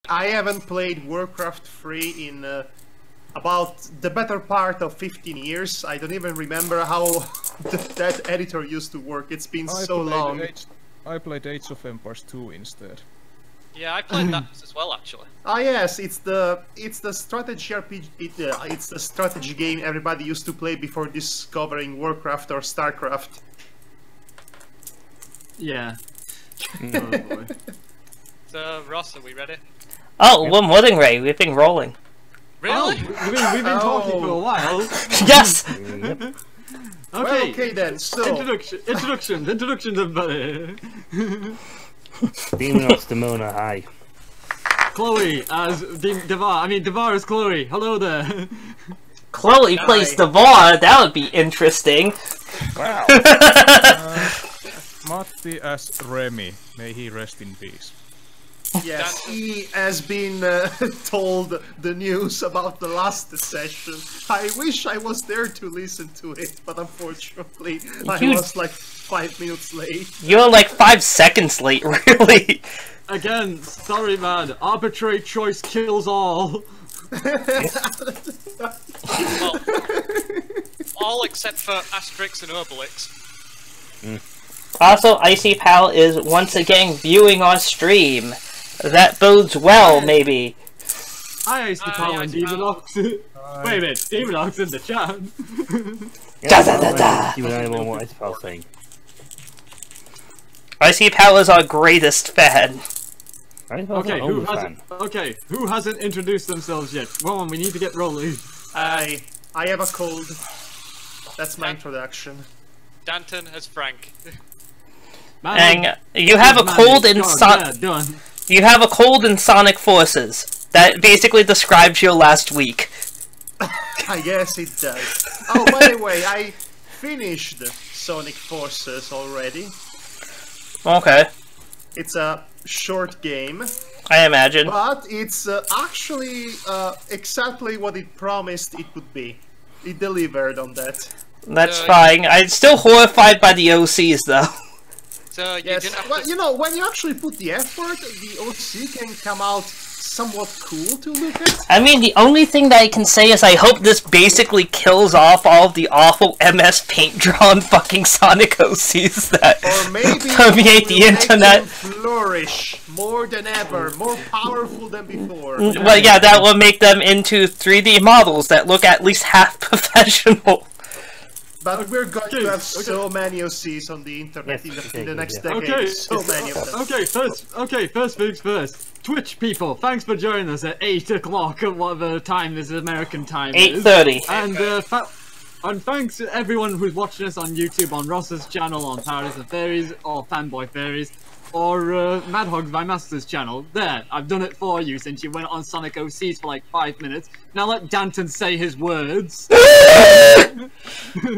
I haven't played Warcraft 3 in about the better part of 15 years. I don't even remember how that editor used to work. It's been so long. I played Age of Empires 2 instead. Yeah, I played that as well, actually. Ah yes, it's the strategy RPG. It's the strategy game everybody used to play before discovering Warcraft or Starcraft. Yeah. Oh, boy. So, Ross, are we ready? Oh, one wedding ray. We've been rolling. Really? We've been talking for a while. Yes. Yep. Okay. Well, okay then. So Introduction to Demon of Demona, hi. Chloe as Devar. I mean, Devar as Chloe. Hello there. Chloe plays Devar. That would be interesting. Wow. Matti as Remy. May he rest in peace. yes, he has been told the news about the last session. I wish I was there to listen to it, but unfortunately, I was like 5 minutes late. You're like 5 seconds late, really. Again, sorry man. Arbitrary choice kills all. Well, all except for Asterix and Obelix. Also, Icy Pal is once again viewing our stream. That bodes well, maybe. Hi, Icy Pal and Demonox. Wait a minute, Demonox in the chat. Yeah, you and I won't want Ice Pal saying. Icy Pal is our greatest fan. Okay, who hasn't introduced themselves yet? Come on, we need to get rolling. I have a cold. That's my introduction. Danton as Frank. And you have a cold in You have a cold in Sonic Forces. That basically describes your last week. I guess it does. Oh, by the way, I finished Sonic Forces already. Okay. It's a short game. I imagine. But it's actually exactly what it promised it would be. It delivered on that. That's fine. I'm still horrified by the OCs, though. So you Yes, didn't have well, to... you know, when you actually put the effort, the OC can come out somewhat cool to look at. I mean, the only thing that I can say is I hope this basically kills off all of the awful MS Paint-drawn fucking Sonic OCs that permeate the internet. Make them flourish more than ever, more powerful than before. Well, yeah, that will make them into 3D models that look at least half professional. But we're going to have so many OCs on the internet in the next decade. So many of them. First things first. Twitch people, thanks for joining us at 8 o'clock at whatever time this American time is. 8:30. And thanks to everyone who's watching us on YouTube, on Ross's channel, on Paradise of Fairies, or Fanboy Fairies, or Madhog by Master's channel. There, I've done it for you since you went on Sonic OCs for like 5 minutes. Now let Danton say his words.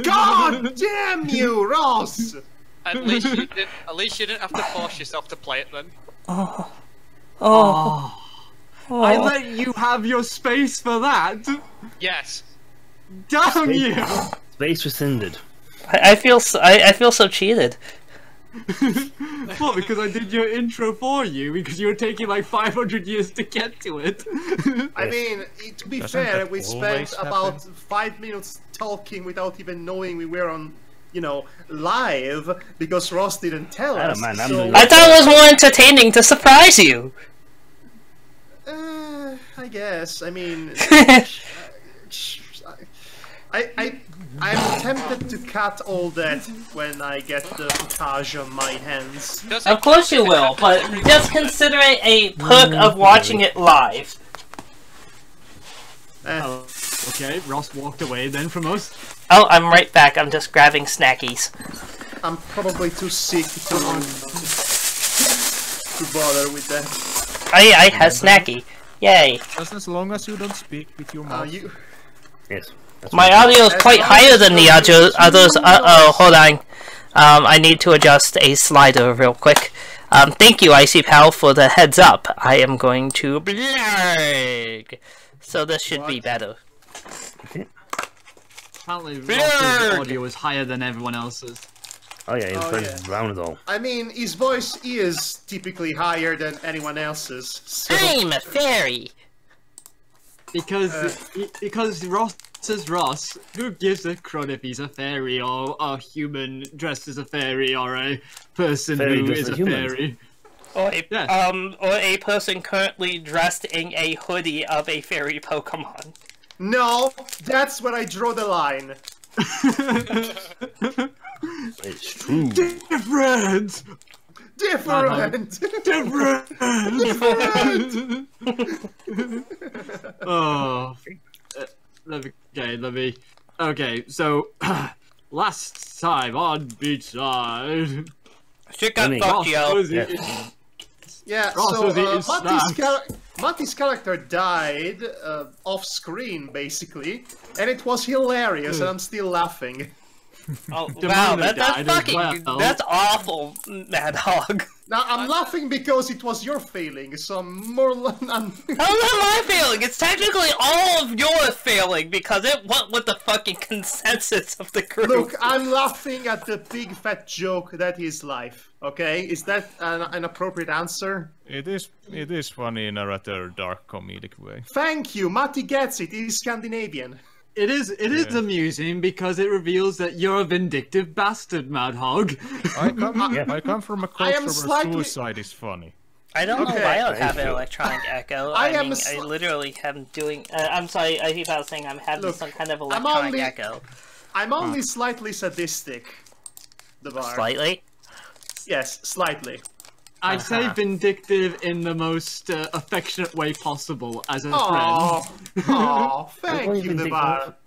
God damn you, Ross! At least you didn't have to force yourself to play it then. I let you have your space for that. Yes. Damn you! Space rescinded. I feel so cheated. What, because I did your intro for you? Because you were taking like 500 years to get to it? I mean, to be fair, we spent about 5 minutes talking without even knowing we were on, you know, live, because Ross didn't tell us. Man, I thought it was more entertaining to surprise you. I guess. I mean, I'm tempted to cut all that when I get the footage on my hands. Of course you will, but just consider it a perk of watching it live. Okay, Ross walked away then from us. Oh, I'm right back. I'm just grabbing snackies. I'm probably too sick to bother with that. I have snacky. Yay. Just as long as you don't speak with your mouth. Yes. My audio is quite higher than the others. Uh-oh, hold on. I need to adjust a slider real quick. Thank you, Icy Pal, for the heads up. I am going to blurg. So this should be better. Apparently Ross's audio is higher than everyone else's. Oh yeah, his Oh, friend yeah. is brown as all. I mean, his voice is typically higher than anyone else's. So, I'm a fairy. Because Ross is Ross. Who gives a crud if he's a fairy or a human dressed as a fairy or a person Fairy who dressed is as a human. fairy? Or a, Yes. or a person currently dressed in a hoodie of a fairy Pokemon. no, that's where I draw the line. It's true. Different. Different. Different. Oh. Okay, so last time on Beachside, She got Remy. fucked, yo. was Yeah. it- Yeah, Ross so was eating Matty's character died off screen, basically, and it was hilarious, and I'm still laughing. Oh, Demona wow, died that's as fucking, well. that's awful, Madhog. Now, I'm laughing because it was your failing, so I'm more... How's that my failing? It's technically all of your failing because it went with the fucking consensus of the group. Look, I'm laughing at the big fat joke that is life, okay? Is that an appropriate answer? It is funny in a rather dark comedic way. Thank you, Matty gets it, he's Scandinavian. It is Yeah. amusing because it reveals that you're a vindictive bastard, Madhog. I come from a I am culture where slightly- suicide is funny. I don't know Okay. why I don't have an Thank you. electronic echo. I I am mean, I literally am doing. I'm sorry, I keep out saying I'm having Look, some kind of I'm electronic only- echo. I'm only slightly sadistic, the bar. Slightly? Yes, slightly. I'd say vindictive in the most affectionate way possible as a Oh, friend. oh, Well, thank you, you can the take bar. that.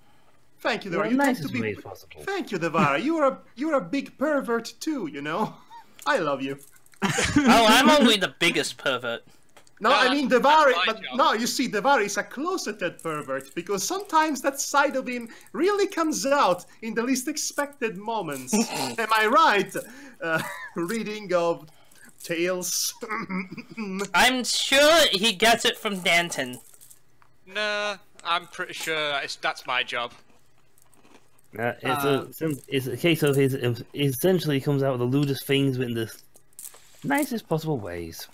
Thank you, the The bar. You tend to nicest be. way possible. Thank you, Devara. You're a big pervert too, you know. I love you. Oh, I'm only the biggest pervert. No, No, I mean that's Devara, my but job. no, you see, Devara is a closeted pervert because sometimes that side of him really comes out in the least expected moments. Am I right? Reading of tales. I'm sure he gets it from Danton. Nah, I'm pretty sure that's my job. It's a case of his essentially comes out with the lewdest things in the nicest possible ways.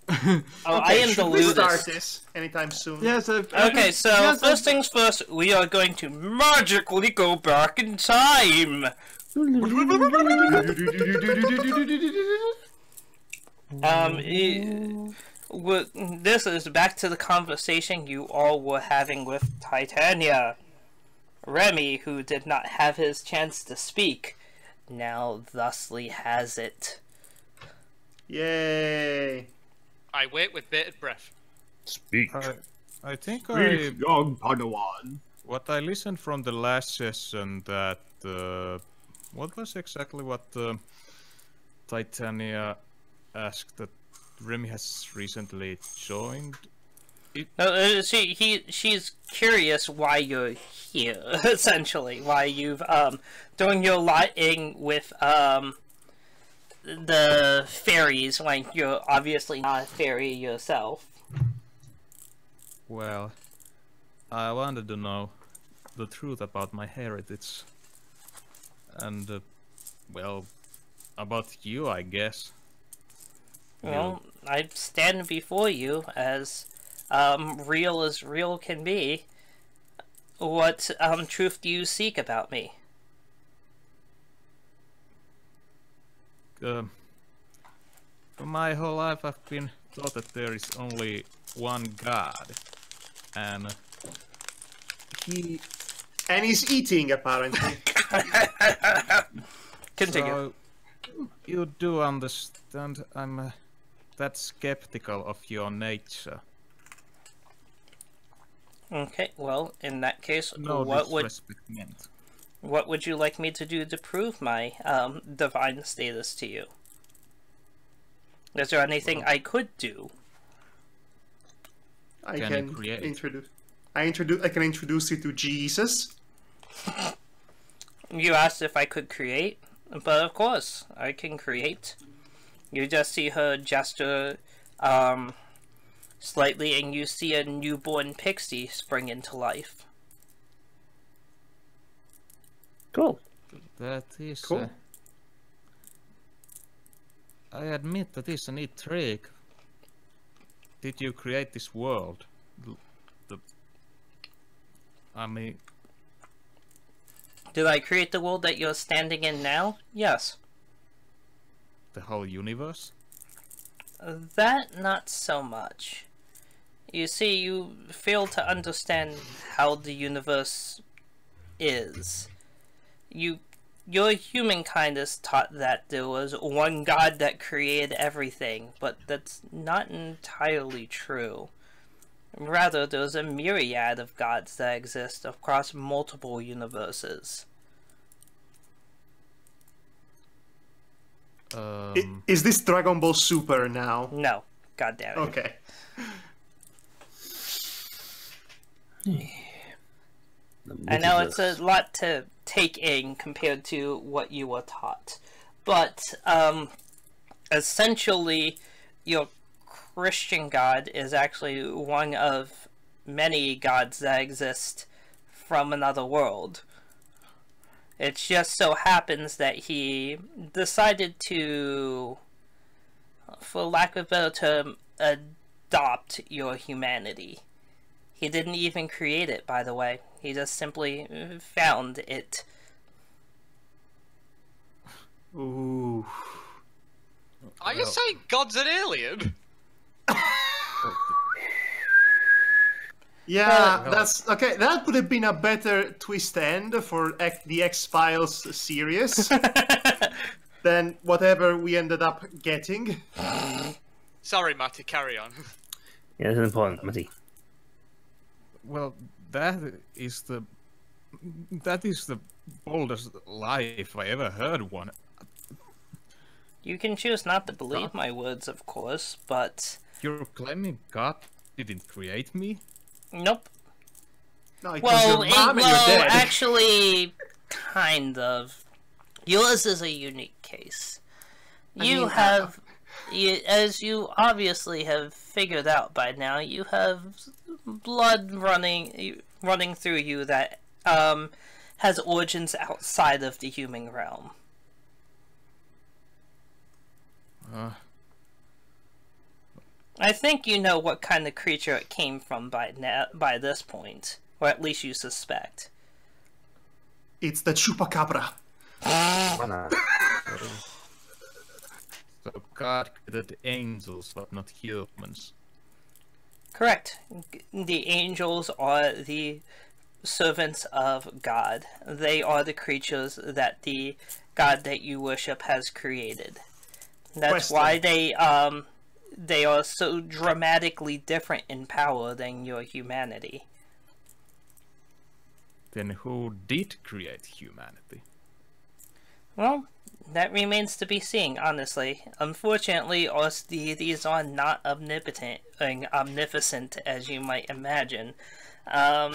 Oh, I am the should we start lewdest. this anytime soon? Yes, Okay, so yes, first things first, we are going to magically go back in time. This is back to the conversation you all were having with Titania. Remy, who did not have his chance to speak, now thusly has it. Yay! I wait with bated breath. Speak. I think young Padawan. what I listened from the last session that what was exactly what Titania asked that Remy has recently joined. She's curious why you're here, essentially. Why you've doing your lighting with the fairies when you're obviously not a fairy yourself. Well, I wanted to know the truth about my heritage. And, well, about you, I guess. Well, I stand before you as real can be. What truth do you seek about me? For my whole life I've been taught that there is only one God. And he's eating apparently. Continue. So, you do understand I'm that skeptical of your nature. Okay, well, in that case, No what would disrespect meant. what would you like me to do to prove my divine status to you? Is there anything I could do? I Can can you create? I can introduce you to Jesus. You asked if I could create, but of course, I can create. You just see her gesture slightly and you see a newborn pixie spring into life. Cool. That is Cool. I admit that is a neat trick. Did you create this world? I mean... Did I create the world that you're standing in now? Yes. The whole universe? That, not so much. You see, you fail to understand how the universe is. Your humankind is taught that there was one God that created everything, but that's not entirely true. Rather, there's a myriad of gods that exist across multiple universes. Is this Dragon Ball Super now? No, goddammit. Okay. I know it's a lot to take in compared to what you were taught, but essentially your Christian God is actually one of many gods that exist from another world. It just so happens that he decided to, for lack of a better term, adopt your humanity. He didn't even create it, by the way. He just simply found it. Ooh. Are you saying God's an alien? Yeah, that's okay. That would have been a better twist end for the X-Files series than whatever we ended up getting. Sorry, Matty, carry on. Yeah, that's important, Matty. Well, that is the boldest lie if I ever heard one. You can choose not to believe my words, of course, but... You're claiming God didn't create me? Nope. No, it was your mom and your dad. Actually, kind of. Yours is a unique case. As you obviously have figured out by now, you have blood running through you that has origins outside of the human realm. I think you know what kind of creature it came from by this point, or at least you suspect. It's the chupacabra. So God created angels, but not humans. Correct. The angels are the servants of God. They are the creatures that the God that you worship has created. That's why they are so dramatically different in power than your humanity. Then who did create humanity? Well, that remains to be seen, honestly. Unfortunately, us deities are not omnipotent and omnificent as you might imagine. I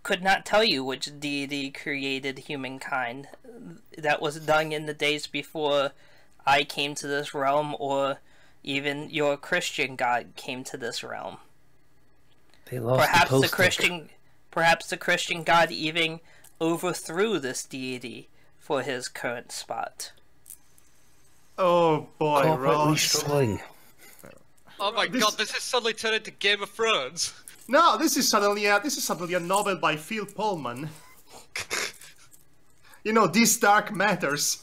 could not tell you which deity created humankind. That was done in the days before I came to this realm, or even your Christian God came to this realm. They lost Perhaps the Christian God even overthrew this deity for his current spot. Oh boy, Ross. Struggling. Oh my god, this has suddenly turned into Game of Thrones. No, this is suddenly a novel by Phil Pullman. You know, These Dark Matters.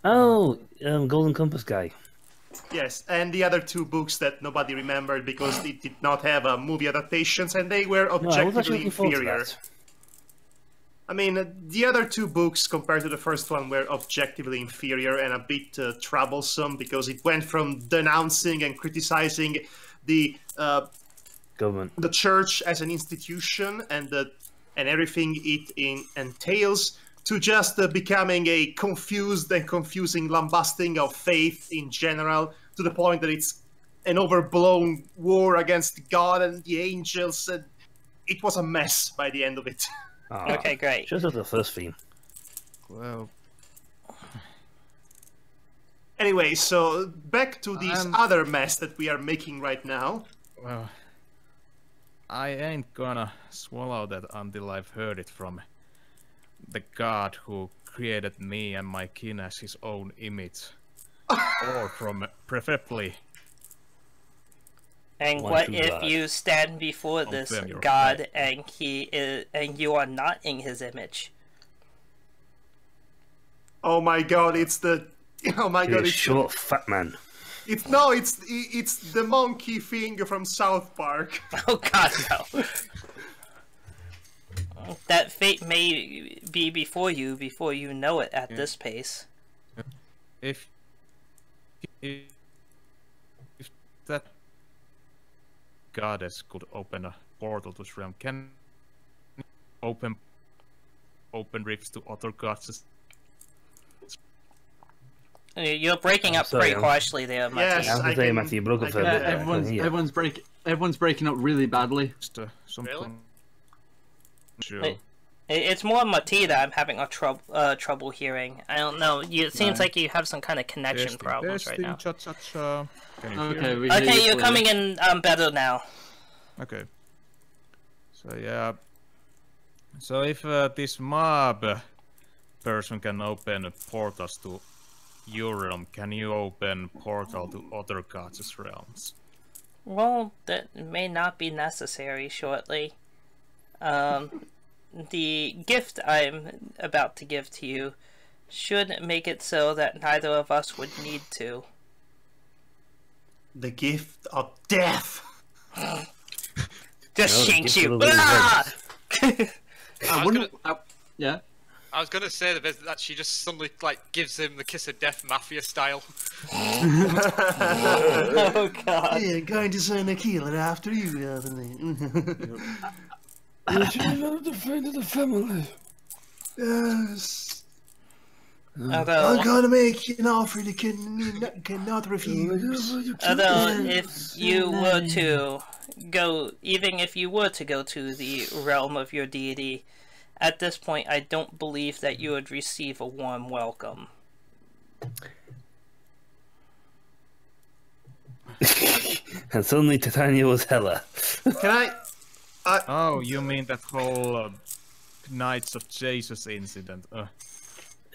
Oh, Golden Compass guy. Yes, and the other two books that nobody remembered because it did not have movie adaptations, and they were objectively inferior. I mean, the other two books compared to the first one were objectively inferior and a bit troublesome because it went from denouncing and criticizing the government, the church as an institution, and everything it entails, to just becoming a confused and confusing lambasting of faith in general, to the point that it's an overblown war against God and the angels. And it was a mess by the end of it. Okay, great. Just as the first theme. Well... Anyway, so back to this other mess that we are making right now. Well... I ain't gonna swallow that until I've heard it from the god who created me and my kin as his own image, or from preferably. And One what true if god. you stand before this them you're god right. and and you are not in his image? Oh my god, it's the. Oh my You're god, a it's short, fat man. it's the monkey thing from South Park. Oh god, no. That fate may be before you know it at this pace. If that goddess could open a portal to this realm, can open rifts to other gods? You're breaking up sorry, pretty harshly there, Matty. Yes. I have I to say, can- Matthew, you broke I up for a can- bit. Yeah, there. everyone's breaking up really badly. Just, some Really? Sure. It's more Mati that I'm having a trouble hearing. I don't know. It seems like you have some kind of connection problems right now. Cha-cha-cha. Can you hear Okay, me? we hear Okay, you you're clearly. coming in better now. Okay. So yeah. So if this mob person can open portals to your realm, can you open portal to other gods' realms? Well, that may not be necessary shortly. The gift I'm about to give to you should make it so that neither of us would need to. The gift of death. Just No, the shanks gift you. of the living Ah! I wouldn't. Yeah. I was gonna say that she just suddenly like gives him the kiss of death mafia style. Oh god. Yeah, going to send a killer after you, The friend of the family. Yes. Although, gonna make you an offer that cannot refuse. if you were to go, even if you were to go to the realm of your deity, at this point I don't believe that you would receive a warm welcome. And suddenly Titania was hella. Can I? Oh, you mean that whole Knights of Jesus incident?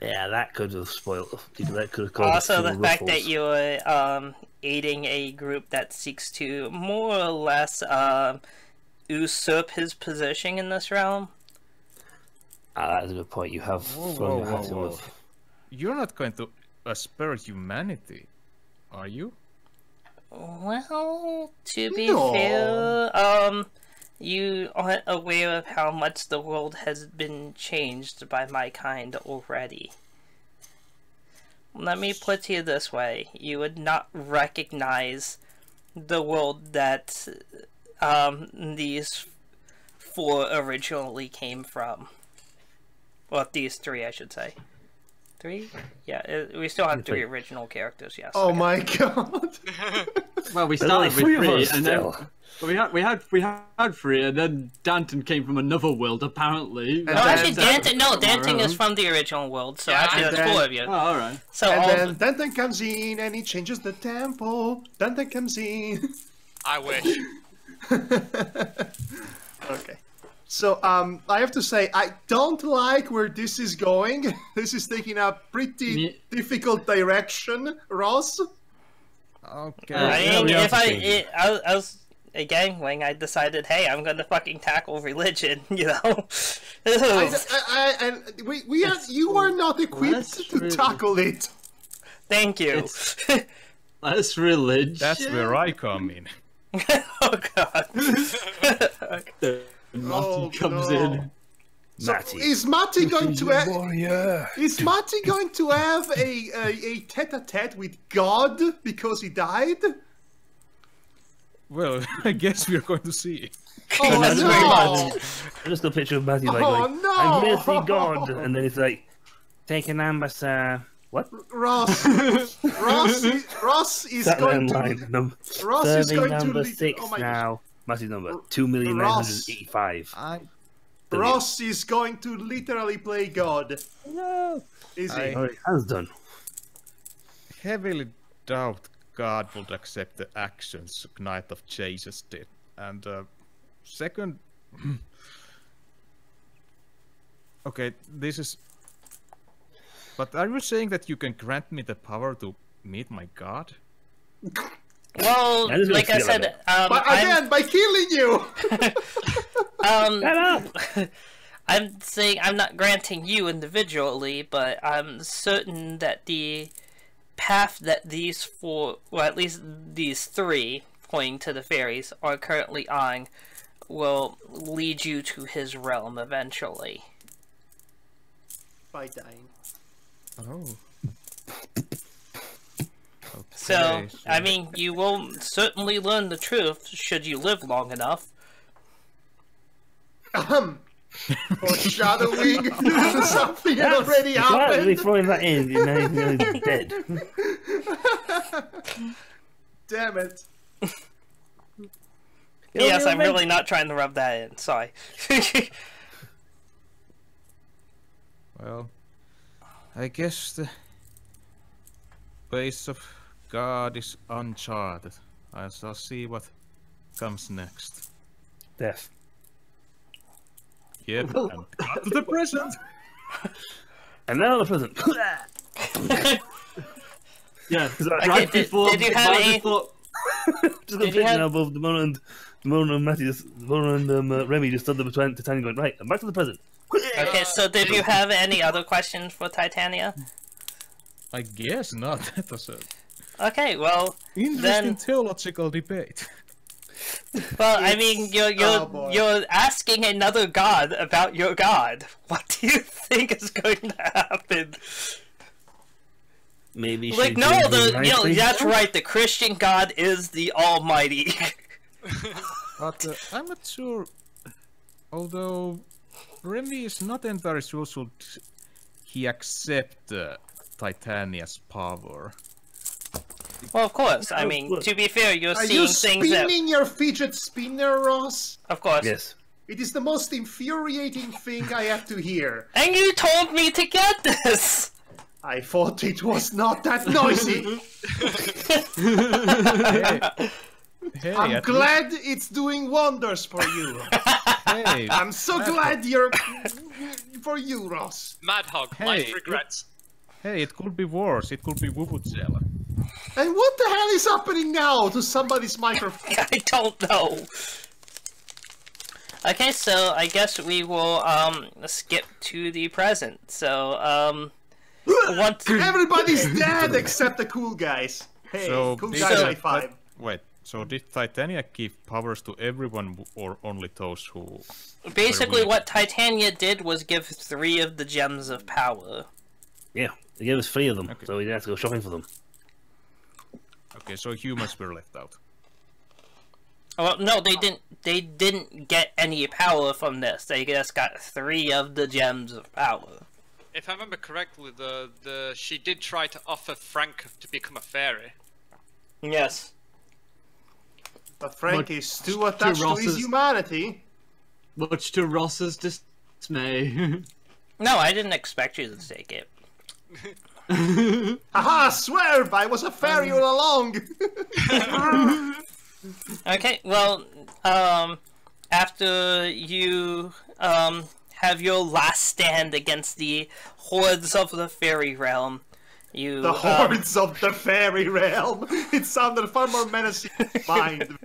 Yeah, that could have spoiled. That could have caused Also, the civil fact that ruffles. you were aiding a group that seeks to more or less usurp his position in this realm. That's a good point. You have thrown your hat in with. You're not going to spare humanity, are you? Well, to be No. fair, you aren't aware of how much the world has been changed by my kind already. Let me put it this way, you would not recognize the world that these four originally came from. Well, these three, I should say. Three? Yeah, we still have three original characters, yes. Oh okay. my god. Well, we There's only started with three of three, us and then still. we had three, and then Danton came from another world, apparently. No, And actually, then- Dancing is own. from the original world, so Yeah, actually and that's then- four of you. Oh, all right. So And all then Danton comes in and he changes the tempo. Danton comes in. I wish. Okay. So, I have to say, I don't like where this is going. This is taking a pretty Me- difficult direction, Ross. Okay. I yeah, mean, we have if to I, change it. I was a gangling, I decided, hey, I'm gonna fucking tackle religion, you know? We are, you are not equipped Let's to really- tackle it. Thank you. It's- That's religion. That's where I come in. Oh god. Matty comes no. in. So Matty. is Matty going to have? warrior. Is Matty going to have a tete-a-tete with God because he died? Well, I guess we're going to see. Oh That's no! very much. I just got a picture of Matthew like, Oh, going, no! I'm here to see God, and then it's like, take an amber, what? Ross is That going line, to. Ross is serving going to. number lead- 6 oh my now. Matthew's number Ross. 2,985. Ross is going to literally play God. No. Is he? Oh, it has done. Heavily doubt God would accept the actions Knight of Jesus did. And second, Okay, this is. But are you saying that you can grant me the power to meet my god? Well, I just like I feel said, it. But again, by killing you! Shut up! I'm saying I'm not granting you individually, but I'm certain that the path that these four, well, at least these three, pointing to the fairies, are currently on, will lead you to his realm eventually. By dying. Oh. So, Okay, I mean, you will certainly learn the truth should you live long enough. Foreshadowing something that already Why are we happened. throwing that in? Now he's dead. Damn it. Yes, I'm really not trying to rub that in. Sorry. Well, I guess the base of God is uncharted. I shall see what comes next. Death. Yep, and cut to the present. And now the present. Yeah, Okay, right did before. you have right any- before Just got Did you picture have- now above the Mona and Matty, Mona and Remy just stood there between Titania going, right, I'm back to the present. Okay, so did you have any other questions for Titania? I guess not. That was a Okay, well, interesting Then- theological debate. I mean, Oh, boy. you're asking another god about your god. What do you think is going to happen? Maybe she Like, no, did nicely. that's right. The Christian God is the Almighty. But I'm not sure. Although Remy is not entirely sure should he accept Titania's power. Well, of course. I mean, to be fair, you're Are seeing you things that, spinning your fidget spinner, Ross? of course. Yes. It is the most infuriating thing I have to hear. And you told me to get this. I thought it was not that noisy. Hey, I'm at glad it's doing wonders for you. Hey, I'm so glad you're... for you, Ross. Madhog, Hey, life regrets. hey, it could be worse. It could be Wuvuzel. And what the hell is happening now to somebody's microphone? I don't know. Okay, so I guess we will skip to the present. So once Everybody's dead except the cool guys. Hey, So cool did guys so- high five. Wait, so did Titania give powers to everyone or only those who... basically weak. what Titania did was give 3 of the gems of power. Yeah, they gave us 3 of them, Okay. so we didn't have to go shopping for them. Okay, so humans were left out. Well, no, they didn't. They didn't get any power from this. They just got 3 of the gems of power. If I remember correctly, she did try to offer Frank to become a fairy. Yes. But Frank Much is too attached to his Ross's- humanity. much to Ross's dismay. No, I didn't expect you to take it. Haha, swerve! I was a fairy all along! Okay, well, after you have your last stand against the hordes of the fairy realm, you The hordes of the fairy realm! It sounded far more menacing in mind.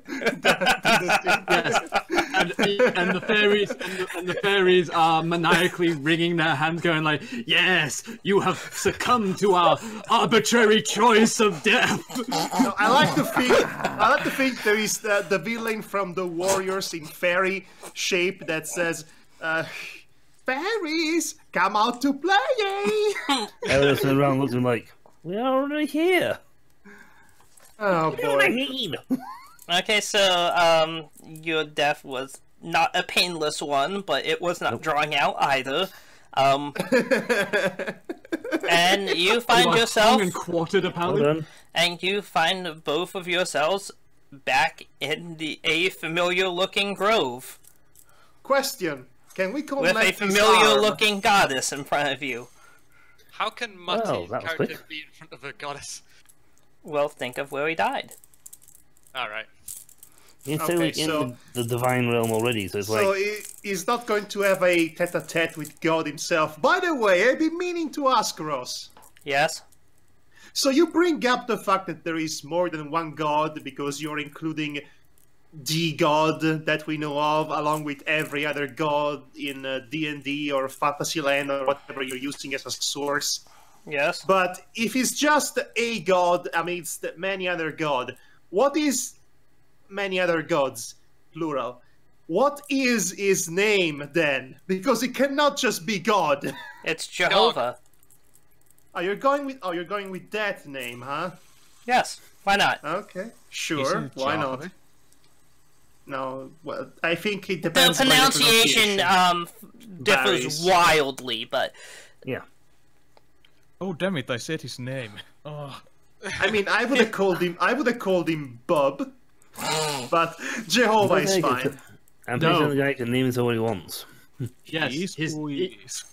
and the fairies are maniacally wringing their hands, going like, "Yes, you have succumbed to our arbitrary choice of death." No, I like to think there is the villain from the Warriors in fairy shape that says, "Fairies, come out to play!" Everyone turned around and looked at him like, we're already here. Oh What do you boy. mean? Okay, so your death was not a painless one, but it was not drawing out either. And you find You are yourself, hung and quartered, Well apparently. done. and you find both of yourselves back in a familiar-looking grove Question. Can we with collect a this familiar-looking goddess in front of you. How can Well, Matty's that was character quick. be in front of a goddess? Well, think of where he died. Alright. He's Okay, in the divine realm already, so it's So like... he's not going to have a tete-a-tete with God himself. By the way, I've been meaning to ask Ross. Yes. So you bring up the fact that there is more than one God because you're including the God that we know of, along with every other God in D&D or Fantasyland or whatever you're using as a source. Yes. But if it's just a God amidst many other gods, what is many other gods, plural? What is his name then? Because it cannot just be God. It's Jehovah. Oh, you're going with that name, huh? Yes. Why not? Okay, sure. Isn't Why Java? not? No, well, I think it The depends. on pronunciation differs Varies. wildly, but Yeah. Oh damn it! I said his name. Oh. I mean, I would have called him Bub, but Jehovah is fine. I'm pretty sure No. the guy can name himself what he wants. Yes, He's who he is.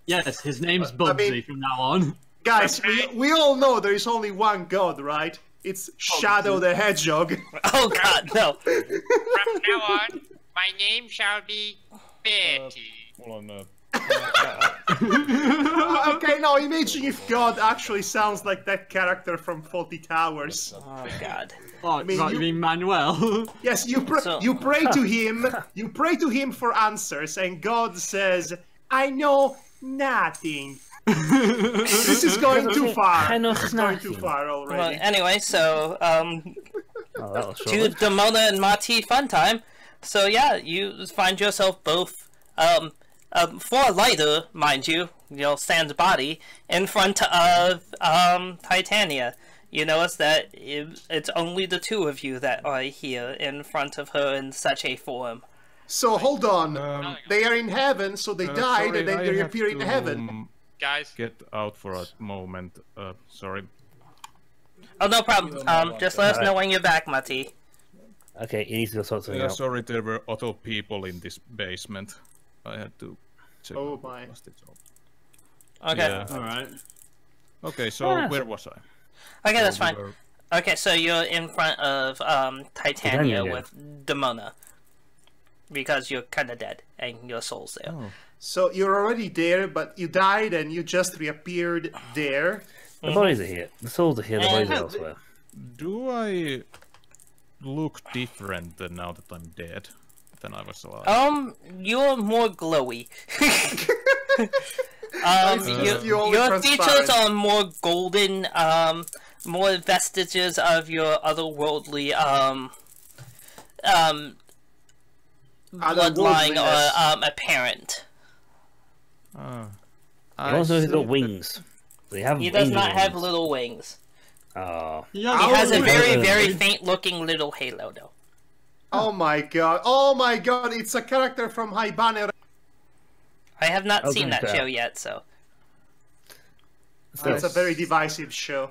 yes, his name's I Bubsy mean- from now on. Guys, we all know there is only one God, right? It's Shadow the Hedgehog. oh god, no. From now on, my name shall be Betty. Hold on. Okay, now imagine if God actually sounds like that character from Faulty Towers. Oh god. Oh, mean, right, you- you mean Manuel? Yes, you So- pray to him. You pray to him for answers, and God says, "I know nothing." This is going too far. I know This is going too nothing. far Well, already. anyway, so Oh, that was to short. Demona and Mati fun time. So yeah, you find yourself both for lighter, mind you, sans body, in front of Titania. You notice that it's only the two of you that are here in front of her in such a form. So hold on. Um, They are in heaven, so they died, sorry, and then I they have appear in to, heaven. Guys, Get out for a moment. Sorry. Oh, no problem. Just let us know when you're back, Mati. Okay, he needs to go sort something out. Sorry, there were other people in this basement. I had to check. Oh my. past it, so- Okay. Yeah. Alright. Okay, so Ah, where was I? Okay, that's We fine. were- Okay, so you're in front of Titania Titania, yeah. with Demona. Because you're kinda dead, and your soul's there. Oh. So you're already there, but you died, and you just reappeared there. The bodies are here. The souls are here, the bodies are elsewhere. Do I look different now that I'm dead than I was alive? You're more glowy. You all your transparent. features are more golden, more vestiges of your otherworldly, bloodline Otherworldliness. are apparent. He also has got wings. They have He does wings not on have them. little wings. Oh. He has a Oh, very, yeah. very faint-looking little halo, though. Oh my god! Oh my god! It's a character from Haibane. I have not Oh, seen that thanks, show yet, so. It's a very divisive show.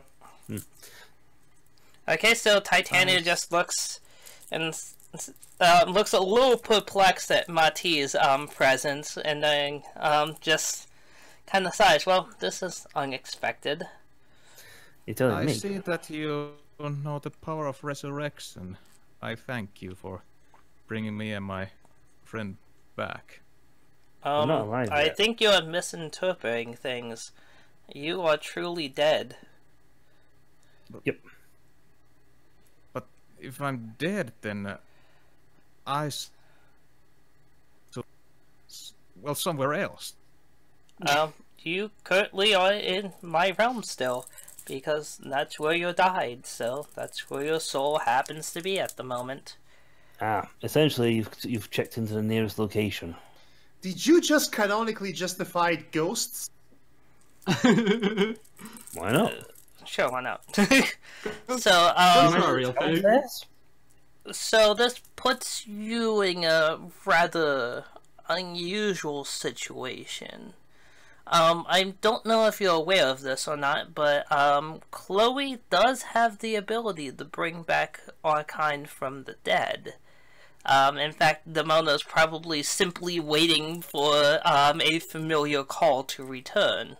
Okay, so Titania just looks and looks a little perplexed at Mati's presence, and then just kind of sighs. Well, this is unexpected. You're telling I me? see that you know the power of resurrection. I thank you for bringing me and my friend back. not alive I yet. think you're misinterpreting things. You are truly dead. Yep. But if I'm dead, then well, somewhere else. You currently are in my realm still, because that's where you died, so that's where your soul happens to be at the moment. Ah, essentially, you've checked into the nearest location. Did you just canonically justify ghosts? Why not? Sure, why not? so, That's not a real thing. Yes. so this puts you in a rather unusual situation. I don't know if you're aware of this or not, but Chloe does have the ability to bring back our kind from the dead. In fact, Demona's probably simply waiting for a familiar call to return.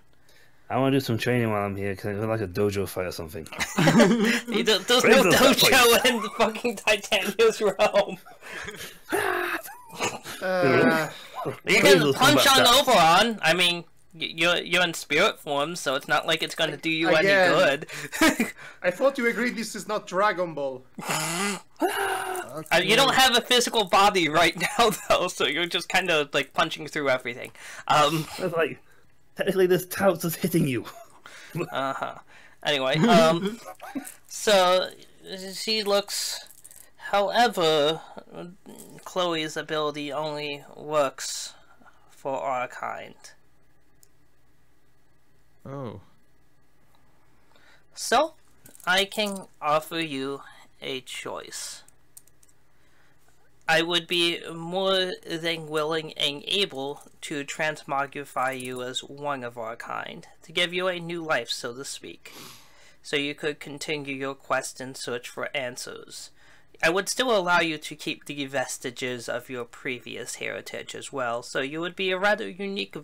I want to do some training while I'm here, because I would like a dojo fight or something. There's no dojo in the fucking Titania's realm. You can punch on Oberon. I mean, you're in spirit form, so it's not like it's going to do you any good. I thought you agreed this is not Dragon Ball. You don't have a physical body right now, though, so you're just kind of like punching through everything. It's like, technically, this touts is hitting you. Anyway, so she looks. However, Chloe's ability only works for our kind. Oh. So, I can offer you a choice. I would be more than willing and able to transmogrify you as one of our kind, to give you a new life, so to speak, so you could continue your quest and search for answers. I would still allow you to keep the vestiges of your previous heritage as well, so you would be a rather unique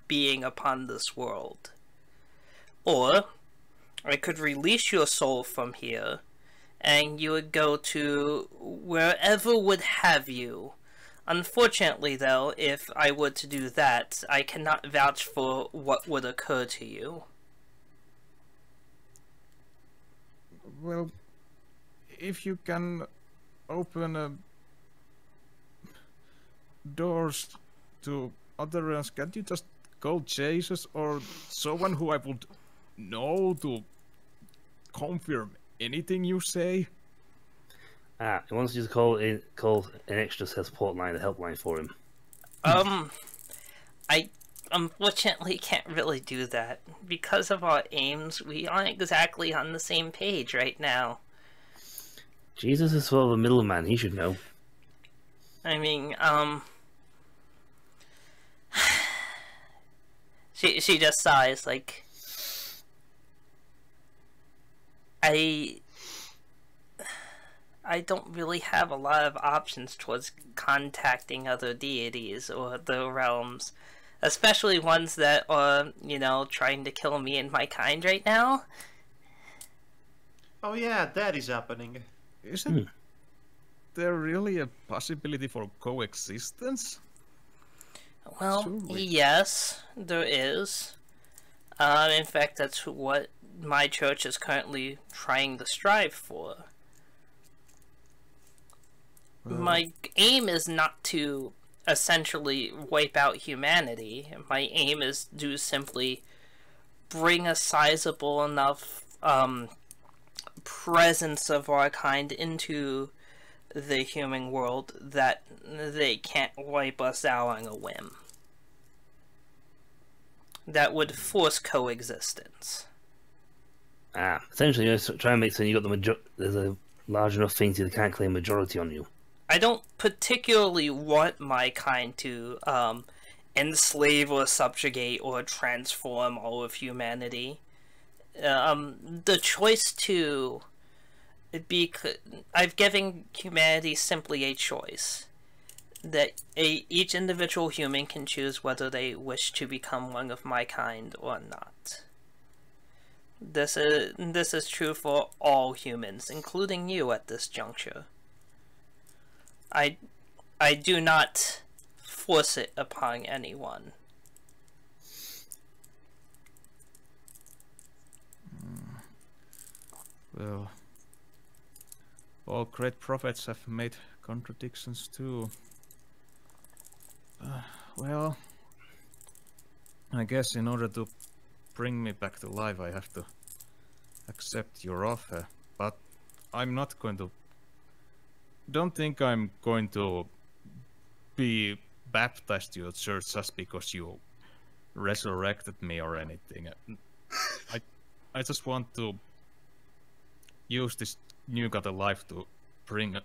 being upon this world. Or, I could release your soul from here, and you would go to wherever would have you. Unfortunately, though, if I were to do that, I cannot vouch for what would occur to you. Well, if you can open doors to other realms, can't you just call Jesus or someone who I would know to confirm anything you say? He wants you to call an extra support line, a helpline for him. I unfortunately can't really do that. Because of our aims, we aren't exactly on the same page right now. Jesus is sort of a middleman, he should know. I mean, she just sighs, like, I don't really have a lot of options towards contacting other deities or the realms, especially ones that are, you know, trying to kill me and my kind right now. Oh yeah, that is happening. Isn't there really a possibility for coexistence? Well, Surely. yes, there is. In fact, that's what my church is currently trying to strive for. My aim is not to essentially wipe out humanity. My aim is to simply bring a sizable enough presence of our kind into the human world that they can't wipe us out on a whim. That would force coexistence. Essentially, you're trying to make sure you got there's a large enough thing so they can't claim majority on you. I don't particularly want my kind to enslave or subjugate or transform all of humanity. The choice to be... I've given humanity simply a choice. That each individual human can choose whether they wish to become one of my kind or not. This is true for all humans, including you at this juncture. I do not force it upon anyone. Well, all great prophets have made contradictions too. Well, I guess in order to bring me back to life I have to accept your offer, but I'm not going to... Don't think I'm going to be baptized to your church just because you resurrected me or anything. I just want to use this new god of life to bring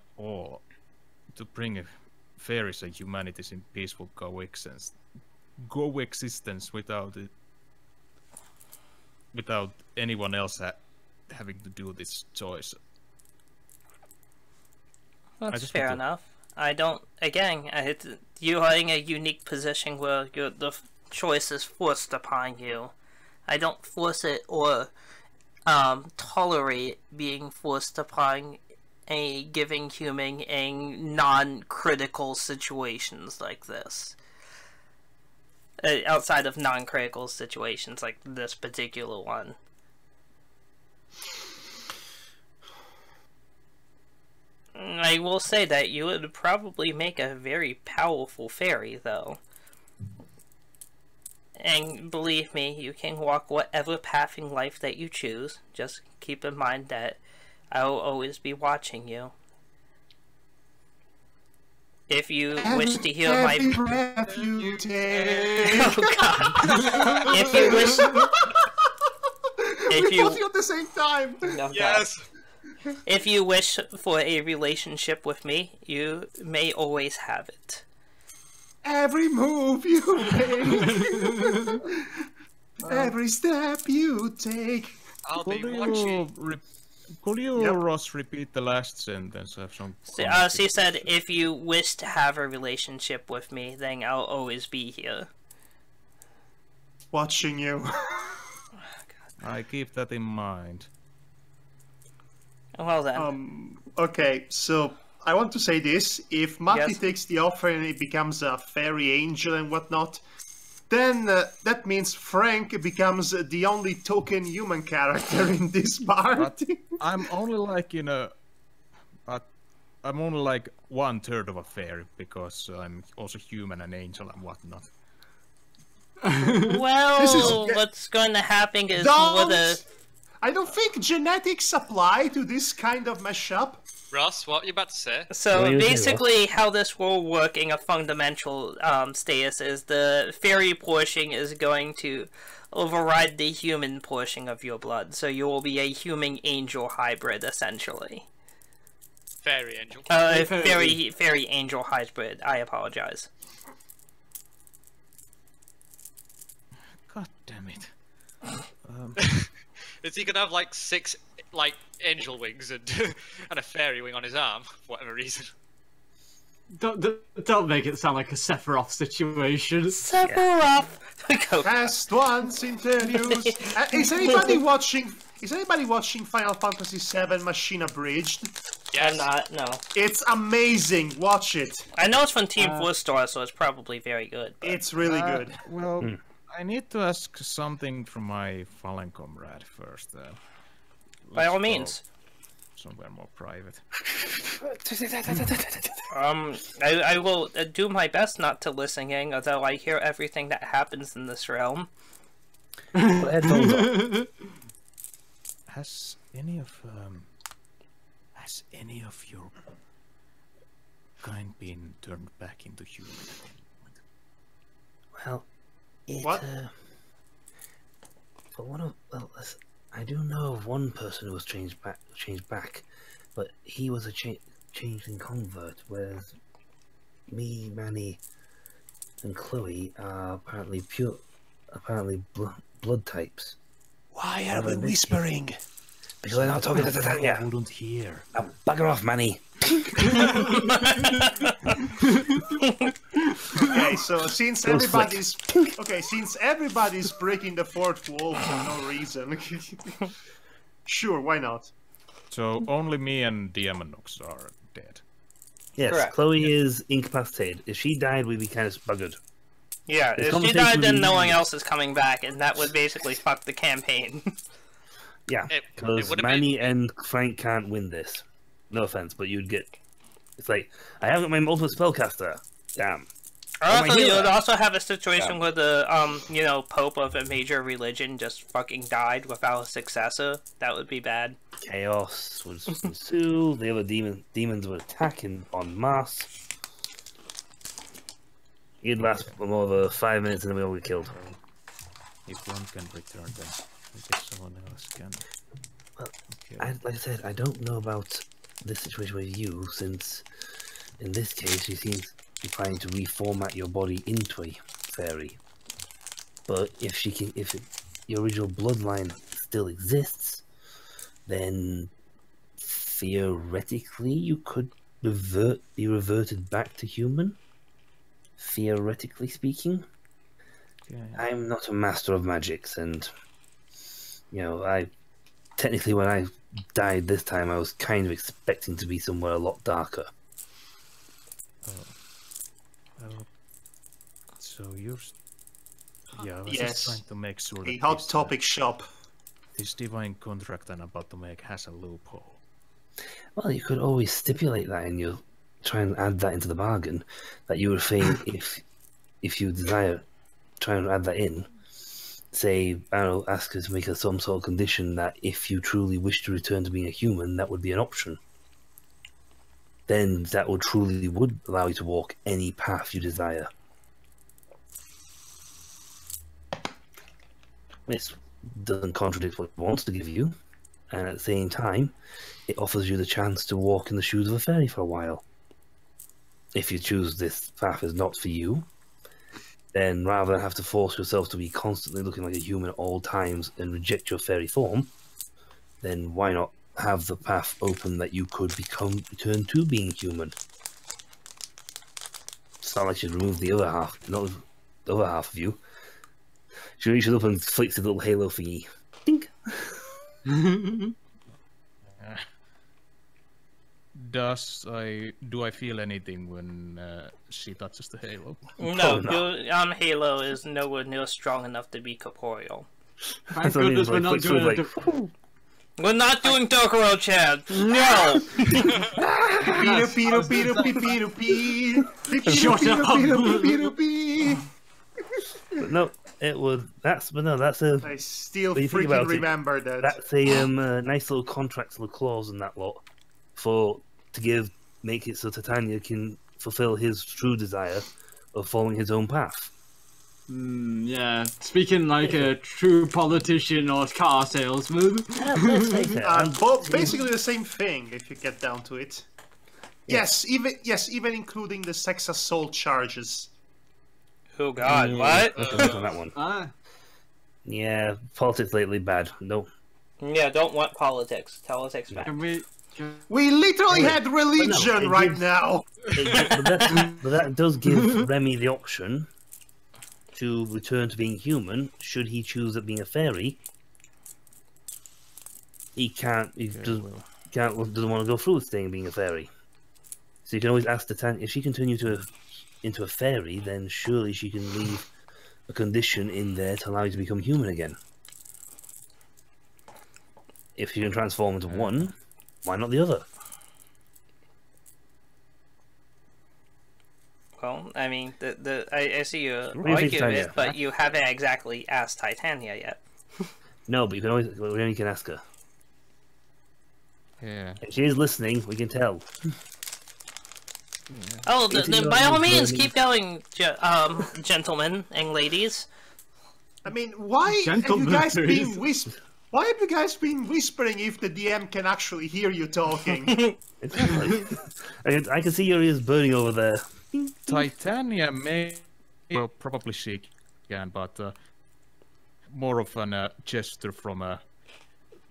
fairies and humanities in peaceful coexistence without anyone else having to do this choice. That's fair enough. I don't... Again, you are in a unique position where the choice is forced upon you. I don't force it or tolerate being forced upon a giving human in non-critical situations like this. Outside of non-critical situations like this particular one. I will say that you would probably make a very powerful fairy, though. And believe me, you can walk whatever path in life that you choose. Just keep in mind that I will always be watching you. If you wish to hear my... breath you take. Oh god. If you wish... We both at the same time. No, Yes. if you wish for a relationship with me, you may always have it. Every move you make, every step you take. I'll be Could watching. you, Yep. Ross, repeat the last sentence? I have some. She said, if you wish to have a relationship with me, then I'll always be here. Watching you. I keep that in mind. Well then. Okay, so I want to say this. If Matti Yes. takes the offer and he becomes a fairy angel and whatnot, then that means Frank becomes the only token human character in this party. I'm only like I'm only like 1/3 of a fairy because I'm also human and angel and whatnot. Well, This is- what's going to happen is Don't- with a... I don't think genetics apply to this kind of mashup. Ross, what are you about to say? What So do you think, basically, how this will work in a fundamental status is the fairy portion is going to override the human portion of your blood. So you will be a human-angel hybrid, essentially. Fairy angel. Fairy angel hybrid. I apologize. God damn it. Is he gonna have like 6 like angel wings and and a fairy wing on his arm for whatever reason? Don't make it sound like a Sephiroth situation. Sephiroth! Go. Past once interviews. Is anybody watching? Is anybody watching Final Fantasy VII Machine Abridged? Yes. I'm not, no. It's amazing. Watch it. I know it's from Team 4-Star, so it's probably very good. But... It's really good. Well, I need to ask something from my fallen comrade first. By all Let's go means. somewhere more private. I will do my best not to listen in, although I hear everything that happens in this realm. Put headphones on. Has any of your kind been turned back into human at any point? Well, it, What? But I do know of one person who was changed back, but he was a changeling convert, whereas me, Manny, and Chloe are apparently blood types. Why are we whispering? Because they're not talking to I Titania. wouldn't hear. Now, bugger off, Manny. Okay, so since Go flick. everybody's breaking the fourth wall for no reason, sure, why not? So only me and Diamondnox are dead. Yes, Correct. Chloe is incapacitated. If she died, we'd be kind of buggered. Yeah, This if she conversation died, would then be- no one else is coming back, and that would basically fuck the campaign. Yeah, It because would've Manny and Frank can't win this. No offense, but you'd get... It's like, I haven't got my ultimate spellcaster. Damn. Also, my you hero. would also have a situation where the, Pope of a major religion just fucking died without a successor. That would be bad. Chaos would ensue. The other demons would attack en masse. You'd last for more than 5 minutes and then we all get killed. If one can return, then I guess someone else can. Well, Okay. Like I said, I don't know about this situation with you, since in this case you seem to be trying to reformat your body into a fairy. But if your original bloodline still exists, then theoretically you could be reverted back to human. Theoretically speaking. Yeah. I'm not a master of magics, and You know, technically when I died this time, I was kind of expecting to be somewhere a lot darker. Well, so you're... Yeah, I was Yes. just trying to make sure A that hot this, topic shop. this divine contract I'm about to make has a loophole. Well, you could always stipulate that in your... Try and add that into the bargain, that you would fail if you desire, try and add that in. Say, I don't know, ask us to make some sort of condition that if you truly wish to return to being a human, that would be an option. Then that would allow you to walk any path you desire. This doesn't contradict what it wants to give you, and at the same time, it offers you the chance to walk in the shoes of a fairy for a while. If you choose this path is not for you, then rather than have to force yourself to be constantly looking like a human at all times and reject your fairy form, then why not have the path open that you could return to being human? It's not like you remove the other half, not the other half of you. She reaches up and flicks a little halo thingy. Dink! Do I feel anything when she touches the halo? No, no. your halo is nowhere near strong enough to be corporeal. Thank goodness we're not doing it. We're not doing Dark World, Chad. No. Shut up. But no, that's a... I still When you think about freaking it, remember that. That's a nice little contractual clause in that lot make it so Titania can fulfill his true desire of following his own path. Yeah, speaking like a true politician or car salesman. Yeah, let's face it, Both basically the same thing if you get down to it. Yes, even including the sex assault charges. Oh God, what? on that one. Yeah, politics lately bad. No. Yeah, don't want politics. Politics back. We literally had religion right now. But that does give Remy the option to return to being human. Should he choose at being a fairy, he can't. He doesn't want to go through with staying being a fairy. So you can always ask Titania if she can turn you into a fairy. Then surely she can leave a condition in there to allow you to become human again. If you can transform into one, why not the other? Well, I mean, I see you What do you think, argue Tanya? it, but you haven't exactly asked Titania yet. No, but you can always can ask her. Yeah. If she is listening, we can tell. Oh, If you then don't by all use means, learning- keep going, gentlemen and ladies. I mean, why have you guys been Why have you guys been whispering if the DM can actually hear you talking? I can see your ears burning over there. Titania may... Well, probably she can, but more of a gesture from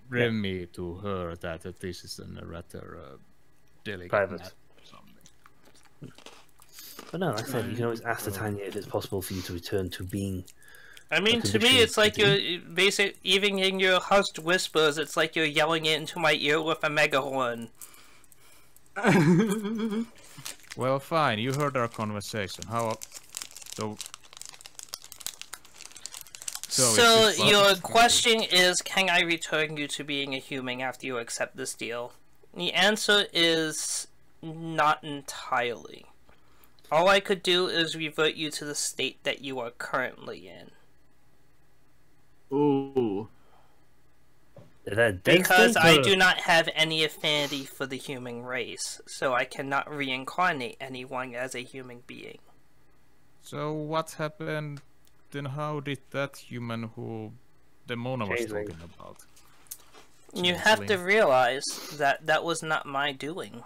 Remy to her that this is a rather delicate Private. matter or something. But no, like I said, you can always ask Titania if it's possible for you to return to being... I mean, to me, it's like you're even in your hushed whispers, it's like you're yelling it into my ear with a megahorn. Well, fine. You heard our conversation. So your question is, can I return you to being a human after you accept this deal? The answer is not entirely. All I could do is revert you to the state that you are currently in. Ooh. Because I do not have any affinity for the human race, so I cannot reincarnate anyone as a human being. So what happened? Then how did that human who Demona was talking about? You have to realize that that was not my doing.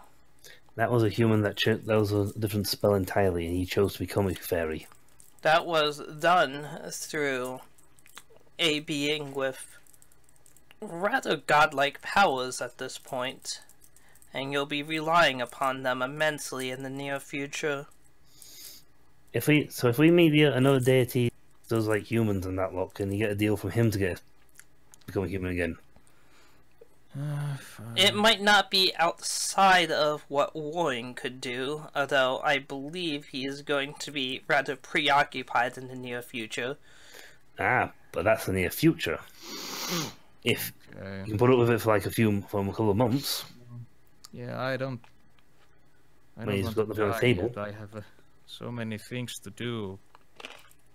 That was a human that was a different spell entirely, and he chose to become a fairy. That was done through a being with rather godlike powers at this point, and you'll be relying upon them immensely in the near future. If we meet another deity that does like humans and that lot, can you get a deal from him to get become human again. It might not be outside of what Warren could do, although I believe he is going to be rather preoccupied in the near future. Ah, but that's the near future. If you can put up with it for like a couple of months. Yeah, I don't He's want got to nothing on the die table. yet. I have so many things to do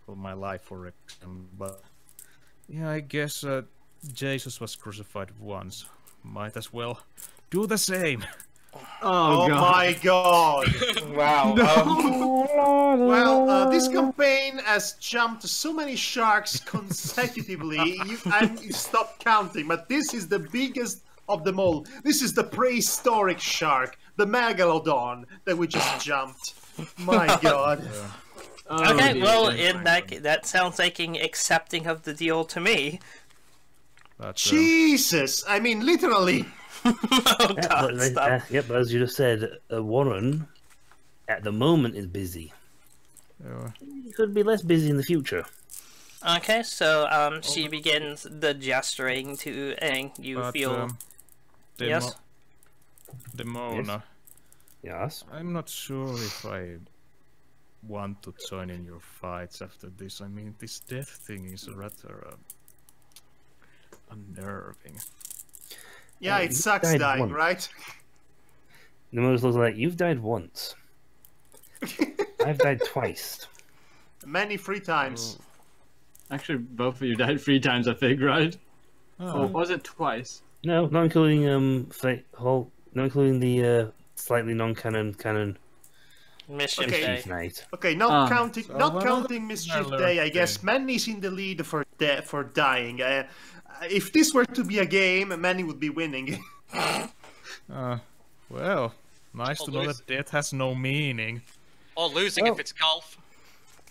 for my life, for example. But yeah, I guess Jesus was crucified once. Might as well do the same. Oh God. my god! Wow. Well, this campaign has jumped so many sharks consecutively, you stop counting, but this is the biggest of them all. This is the prehistoric shark, the Megalodon, that we just jumped. My god. Oh, Okay, dear. well, in that sounds like an accepting of the deal to me. But, Jesus! I mean, literally. Oh God, stop. Yep, as you just said, Warren at the moment is busy. He could be less busy in the future. Okay, so she begins the gesturing to, and you but, feel. Yes? Demona, Yes. I'm not sure if I want to join in your fights after this. I mean, this death thing is rather unnerving. Yeah, it sucks died dying, once. right? The most looks like you've died once. I've died twice. Many 3 times. Actually, both of you died 3 times, I think, right? Oh. Or was it twice? No, not including not including the slightly non-canon Mission Okay. day. Chief Knight. Okay, not counting, So not one counting other Mischief thing I Day. I learned guess Manny's in the lead for dying. If this were to be a game, Manny would be winning. Well, nice to know that death has no meaning. Or losing if it's golf.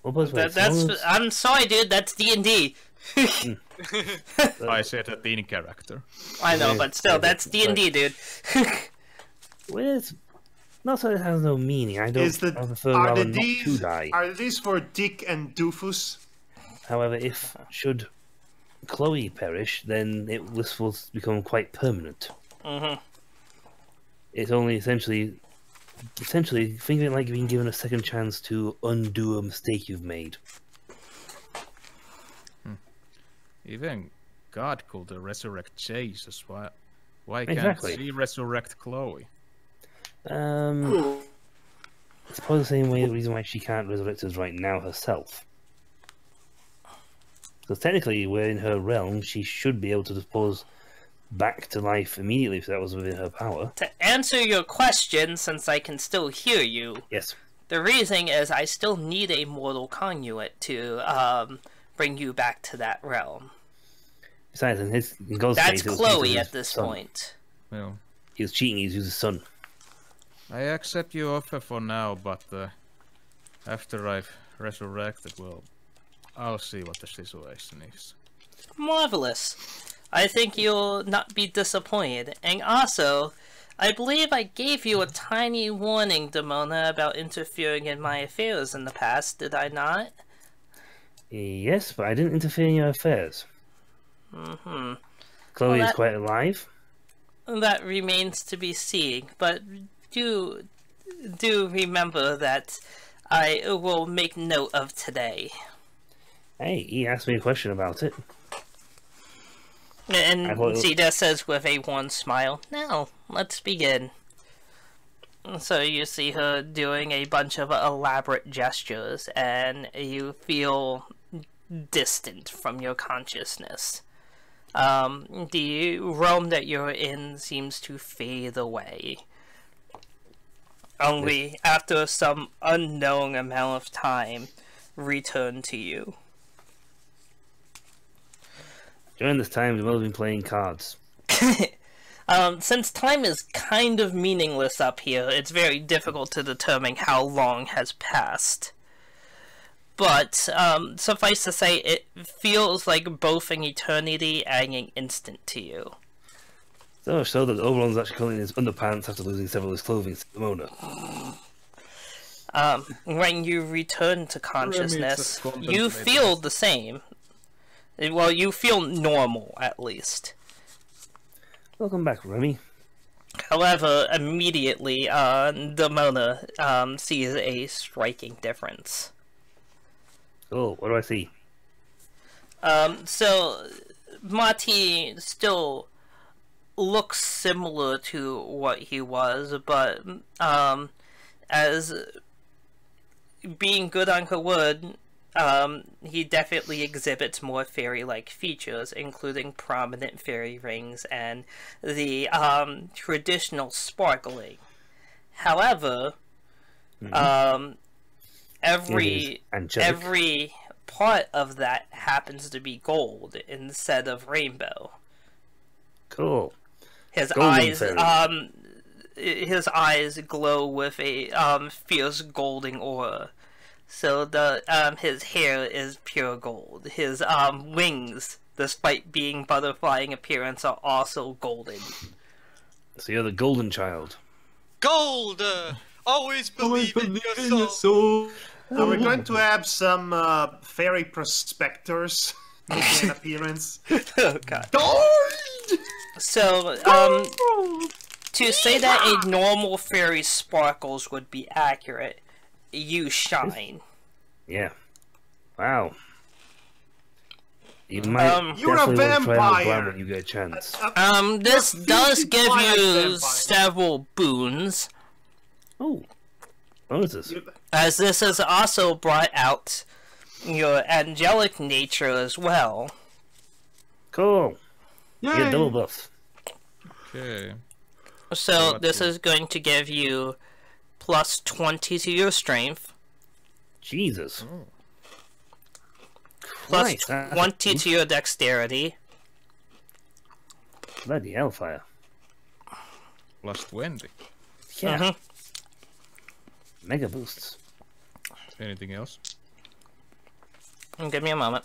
Well, but wait, That's. I'm sorry, dude. That's D&D. I said that in character. I know, but still, that's D&D, dude. well, it's not that it has no meaning. I don't. I prefer are rather the not to D's die. are these for Dick and Doofus? However, if should Chloe perish, then this will become quite permanent. It's only essentially think of it like being given a second chance to undo a mistake you've made. Even God could resurrect Jesus. Why can't Exactly. she resurrect Chloe? It's probably the same reason why she can't resurrect us right now herself. Because technically, we're in her realm, she should be able to dispose back to life immediately if that was within her power. To answer your question, since I can still hear you, Yes. the reason is I still need a mortal conduit to bring you back to that realm. Besides, in God's That's case, it was Chloe his at this son. point. Well, He was cheating, he used his son. I accept your offer for now, but after I've resurrected, well, I'll see what the situation is. Marvelous. I think you'll not be disappointed. And also, I believe I gave you a tiny warning, Demona, about interfering in my affairs in the past, did I not? Yes, but I didn't interfere in your affairs. Mm-hmm. Chloe Well, is quite alive. That remains to be seen, but do remember that I will make note of today. Hey, he asked me a question about it. And I thought- Zeta says with a warm smile, "Now, let's begin." So you see her doing a bunch of elaborate gestures, and you feel distant from your consciousness. The realm that you're in seems to fade away. Only after some unknown amount of time, return to you. During this time, we've only been playing cards. Since time is kind of meaningless up here, it's very difficult to determine how long has passed. But, suffice to say, it feels like both an eternity and an instant to you. So much so that Oberon's actually calling his underpants after losing several of his clothing to Simona. When you return to consciousness, you feel the same. Well, you feel normal, at least. Welcome back, Remy. However, immediately, Demona sees a striking difference. Oh, what do I see? So, Mati still looks similar to what he was, but, as being good on her word, he definitely exhibits more fairy-like features, including prominent fairy rings and the, traditional sparkling. However, every part of that happens to be gold instead of rainbow. Cool. His Golden eyes, his eyes glow with a fierce golden aura. So his hair is pure gold. His wings, despite being butterfly in appearance, are also golden. So you're the golden child. Gold! Always believe in your soul. Are we going to have some fairy prospectors making an appearance? Oh god. Gold! So, to say that a normal fairy sparkles would be accurate, you shine. Yeah. Wow. You might You're a definitely want to try out vampire. Brown when you get a chance. This does give Twilight you vampire. several boons, Oh. Bonuses. as this has also brought out your angelic nature as well. Cool. You get Yay! double buff. Okay. So what this do- is going to give you plus 20 to your strength, Jesus. plus Christ, that's 20 to your dexterity, bloody hellfire. Plus 20. Yeah. Mhm. Mega boosts. Anything else? Give me a moment.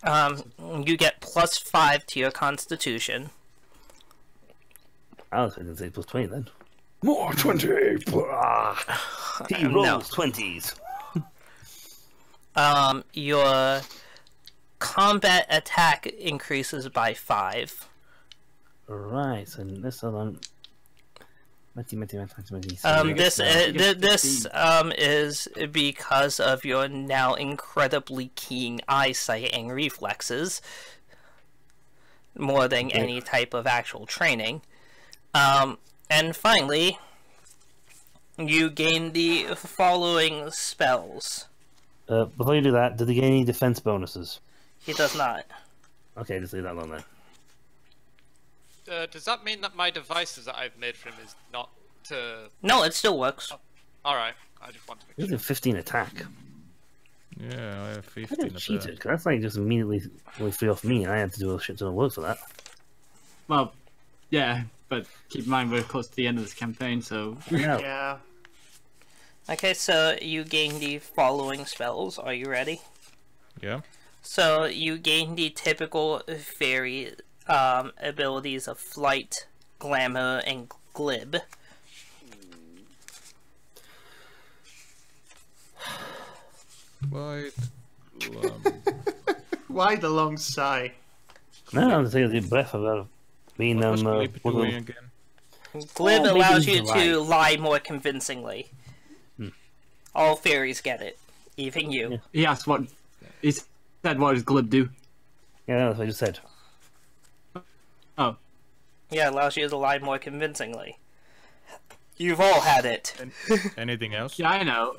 You get plus 5 to your constitution. I was going to say plus 20 then. More 20! Blah. He No. rolls 20s. Your combat attack increases by 5. Right, so this one. Matty. This is because of your now incredibly keen eyesight and reflexes, more than any type of actual training. And finally, you gain the following spells. Before you do that, did they get any defense bonuses? He does not. Okay, just leave that alone then. Does that mean that my devices that I've made for him is not to... No, it still works. Alright, I just want to make He's sure. a 15 attack. Yeah, I have I 15 got of cheated, that. 'cause that's like just immediately free off me, and I had to do a shit ton of work for that. Well, yeah, but keep in mind we're close to the end of this campaign, so Yeah. Yeah. Okay, so you gain the following spells. Are you ready? Yeah. So you gain the typical fairy abilities of flight, glamour, and glib. Quite. Why the long sigh? No, I'm taking a deep breath about being What was them. Glib doing again? Glib Oh, maybe allows he's you to lie more convincingly. All fairies get it, even you. Yeah. he asked what he said. What does Glib do? Yeah, that's what I just said. Oh, Yeah, it allows you to lie more convincingly. You've all had it. Anything else? yeah, I know.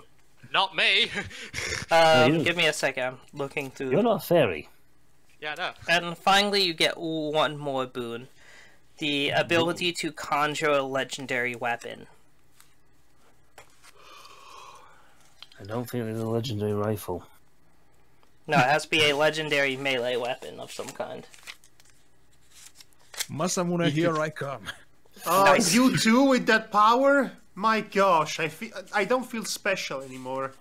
Not me! you- Give me a second. I'm looking through. You're not a fairy. Yeah, no. And finally, you get one more boon. The ability to conjure a legendary weapon. I don't think there's a legendary rifle. No, it has to be a legendary melee weapon of some kind. Masamune, here I come. Nice. You too with that power? My gosh, I don't feel special anymore.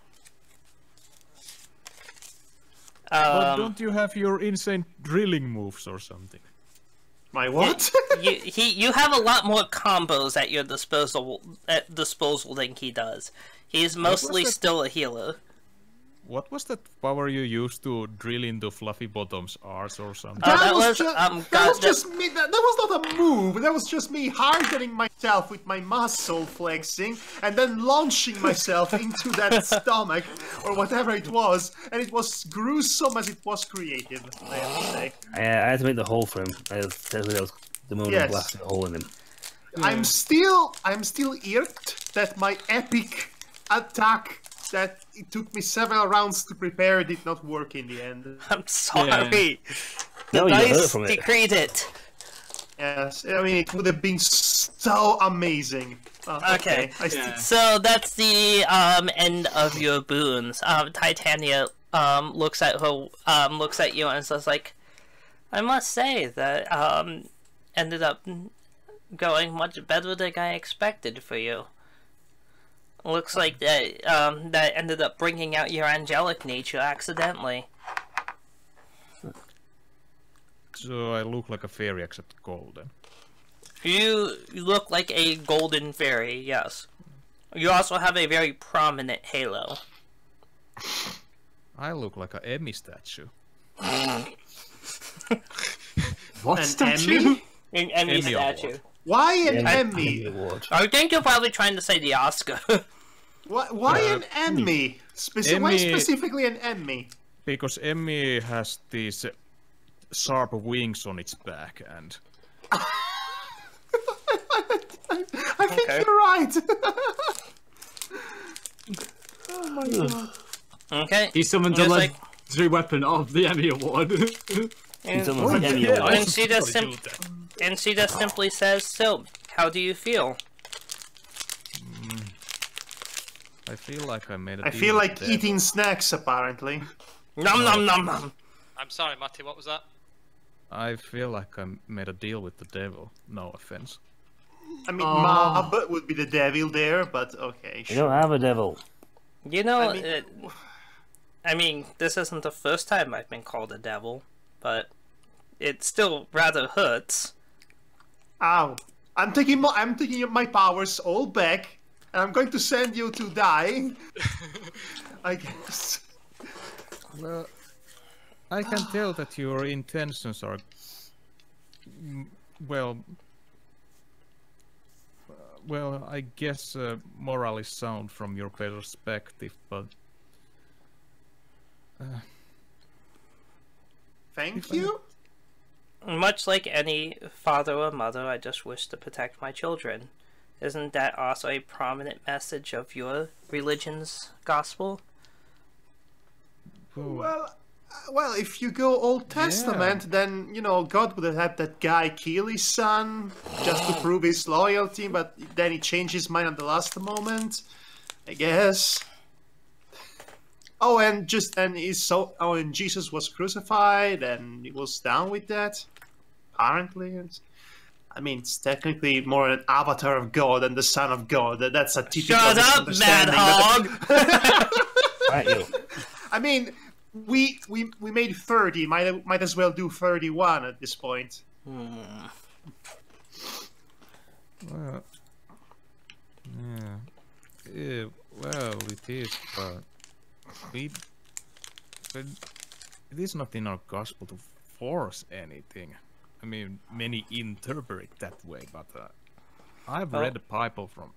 But don't you have your insane drilling moves or something? My what? You have a lot more combos at your disposal than he does. He's mostly that? still a healer. what was that power you used to drill into Fluffy Bottom's arse or something? that was just me. That was not a move. That was just me hardening myself with my muscle flexing and then launching myself into that stomach or whatever it was, and it was gruesome as it was creative. I have to say. I had to make the hole for him. That was the moment I blasted a hole in him. I'm still irked that my epic attack that it took me several rounds to prepare did not work in the end. I'm sorry. No, The you hurt dice from it. decreed it. Yes, I mean it would have been so amazing. Oh, Okay. Yeah. So that's the end of your boons. Titania looks at you and says like, I must say that ended up going much better than I expected for you. Looks like that that ended up bringing out your angelic nature accidentally. So I look like a fairy except golden. You look like a golden fairy, yes. You also have a very prominent halo. I look like a Emmy statue. What An statue? Emmy? An Emmy Emmy statue. award. Why an Yeah, Emmy? award. I think you're probably trying to say the Oscar. Why an Emmy? Why Emmy- specifically an Emmy? Because Emmy has these sharp wings on its back, and I think Okay. you're right. Okay. He summoned the Just like- legendary weapon of the Emmy Award. And, Someone's like, Emmy yeah, award. I and she just totally do that. and she just simply says, "So, how do you feel?" I feel like I made a I deal feel with like the eating snacks apparently. Nom nom nom nom. I'm sorry, Matty, what was that? I feel like I made a deal with the devil. No offense. I mean, Oh. Mab would be the devil there, but okay. You Sure. don't have a devil. You know, I mean- I mean, this isn't the first time I've been called a devil, but it still rather hurts. Ow! I'm taking my powers all back, and I'm going to send you to die. I guess. Well, I can tell that your intentions are, well, I guess morally sound from your perspective, but Thank you. Much like any father or mother, I just wish to protect my children. Isn't that also a prominent message of your religion's gospel? Well, if you go Old Testament, then you know God would have had that guy kill his son just to prove his loyalty, but then he changed his mind at the last moment, I guess. And Jesus was crucified, and he was down with that. Apparently, I mean, it's technically more an avatar of God than the Son of God. That's a typical Shut up, misunderstanding, Madhog! Right, you. I mean, we made 30. Might as well do 31 at this point. well, yeah, well, it is, but it is not in our gospel to force anything. I mean, many interpret it that way, but I've read the Bible from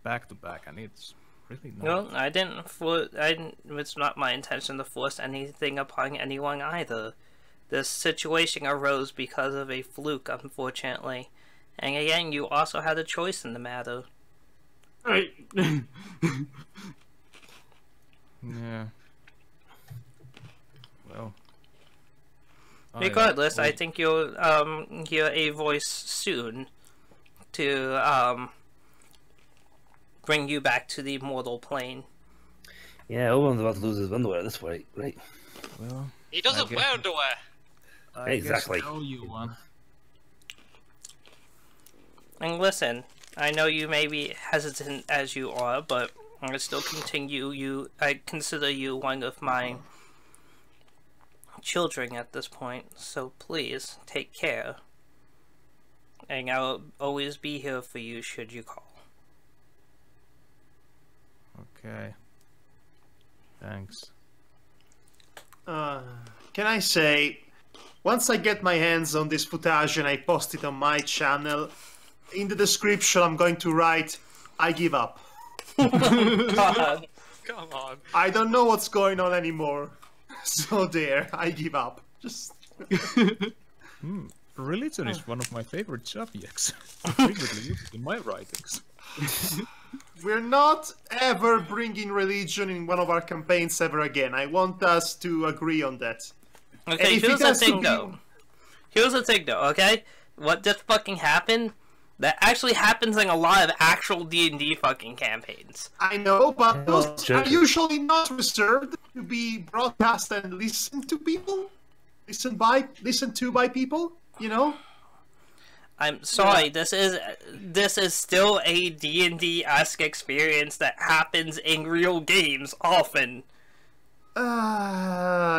back to back, and it's really not. Well, it's not my intention to force anything upon anyone either. This situation arose because of a fluke, unfortunately. And again, you also had a choice in the matter. Right. Yeah. Well. Regardless, I think you'll hear a voice soon to bring you back to the mortal plane. Yeah, Owen's about to lose his underwear at this point, right? Well, He doesn't wear underwear. I Exactly. guess I owe you one. And listen, I know you may be hesitant as you are, but I still I consider you one of my children at this point, so please take care. And I'll always be here for you should you call. Okay. Thanks. Can I say, once I get my hands on this footage and I post it on my channel, in the description I'm going to write, I give up. God. Come on. I don't know what's going on anymore. So there, I give up. Just... Religion is one of my favorite subjects. I frequently use it in my writings. We're not ever bringing religion in one of our campaigns ever again. I want us to agree on that. Okay, if here's it the has to thing be- though. Here's the thing though, okay? What just fucking happened? That actually happens in a lot of actual D&D fucking campaigns. I know, but those are Joking. usually not reserved to be broadcast and listened to people. Listened to by people, you know? I'm sorry, this is still a D&D-esque experience that happens in real games often.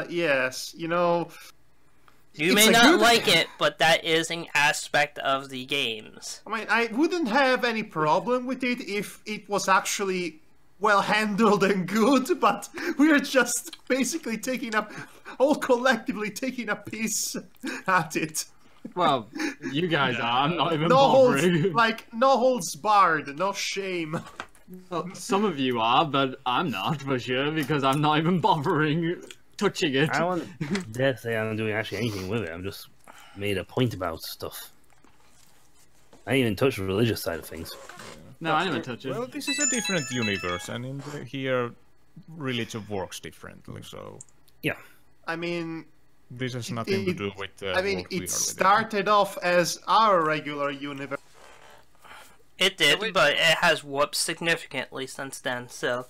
Yes, you know... You it's may a not good- like it, but that is an aspect of the games. I mean, I wouldn't have any problem with it if it was actually well handled and good, but we're just basically all collectively taking a piece at it. Well, you guys are. I'm not even No holds, bothering. no holds barred, no shame. Well, some of you are, but I'm not for sure because I'm not even bothering touching it. I don't dare say I'm doing actually anything with it. I'm just made a point about stuff. I didn't even touch the religious side of things. No, I didn't touch it. Well, this is a different universe, and here, religion works differently. So Yeah. I mean, this has nothing to do with. I mean, what we are it living. started off as our regular universe. It did, wait. but it has warped significantly since then, so...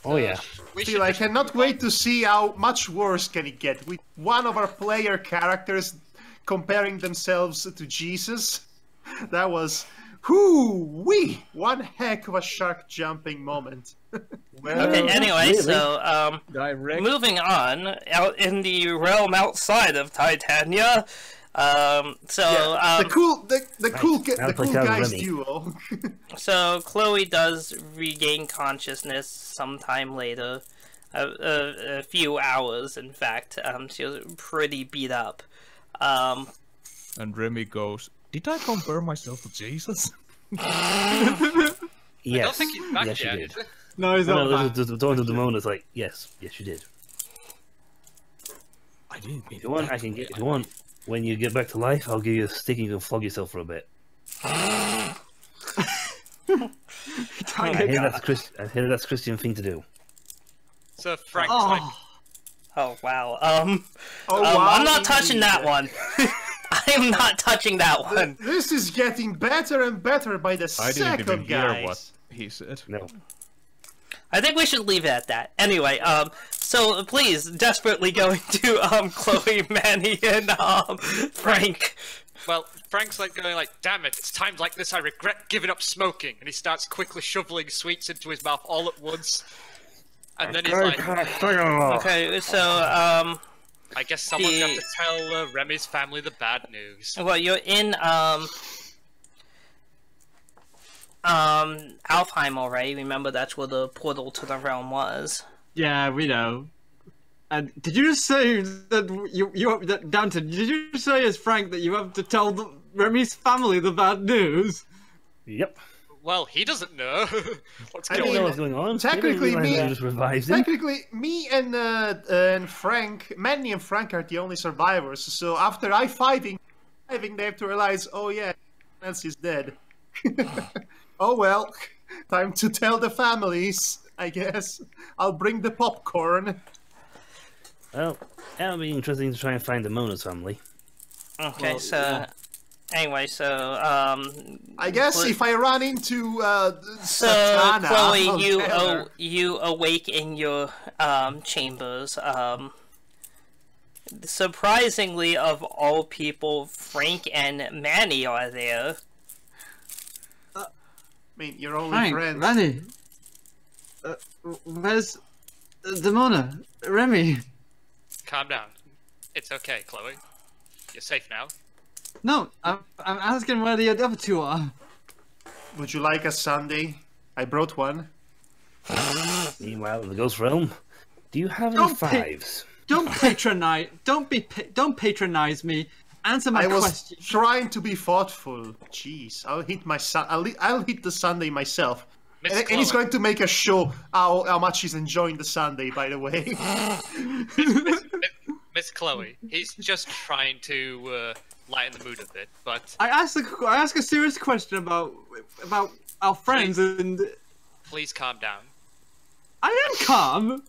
Oh yeah. We Still, should I just cannot move wait on. to see how much worse can it get. With one of our player characters comparing themselves to Jesus. That was, whoo-wee! One heck of a shark jumping moment. Okay, anyway, really? so, Direct. moving on, out in the realm outside of Titania, the cool Now play guys Remy. duo. So Chloe does regain consciousness sometime later, a few hours, in fact. She was pretty beat up. And Remy goes, "Did I compare myself to Jesus?" Yes. I don't think he's back yes, you yet. did. No, he's No, not the door to Demona is like, yes, you did. I didn't mean If you want, I can get. If you want, when you get back to life, I'll give you a stick and you can flog yourself for a bit. I hear that's a Christian thing to do. So Frank's like, Oh, wow. Wow, I'm not touching that one. I'm not touching that one. This is getting better and better by the I didn't even second, hear guys. what he said. No. I think we should leave it at that. Anyway, so please, desperately going to, Chloe, Manny, and, Frank. well, Frank's like going like, damn it, it's times like this I regret giving up smoking. And he starts quickly shoveling sweets into his mouth all at once. And then he's like, Okay, so, I guess someone's got the- to tell Remy's family the bad news. well, you're in, Alfheim already. Remember, that's where the portal to the realm was. Yeah, we know. And did you just say that that Danton? Did you say as Frank that you have to tell Remy's family the bad news? Yep. Well, he doesn't know what's I I don't going know mean, on. what's going on. technically, They didn't realize me- I just revived him. Technically, me and Frank, Manny and Frank are the only survivors. So after I-5ing, they have to realize, oh yeah, else is dead. Oh well, time to tell the families. I guess I'll bring the popcorn. Well, that'll be interesting to try and find the Mona's family. Okay, Well, so... yeah. Anyway, so, I guess But- if I run into So, Satana, Chloe, I'll tell her. you awake in your chambers. Surprisingly, of all people, Frank and Manny are there. I mean, you're only Frank, friends. Manny. Where's Demona? Remy? Calm down. It's okay, Chloe. You're safe now. No, I'm asking where the other two are. Would you like a sundae? I brought one. Meanwhile, in the Ghost Realm, do you have any Don't pick- fives? don't patronize. Don't patronize me. Answer my I was question. trying to be thoughtful. Jeez, I'll hit my I'll hit the sundae myself. And he's going to make us show how much he's enjoying the sundae, by the way. Miss Chloe, he's just trying to lighten the mood a bit, but... I ask a serious question about our friends, and... Please calm down. I am calm!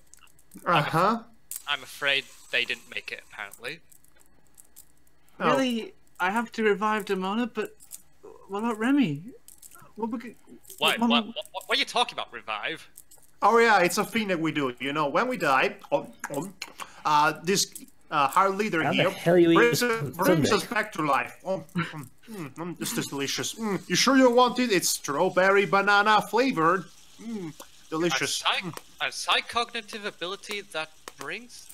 Uh-huh. I'm afraid they didn't make it, apparently. Oh. Really, I have to revive Demona, but what about Remy? What are you talking about, revive? Oh yeah, it's a thing that we do. You know, when we die, this our leader How the here hell you brings eat us back to life. This is delicious. You sure you want it? It's strawberry banana flavored. Delicious. A psychognitive ability that brings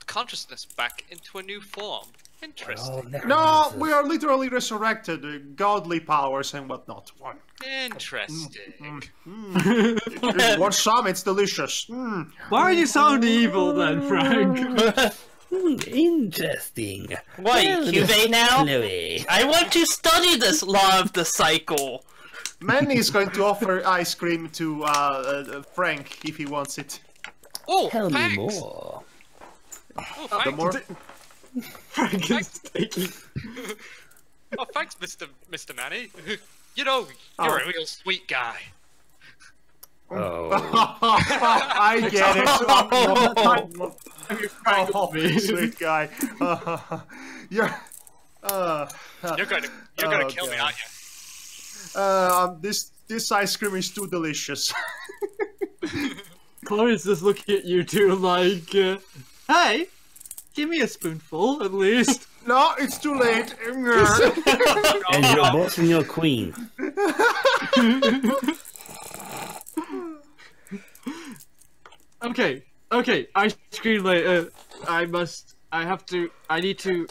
consciousness back into a new form. Interesting. No, we are literally resurrected, godly powers and whatnot. Interesting. Want some? It's delicious. Why are you sound evil then, Frank? Interesting. What, Yume now? Chloe. I want to study this law of the cycle. Manny is going to offer ice cream to Frank if he wants it. Oh, Tell me thanks. more. Oh, The thanks. more... Frank is taking... Oh, thanks, Mr. Manny. You know, you're a real sweet guy. Oh. I get it. Oh, me. sweet guy. You're You're gonna kill me, God. aren't you? This ice cream is too delicious. Chloe's just looking at you two like, hey, give me a spoonful at least. No, it's too late. And your boss and your queen. Okay, ice cream later. I need to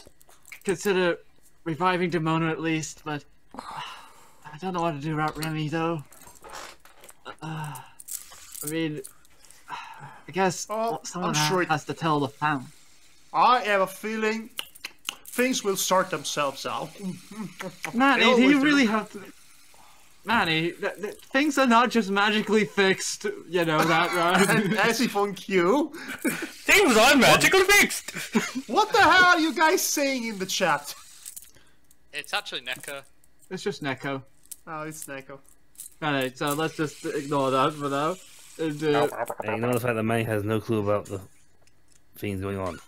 consider reviving Demona at least, but I don't know what to do about Remy though. I mean, I guess someone I'm sure has to tell the family. I have a feeling things will sort themselves out. Manny, They do you always really do. have to... Manny, things are not just magically fixed, you know that, right? As if on cue. Things are magically fixed. What the hell are you guys saying in the chat? It's actually Neko. It's just Neko. Oh, it's Neko. Alright, so let's just ignore that for now. And, And ignore the fact that Manny has no clue about the things going on.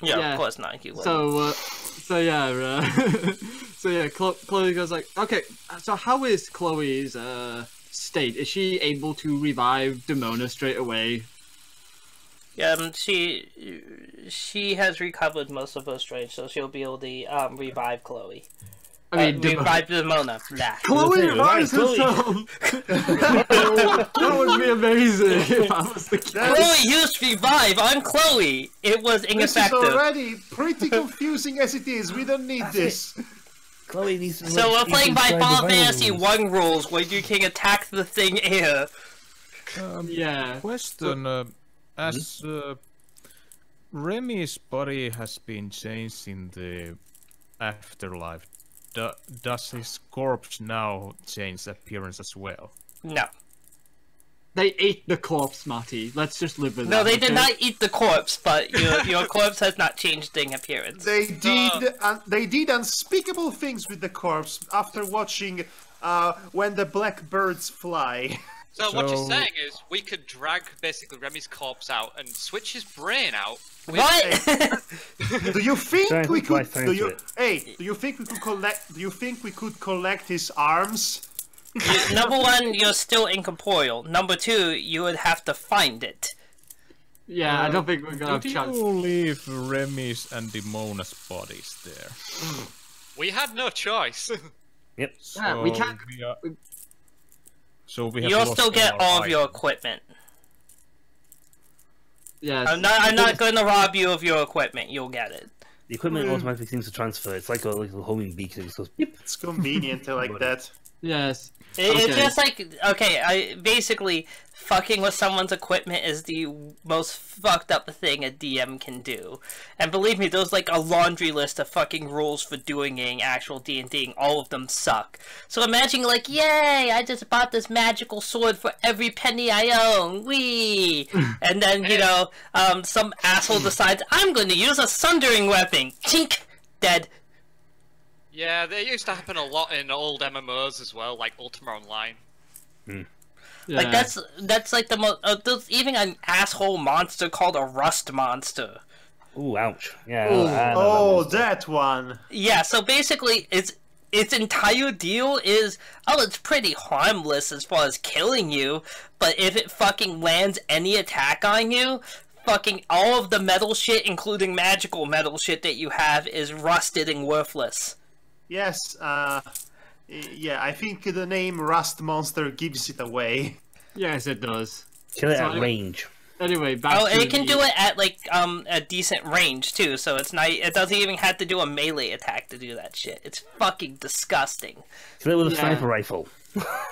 Yeah, Yeah. of course not. You wouldn't. so yeah, Chloe goes like, okay, so how is Chloe's state? Is she able to revive Demona straight away? She has recovered most of her strength, so she'll be able to revive Chloe. I mean, revive Demona. Nah. Chloe revives Chloe. herself! That would be amazing if I was the kid. Chloe used revive on Chloe. It was This is ineffective. already pretty confusing as it is. We don't need this. Chloe needs to So we're playing by Final Fantasy rules. 1 rules, where you can attack the thing here. Yeah. Question, as Remy's body has been changed in the afterlife, does his corpse now change appearance as well? No. They ate the corpse, Marty. Let's just live with that. No, they did okay? not eat the corpse, but your corpse has not changed in appearance. They did unspeakable things with the corpse after watching When the Black Birds Fly. So what you're So- saying is we could drag basically Remy's corpse out and switch his brain out. What? Do you think Try and we put my could? phone Do to you? it. Hey, do you think we could collect? Do you think we could collect his arms? Number one, you're still incorporeal. Number two, you would have to find it. Yeah, I don't think we're gonna have Did a chance. you leave Remy's and Demona's bodies there? We had no choice. Yep. Yeah, we can't- So we have You'll lost still get all of items. your equipment. Yeah. I'm not gonna rob you of your equipment. You'll get it. The equipment automatically seems to transfer. It's like a little homing beacon. It just goes, yep. It's convenient like that. Yes. It's just like, okay, basically, fucking with someone's equipment is the most fucked up thing a DM can do. And believe me, there's like a laundry list of fucking rules for doing an actual D&D, and all of them suck. So imagine like, yay, I just bought this magical sword for every penny I own, whee! And then, you know, some asshole decides, I'm going to use a sundering weapon, chink, dead. Yeah, they used to happen a lot in old MMOs as well, like Ultima Online. Yeah. Like that's like the most. There's even an asshole monster called a rust monster. Ooh, ouch. Yeah. Ooh, I know oh, that that one. Yeah, so basically, its entire deal is, oh, it's pretty harmless as far as killing you, but if it fucking lands any attack on you, fucking all of the metal shit, including magical metal shit that you have, is rusted and worthless. Yes, yeah, I think the name Rust Monster gives it away. Yes, it does. Kill it So at range. Anyway, back to It can do it at like a decent range too, so it's not. It doesn't even have to do a melee attack to do that shit. It's fucking disgusting. Kill it with a sniper rifle.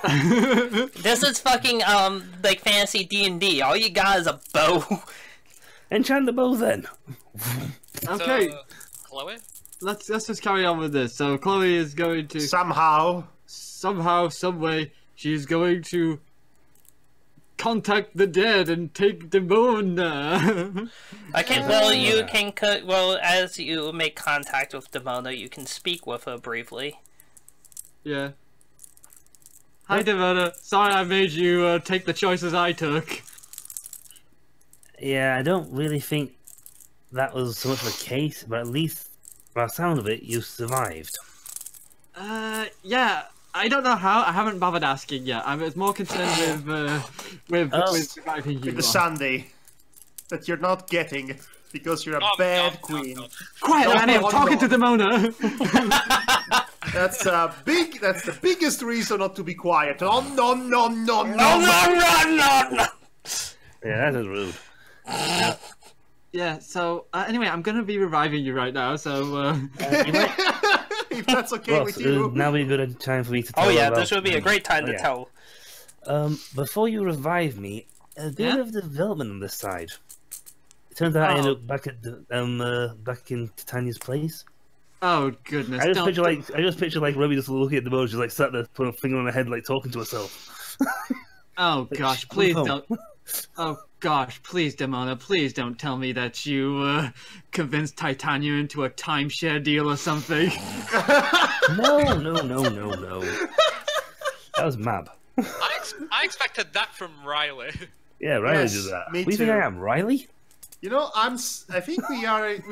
This is fucking like fantasy D&D. All you got is a bow. Enchant the bow then. Okay, So, Chloe? let's just carry on with this. So Chloe is going to Somehow. somehow, some way, she's going to contact the dead and take the moon. Okay, well, you can well, as you make contact with Demona, you can speak with her briefly. Yeah. Hi, Demona. Sorry I made you take the choices I took. Yeah, I don't really think that was so much of a case, but at least, by the sound of it, you survived. Yeah. I don't know how. I haven't bothered asking yet. I was more concerned with surviving you. The Sunday. That you're not getting because you're a bad queen. Quiet, Annie, I'm no, talking no. to Demona. That's the biggest reason not to be quiet. No. Yeah, that is rude. Yeah, so, anyway, I'm gonna be reviving you right now, so, You might... If that's okay Ross, with you. now would be a good time for me to tell Oh yeah, about... this would be a great time to yeah. tell. Before you revive me, a bit Yeah? of development on this side. It turns out I ended Oh. up back at back in Titania's place. oh goodness, I just picture like Ruby just looking at the boat, she's like sat there, putting a finger on her head, like talking to herself. oh gosh, please phone. don't. Oh gosh, please, Demona, please don't tell me that you, convinced Titania into a timeshare deal or something. No. That was Mab. I expected that from Riley. Yeah, Riley Yes, did that. me What do you think too. I am, Riley? You know, I think we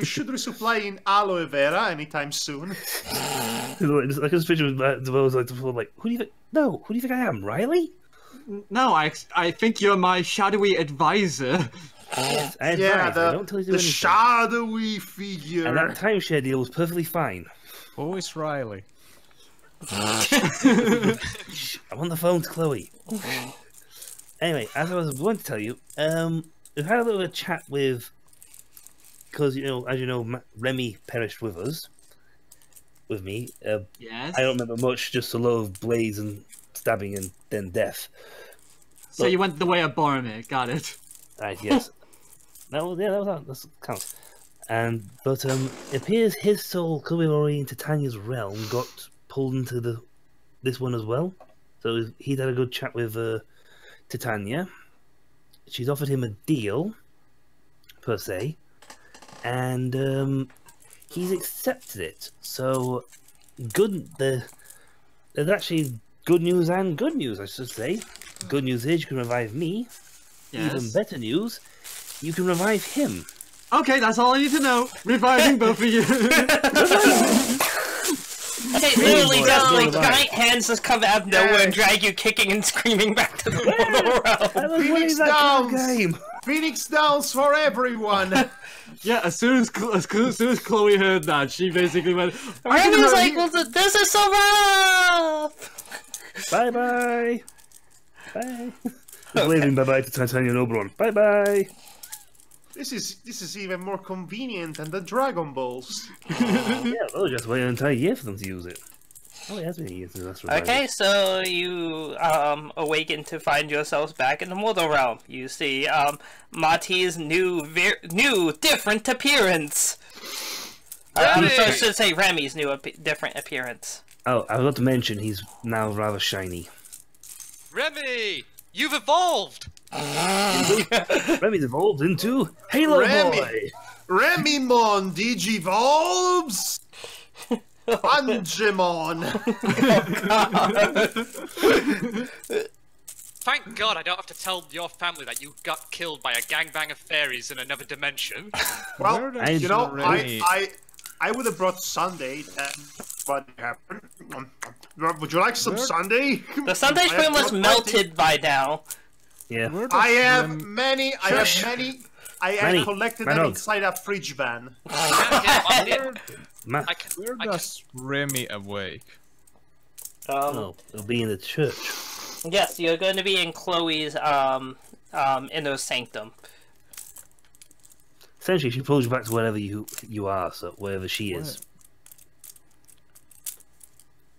should resupply in aloe vera anytime soon. Like this picture was like, who do you think? No, who do you think I am, Riley? No, I think you're my shadowy advisor. Yes, I Yeah, advise, I don't tell you to do the anything. shadowy figure. And that timeshare deal was perfectly fine. Who is Riley? I'm on the phone to Chloe. Anyway, as I was going to tell you, we've had a little chat with, because as you know, Remy perished with us, with me. Yes. I don't remember much, just a lot of blaze and stabbing and then death. So you went the way of Boromir, got it. Right, yes. that counts. But it appears his soul coming already into Tanya's realm got pulled into this one as well. So he'd had a good chat with Titania. She's offered him a deal, per se, and he's accepted it. So there's actually good news and good news, I should say. Good news is you can revive me. Yes. Even better news, you can revive him. Okay, that's all I need to know. Reviving both of you. Okay, literally boy, just like that's giant hands just come out of nowhere and drag you kicking and screaming back to the mortal realm. I was Phoenix winning that kind of Downs! game. Phoenix Downs for everyone. Yeah, as soon as Chloe heard that, she basically went. I was like, well, this is so rough! Bye bye. Bye. Waving bye bye to Titania and Oberon. Bye bye. This is even more convenient than the Dragon Balls. Yeah, they'll just wait an entire year for them to use it. Oh, it has been years since that's revival. Okay, so you awaken to find yourselves back in the mortal realm. You see Marty's new, different appearance. I should say Remy's new different appearance. Oh, I forgot to mention he's now rather shiny. Remy, you've evolved. Remy's evolved into Halo Remy. Boy. Remymon Digivolves! Angemon! Thank God I don't have to tell your family that you got killed by a gangbang of fairies in another dimension. Well, Where does you know, Remy- I would have brought Sunday. What happened? Would you like some Sunday? The Sunday's I pretty have much brought melted by now. Yeah. Where does I have Rem- many. I collected them Madhog. inside a fridge van. Where does Remy awake? Oh, it'll be in the church. Yes, you're going to be in Chloe's inner sanctum. Essentially, she pulls you back to wherever you are, so wherever she is.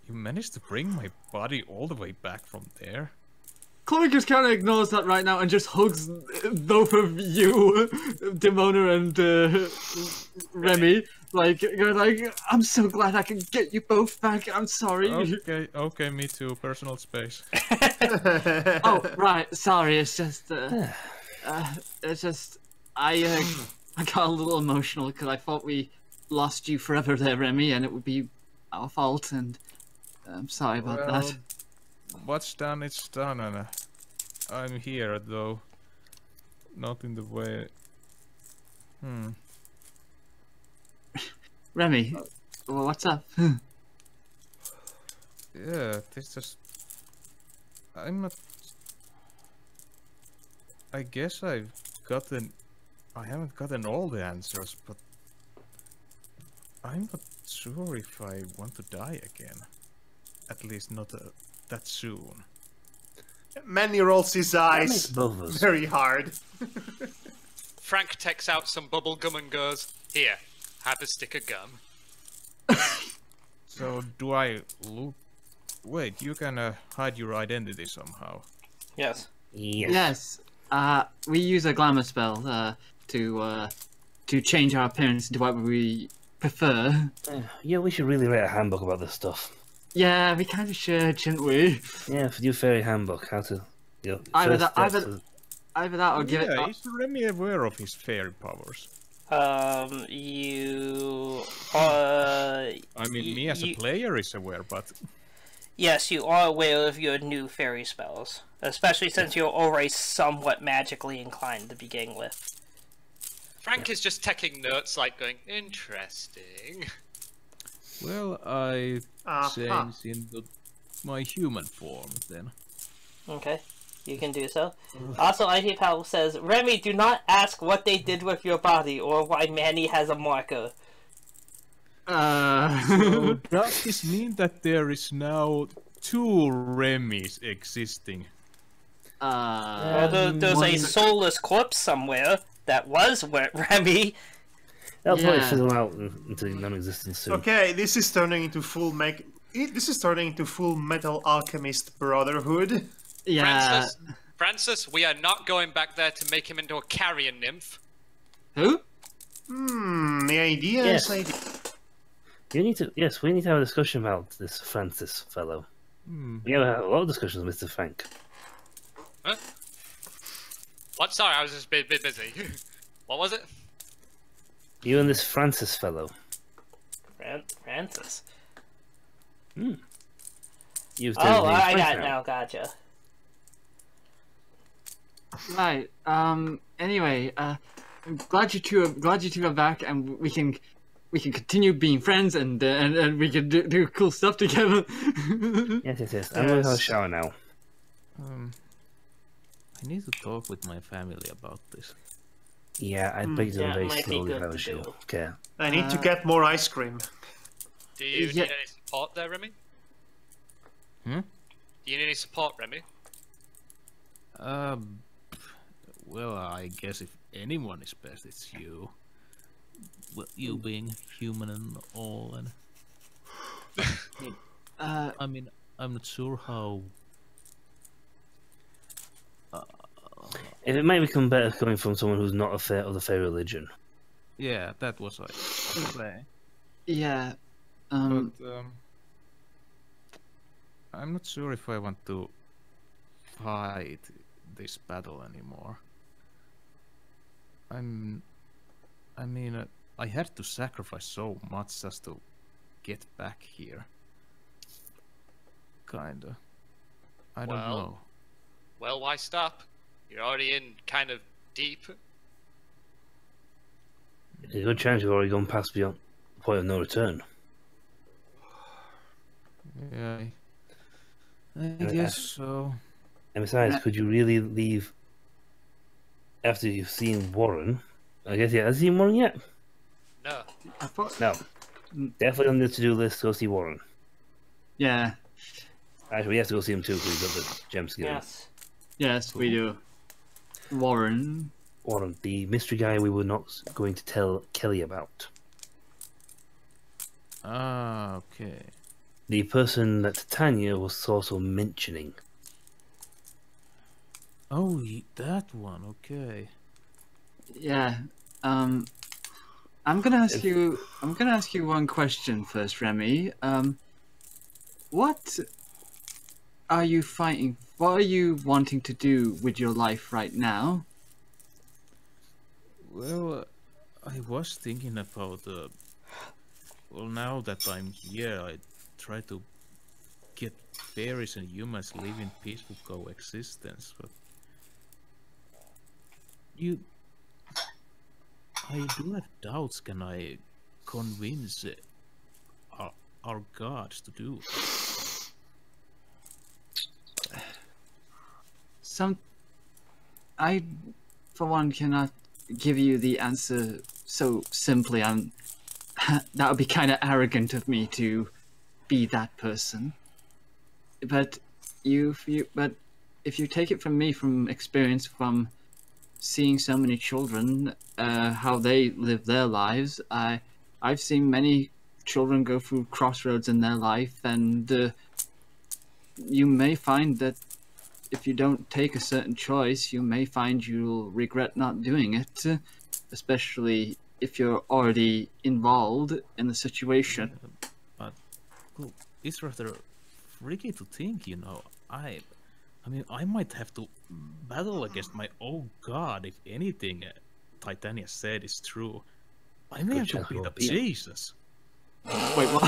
You managed to bring my body all the way back from there? Chloe just kind of ignores that right now and just hugs both of you, Demona and Remy. Like, you're like, I'm so glad I can get you both back. I'm sorry. Okay, me too. Personal space. Oh, right. Sorry. It's just, I got a little emotional because I thought we lost you forever there, Remy, and it would be our fault. And I'm sorry about that. What's done, it's done, and I'm here, though. Not in the way... Remy, well, what's up? Yeah, this just... I'm not... I guess I've gotten... I haven't gotten all the answers, but... I'm not sure if I want to die again. At least not that soon. Manny rolls his eyes both of us. very hard. Frank takes out some bubble gum and goes, "Here, have a stick of gum." So, do I look... Wait, you can hide your identity somehow. Yes. Yes. Yes. We use a glamour spell to change our appearance into what we prefer. Yeah, we should really write a handbook about this stuff. Yeah, we kind of should, shouldn't we? Yeah, for your fairy handbook, how to... You know, Either first that, steps to- either that or give it. Yeah, is Remy aware of his fairy powers? You I mean, me as a player is aware, but... Yes, you are aware of your new fairy spells, especially since you're already somewhat magically inclined to begin with. Frank is just taking notes, like going, "Interesting." Well, I changed into my human form, then. Okay, you can do so. Also, IT Pal says, Remy, do not ask what they did with your body or why Manny has a marker. So, does this mean that there is now 2 Remys existing? Well, there's a soulless corpse somewhere that was Remy. That'll probably Yeah. fizzle out into non-existence soon. Okay, this is turning into full Metal Alchemist Brotherhood. Yeah. Francis, we are not going back there to make him into a carrion nymph. Who? The idea Yes. is You need to... Yes, we need to have a discussion about this Francis fellow. We have a lot of discussions with Mr. Frank. Huh? What? Sorry, I was just a bit busy. What was it? You and this Francis fellow. Francis. You was Oh, designated I Frank got it now. now, gotcha. Right. Anyway, I'm glad you two are back, and we can continue being friends, and we can do cool stuff together. Yes. I'm going to have a shower now. I need to talk with my family about this. Yeah, I'd beg you to Yeah, it very might be slowly good have a to show. do. Okay. I need to get more ice cream. Do you Yeah. need any support there, Remy? Hmm? Do you need any support, Remy? Well, I guess if anyone is best, it's you. Well, you being human and all, and... I mean, I'm not sure how. If it might become better coming from someone who's not of the fair religion. Yeah, that was I say. Yeah. But I'm not sure if I want to fight this battle anymore. I mean, I had to sacrifice so much just to get back here. Kinda. I don't know. Well, why stop? You're already in kind of deep. There's a good chance you've already gone past beyond the point of no return. Yeah, I guess so. And besides, could you really leave after you've seen Warren? I guess, yeah, has he seen Warren yet? No. I thought. No. Definitely on the to-do list, go see Warren. Yeah. Actually, we have to go see him too, because he's got the gem skill. Yes. Yes, we do. Warren. Warren, the mystery guy we were not going to tell Kelly about. Ah, okay. The person that Tanya was also mentioning. Oh, that one. Okay. Yeah. I'm gonna ask you. I'm gonna ask you one question first, Remy. What are you fighting? What are you wanting to do with your life right now? Well, I was thinking about. Well, now that I'm here, I try to get fairies and humans live in peaceful coexistence, but I do have doubts. Can I convince our gods to do it? I, for one, cannot give you the answer so simply. That would be kind of arrogant of me to be that person. But if you take it from me, from experience, from seeing so many children, how they live their lives, I've seen many children go through crossroads in their life, and you may find that if you don't take a certain choice, you may find you'll regret not doing it, especially if you're already involved in the situation. But well, it's rather freaky to think, you know. I mean, I might have to battle against my own god if anything Titania said is true. I may have to beat up Jesus. Wait, what?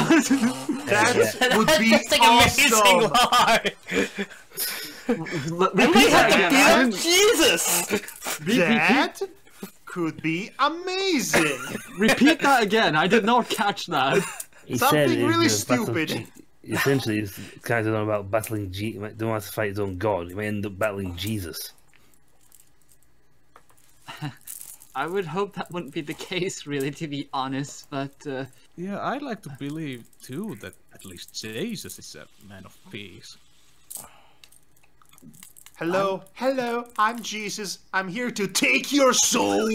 That would be That's amazing awesome. Repeat that again. Jesus! That could be amazing. Repeat that again. I did not catch that. He Something said really it's a battle- stupid. Essentially, it's kind of about battling. He don't have to fight his own god. He might end up battling Jesus. I would hope that wouldn't be the case, really, to be honest. But Yeah, I'd like to believe too that at least Jesus is a man of peace. Hello, I'm Jesus. I'm here to take your soul.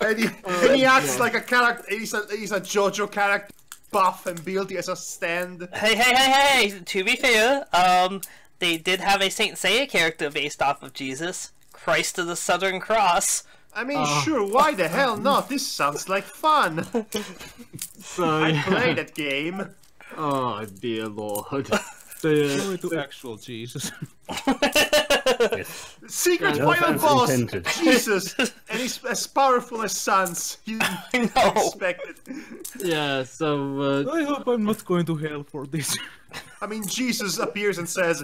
and he acts like a character. He's a JoJo character, buff and built. He has a stand. Hey! To be fair, they did have a Saint Seiya character based off of Jesus, Christ of the Southern Cross. I mean, sure, why the hell not? This sounds like fun. so I play that game. oh dear lord. Glory to actual Jesus. Secret No final offense boss, intended. Jesus, and he's as powerful as Sans. You didn't expect it. Yeah. So I hope I'm not going to hell for this. I mean, Jesus appears and says,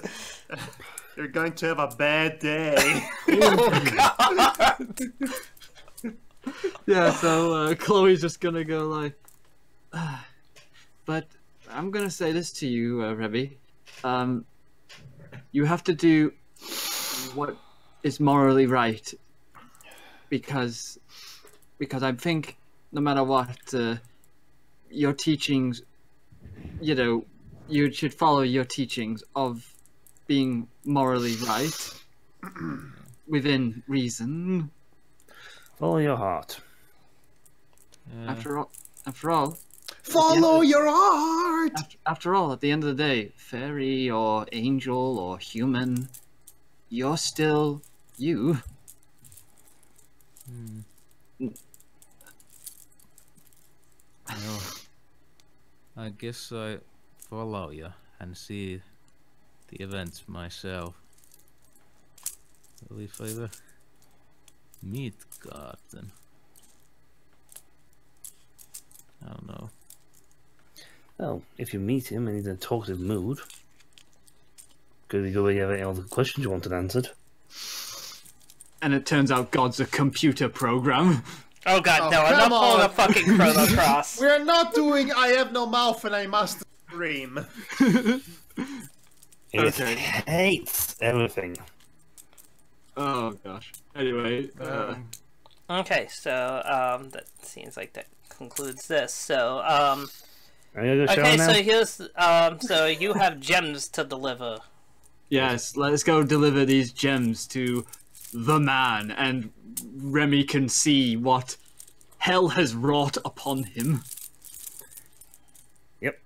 "You're going to have a bad day." yeah. So Chloe's just gonna go like, but I'm gonna say this to you, Rebby. You have to do what is morally right, because I think no matter what, your teachings, you know, you should follow your teachings of being morally right within reason. Follow your heart. After all, Follow your heart! After all, at the end of the day, fairy or angel or human, you're still you. No. I guess I follow you and see the events myself. Well, if I ever meet God, then I don't know. Well, if you meet him and he's in a talkative mood, could we go where you have any other questions you wanted answered? And it turns out God's a computer program. Oh god, no, I'm come not pulling on. a fucking Chrono Cross. We're not doing I have no mouth and I must scream. It Okay. hates everything. Oh gosh. Anyway, Okay, so, that seems like that concludes this. So, Are you gonna go shower okay, now? so here's, so you have gems to deliver. yes, let's go deliver these gems to the man, and Remy can see what hell has wrought upon him. Yep.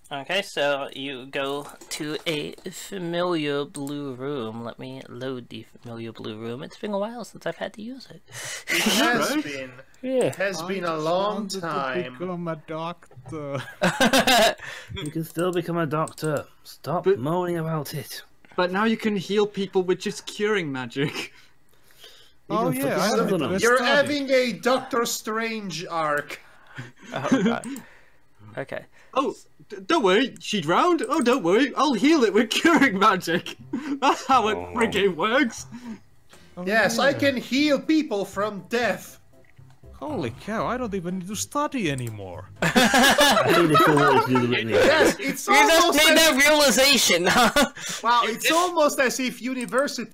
Okay, so you go to a familiar blue room. Let me load the familiar blue room. It's been a while since I've had to use it. It has Right? been. Yeah. It has been a long time. Become a doctor. You can still become a doctor. Stop But- moaning about it. But now you can heal people with just curing magic. Oh can yeah, focus I on did them. a You're study. having a Doctor Strange arc. Oh god. Okay. Oh, don't worry, she drowned? Oh, don't worry, I'll heal it with curing magic. That's how it friggin' works. Oh, Yes, yeah. I can heal people from death. Holy cow! I don't even need to study anymore. I think they still want to do the written Yes, it's You just almost made as, that realization, huh? wow, it's almost as if university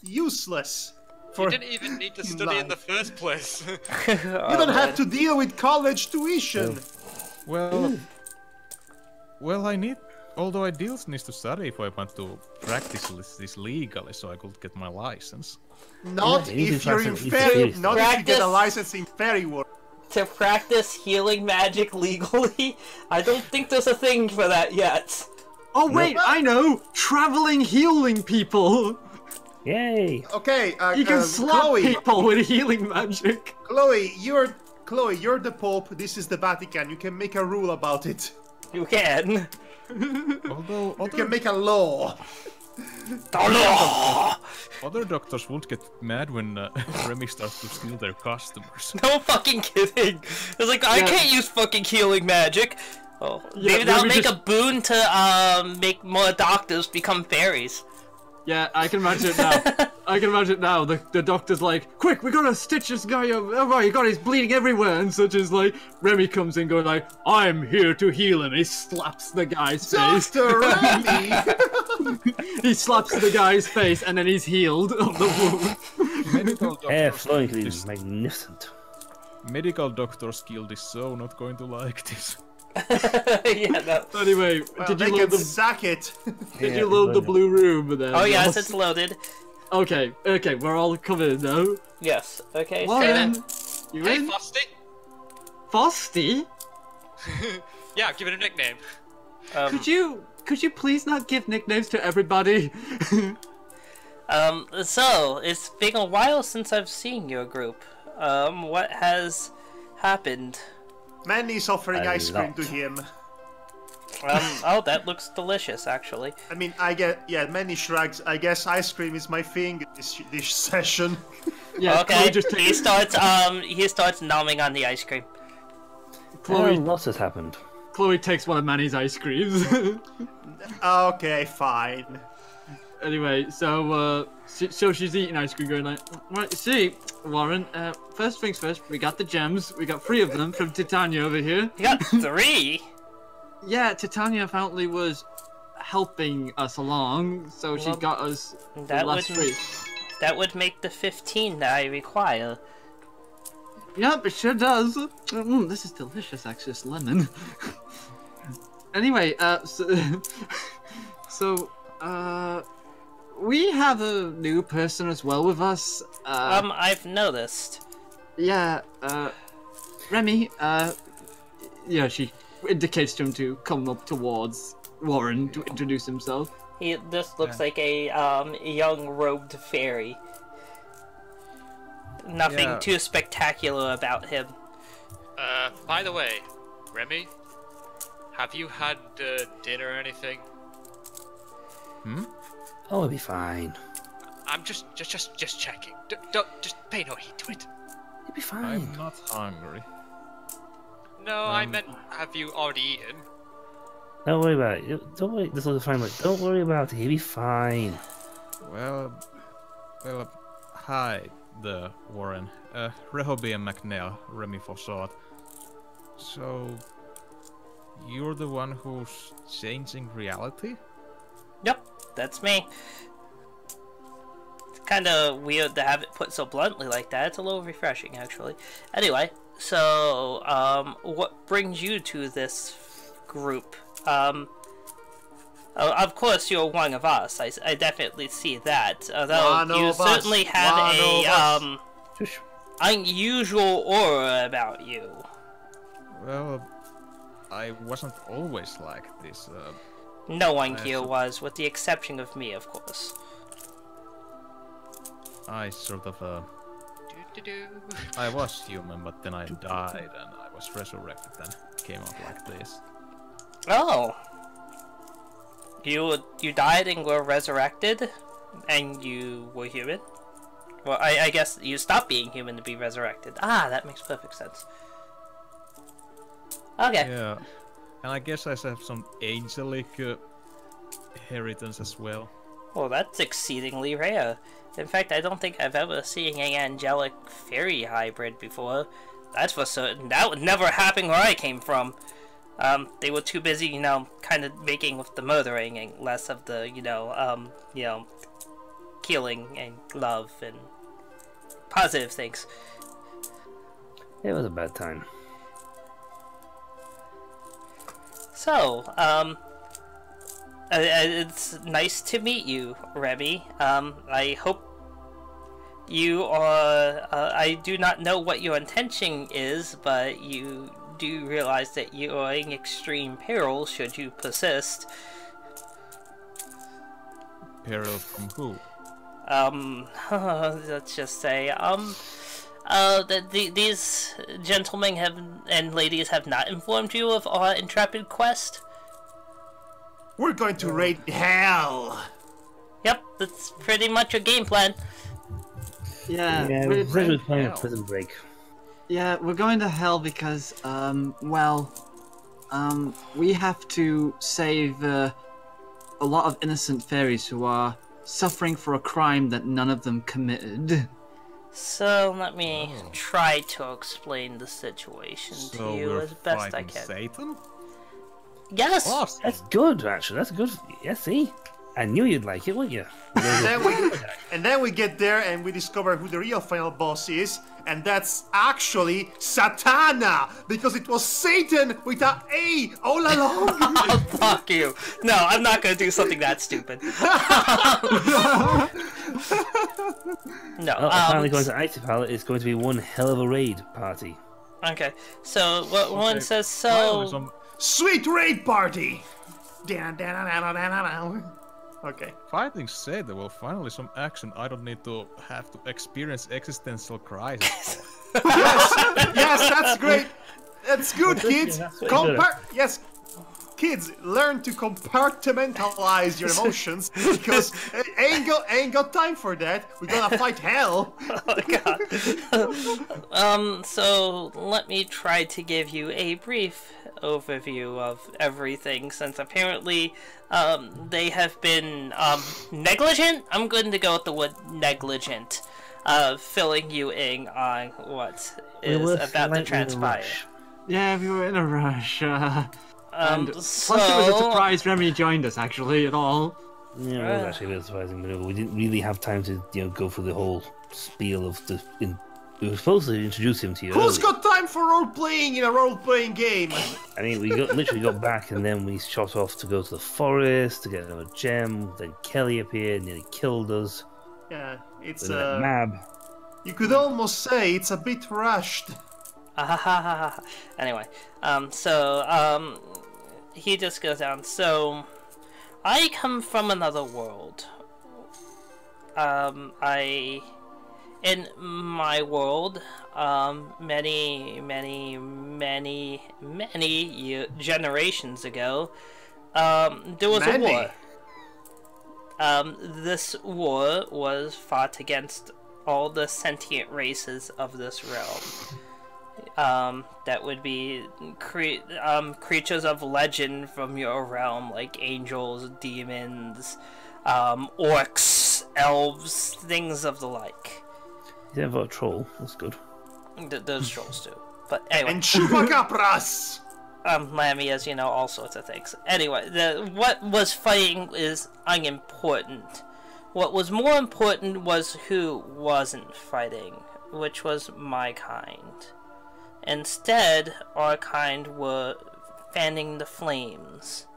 useless. You For didn't even need to study in the first place. you don't have to deal with college tuition. Well, I need. Although I do need to study if I want to practice this legally, so I could get my license. Not Yeah, you if can you're in practice- fairy, it's not if you get a Practice. license in fairy world. To practice healing magic legally? I don't think there's a thing for that yet. Oh wait, I know! Traveling healing people! Yay! Okay, You can slap Chloe, people with healing magic. Chloe, you're the Pope. This is the Vatican. You can make a rule about it. You can. Although You can make a law. other doctors would get mad when Remy starts to steal their customers. No fucking kidding. It's like, I Yeah. can't use fucking healing magic. Oh, Yeah, maybe that'll maybe make just- a boon to make more doctors become fairies. Yeah, I can imagine it now. I can imagine it now. The doctor's like, quick, we gotta stitch this guy up. Oh my god, he's bleeding everywhere. And such as like, Remy comes in going like, I'm here to heal him. He slaps the guy's face. Dr. Remy! He slaps the guy's face and then he's healed of the wound. Medical Air doctors, flowing is magnificent. medical doctors guild is so not going to like this. Yeah, no. Anyway, Well, did they you can load the sack it. did you load the blue room then? Oh yes, Ross? it's loaded. Okay, we're all covered now. Yes. Okay. Warren, you Hey, in? Frosty. Frosty? Yeah, give it a nickname. Could you please not give nicknames to everybody? So it's been a while since I've seen your group. What has happened? Manny's offering A ice cream lot. to him. Oh, that looks delicious, actually. I mean, Manny shrugs. I guess ice cream is my thing this session. Yeah, Okay. Chloe just He starts nomming on the ice cream. Chloe, A lot has happened. Chloe takes one of Manny's ice creams. Okay, fine. Anyway, so she's eating ice cream, going like, right, see, Warren. First things first, we got the gems. We got 3 of them from Titania over here. You got 3. Yeah, Titania apparently was helping us along, so she Well, got us the that last would 3. that would make the 15 that I require. Yep, it sure does. This is delicious, actually, this lemon. Anyway, so, we have a new person as well with us. I've noticed. Yeah, Remy, yeah, she indicates to him to come up towards Warren to introduce himself. This looks like a young robed fairy. Nothing too spectacular about him. By the way, Remy, have you had dinner or anything? Oh, it'll be fine. I'm just checking. Don't just pay no heed to it. It'll be fine. I'm not hungry. No, I meant have you already eaten? Don't worry about it. Don't worry. This will be fine. But don't worry about it. He'll be fine. Well, hi there, Warren. Rehoboam McNeil, Remy for short. So, you're the one who's changing reality? Yep, that's me. It's kind of weird to have it put so bluntly like that. It's a little refreshing, actually. Anyway, so, what brings you to this group? Of course, you're one of us. I definitely see that. Although you certainly have a unusual aura about you. Well, I wasn't always like this. No one here was, with the exception of me, of course. I sort of, I was human, but then I died and I was resurrected and came out like this. Oh. You died and were resurrected? And you were human? Well, I guess you stopped being human to be resurrected. Ah, that makes perfect sense. Okay. Yeah. And I guess I have some angelic inheritance as well. Well, that's exceedingly rare. In fact, I don't think I've ever seen an angelic fairy hybrid before. That's for certain. That would never happen where I came from. They were too busy, you know, kind of making with the murdering and less of the, you know, killing and love and positive things. It was a bad time. So, it's nice to meet you, Remy. I hope you are, I do not know what your intention is, but you do realize that you are in extreme peril should you persist. Peril from who? Let's just say, these gentlemen and ladies have not informed you of our intrepid quest? We're going to raid hell! Yep, that's pretty much your game plan. Yeah, Yeah, we're playing a prison break. yeah, we're going to hell because, we have to save a lot of innocent fairies who are suffering for a crime that none of them committed. So let me try to explain the situation to you as best I can. Satan? Yes! Awesome. That's good, actually. That's good. Yeah, see? I knew you'd like it, wouldn't you? And then we get there and we discover who the real final boss is, and that's actually Satana, because it was Satan with an A all along. Oh, fuck you. No, I'm not gonna do something that stupid. No, apparently going to Icipal is going to be one hell of a raid party. Okay, so what one says so... Sweet raid party! Okay. Fighting said there will finally some action. I don't need to have to experience existential crisis. Yes, that's great. That's good, kids. That's what you're good at. Yes, kids, learn to compartmentalize your emotions because ain't got time for that. We're gonna fight hell. Oh god. So let me try to give you a brief overview of everything, since apparently they have been negligent. I'm going to go with the word negligent, filling you in on what is about to transpire. Yeah, we were in a rush. And so... plus it was a surprise Remy joined us, actually, at all. Yeah, it was actually a bit surprising, but we didn't really have time to, go through the whole spiel of the. We were supposed to introduce him to you. Who's earlier. got time for role-playing in a role-playing game? I mean, we literally got back, and then we shot off to go to the forest to get another gem. Then Kelly appeared, and nearly killed us. Yeah, it's Mab. You could almost say it's a bit rushed. Anyway, he just goes down. So, I come from another world. In my world, many generations ago, there was a war. This war was fought against all the sentient races of this realm. That would be creatures of legend from your realm, like angels, demons, orcs, elves, things of the like. You never got a troll. That's good. Those trolls too. But anyway. And chupacabras! Lamias, all sorts of things. Anyway, what was fighting is unimportant. What was more important was who wasn't fighting, which was my kind. Instead, our kind were fanning the flames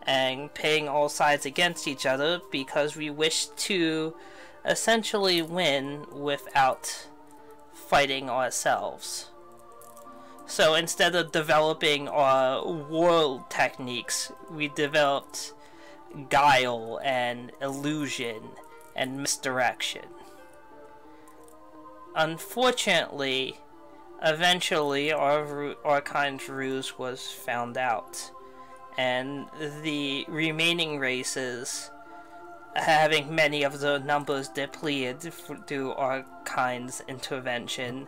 and pitting all sides against each other because we wished to essentially win without fighting ourselves. So instead of developing our war techniques, we developed guile and illusion and misdirection. Unfortunately, eventually our kind's ruse was found out, and the remaining races, having many of the numbers depleted through our kind's intervention,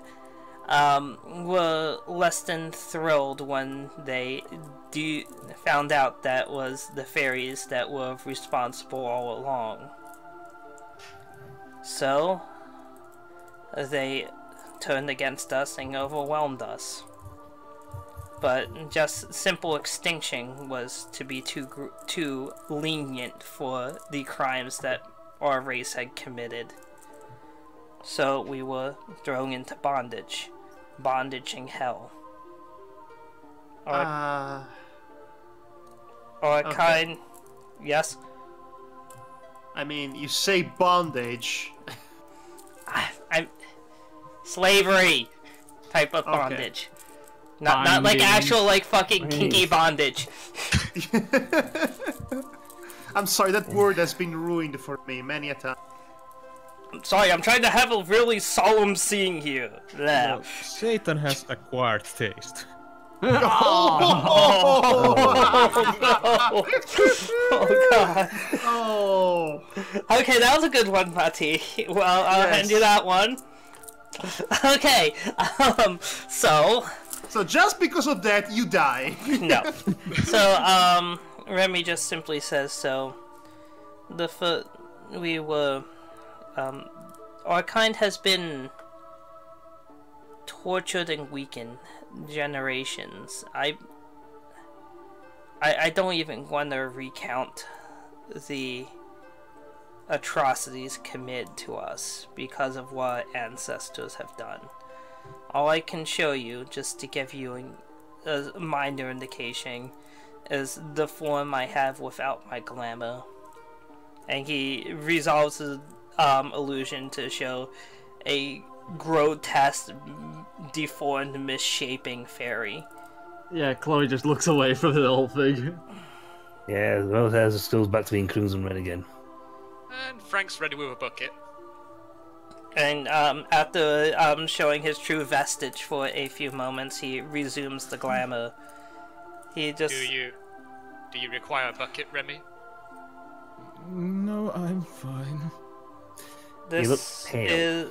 were less than thrilled when they found out that was the fairies that were responsible all along. So, they turned against us and overwhelmed us. But just simple extinction was to be too lenient for the crimes that our race had committed. So we were thrown into bondage. Bondage in hell. Our okay. kind... Yes? I mean, you say bondage. I'm... Slavery type of bondage. Not like actual, like, fucking kinky bondage. I'm sorry, that word has been ruined for me many a time. I'm sorry, I'm trying to have a really solemn scene here. Well, Satan has acquired taste. Oh god. Oh. Okay, that was a good one, Mati. Well, I'll hand you that one. Okay, So just because of that, you die. No. So, Remy just simply says, our kind has been tortured and weakened generations. I don't even want to recount the atrocities committed to us because of what our ancestors have done. All I can show you, just to give you a minor indication, is the form I have without my glamour. And he resolves his illusion to show a grotesque, deformed, misshapen fairy. Yeah, Chloe just looks away from the whole thing. Yeah, well, it just goes back to being crimson red again. And Frank's ready with a bucket. And after showing his true vestige for a few moments, he resumes the glamour. He just... Do you require a bucket, Remy? No, I'm fine. This is,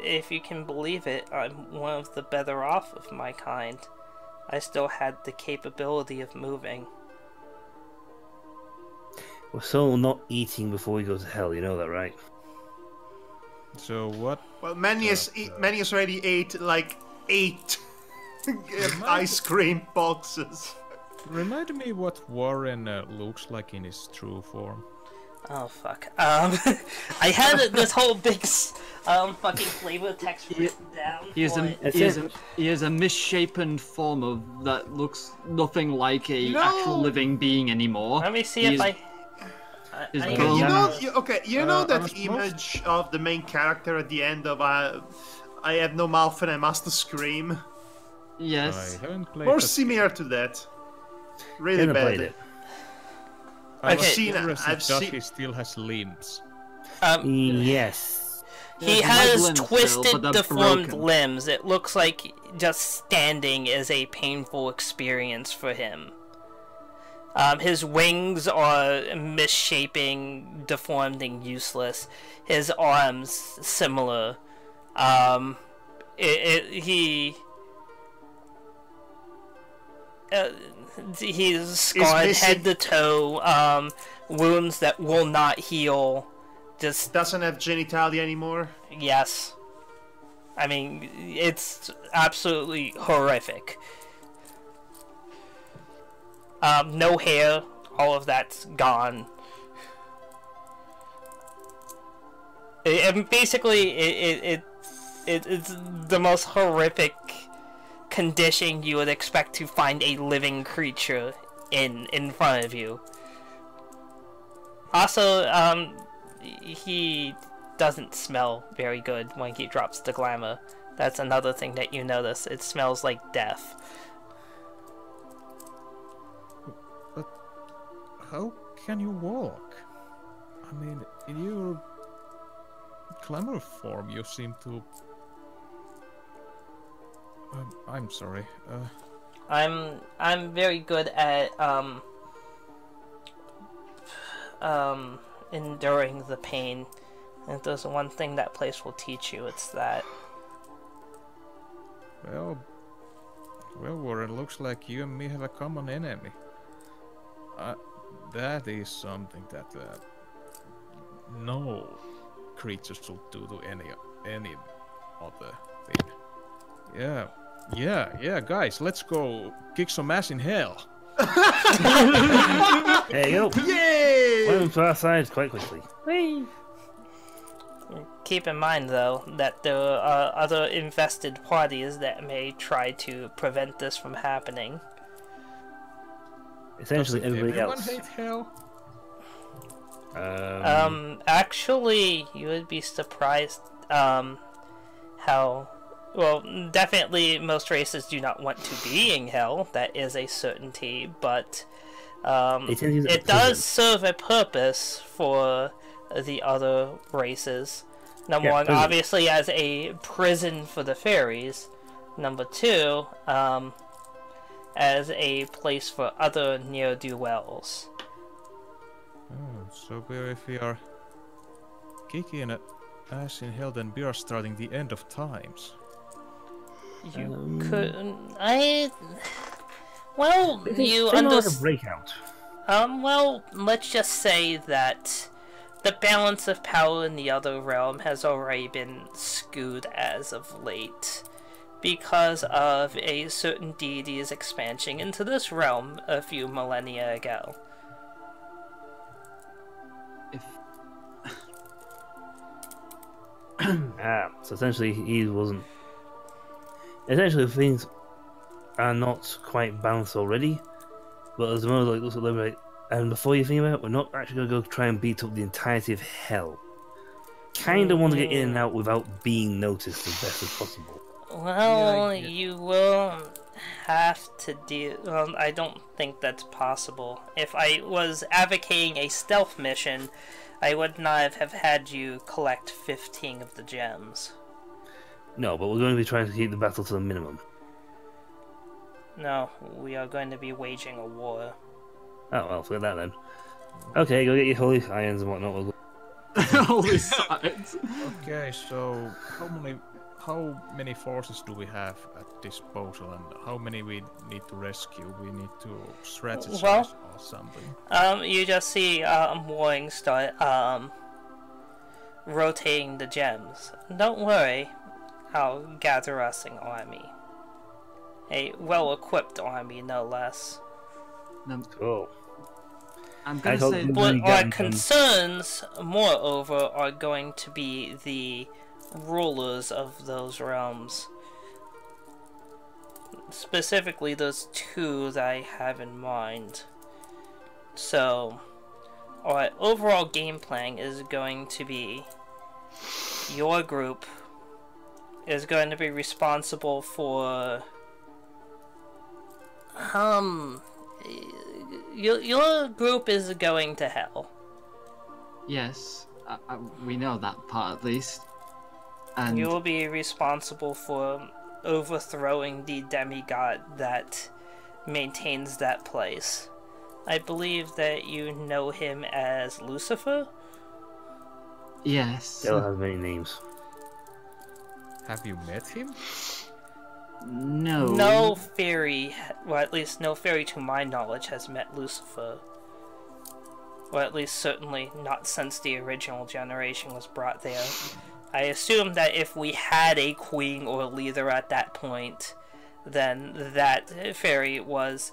if you can believe it, I'm one of the better off of my kind. I still had the capability of moving. We're still not eating before we go to hell, you know that, right? So what? Well, Manius already ate like 8 ice cream boxes. Remind me what Warren looks like in his true form. Oh fuck. I had this whole big fucking flavor text written down. He is a misshapen form of that looks nothing like a actual living being anymore. Let me see if I. You know that image of the main character at the end of I have no mouth and I must scream? Yes. I haven't played Or that similar to that. Really Haven't bad. played it. I've Okay. seen. Interesting I've that seen. he still has limbs. Yes. He Yeah, has limbs still, twisted, but they're deformed broken. limbs. It looks like just standing is a painful experience for him. His wings are misshaping, deformed, and useless. His arms, similar. He's scarred missing- head to toe. Wounds that will not heal. Just Doesn't have genitalia anymore. yes. I mean, it's absolutely horrific. No hair, all of that's gone. And basically, it's the most horrific condition you would expect to find a living creature in front of you. Also, he doesn't smell very good when he drops the glamour. That's another thing that you notice. It smells like death. But how can you walk? I mean, in your glamour form, you seem to. I'm sorry. I'm very good at enduring the pain. And if there's one thing that place will teach you, it's that. Well, Warren, looks like you and me have a common enemy. That is something that no creature should do to any other thing. Yeah, guys, let's go kick some ass in hell. There you go. Yay! Went to our side quite quickly. Keep in mind, though, that there are other invested parties that may try to prevent this from happening. Essentially, everybody Everyone else. hate hell? Actually, you would be surprised, how... Well, definitely most races do not want to be in hell, that is a certainty, but, it does serve a purpose for the other races. Number one, prison. obviously as a prison for the fairies. Number two, as a place for other ne'er-do-wells. Oh, so if we are kicking ass in hell, then we are starting the end of times. You could... Well, you Like a understand... breakout. Well, let's just say that the balance of power in the other realm has already been skewed as of late because of a certain deity's expansion into this realm a few millennia ago. So essentially, he wasn't. Essentially, things are not quite balanced already. But as the moment like looks at them like, and before you think about it, we're not actually going to go try and beat up the entirety of hell. Kind of want to get in and out without being noticed as best as possible. Well, you will have to deal... Well, I don't think that's possible. If I was advocating a stealth mission, I would not have had you collect 15 of the gems. No, but we're going to be trying to keep the battle to the minimum. No, we are going to be waging a war. Oh, well, forget that then. Okay, go get your holy irons and whatnot. We'll Holy sides. Okay, so how many forces do we have at disposal, and how many we need to rescue? We need to strategize Well, or something. You just see Warring start rotating the gems. Don't worry, I'll gather us an army. A well-equipped army, no less. Cool. I'm I gonna hope say... you- But Really our got- concerns, moreover, are going to be the rulers of those realms. Specifically, those two that I have in mind. So, our overall game plan is going to be your group is going to be responsible for Your group is going to hell. Yes, we know that part at least. And You will be responsible for overthrowing the demigod that maintains that place. I believe that you know him as Lucifer? yes, They'll have many names. Have you met him? no, No fairy, well, at least no fairy to my knowledge, has met Lucifer. Or at least certainly not since the original generation was brought there. I assume that if we had a queen or leader at that point, then that fairy was,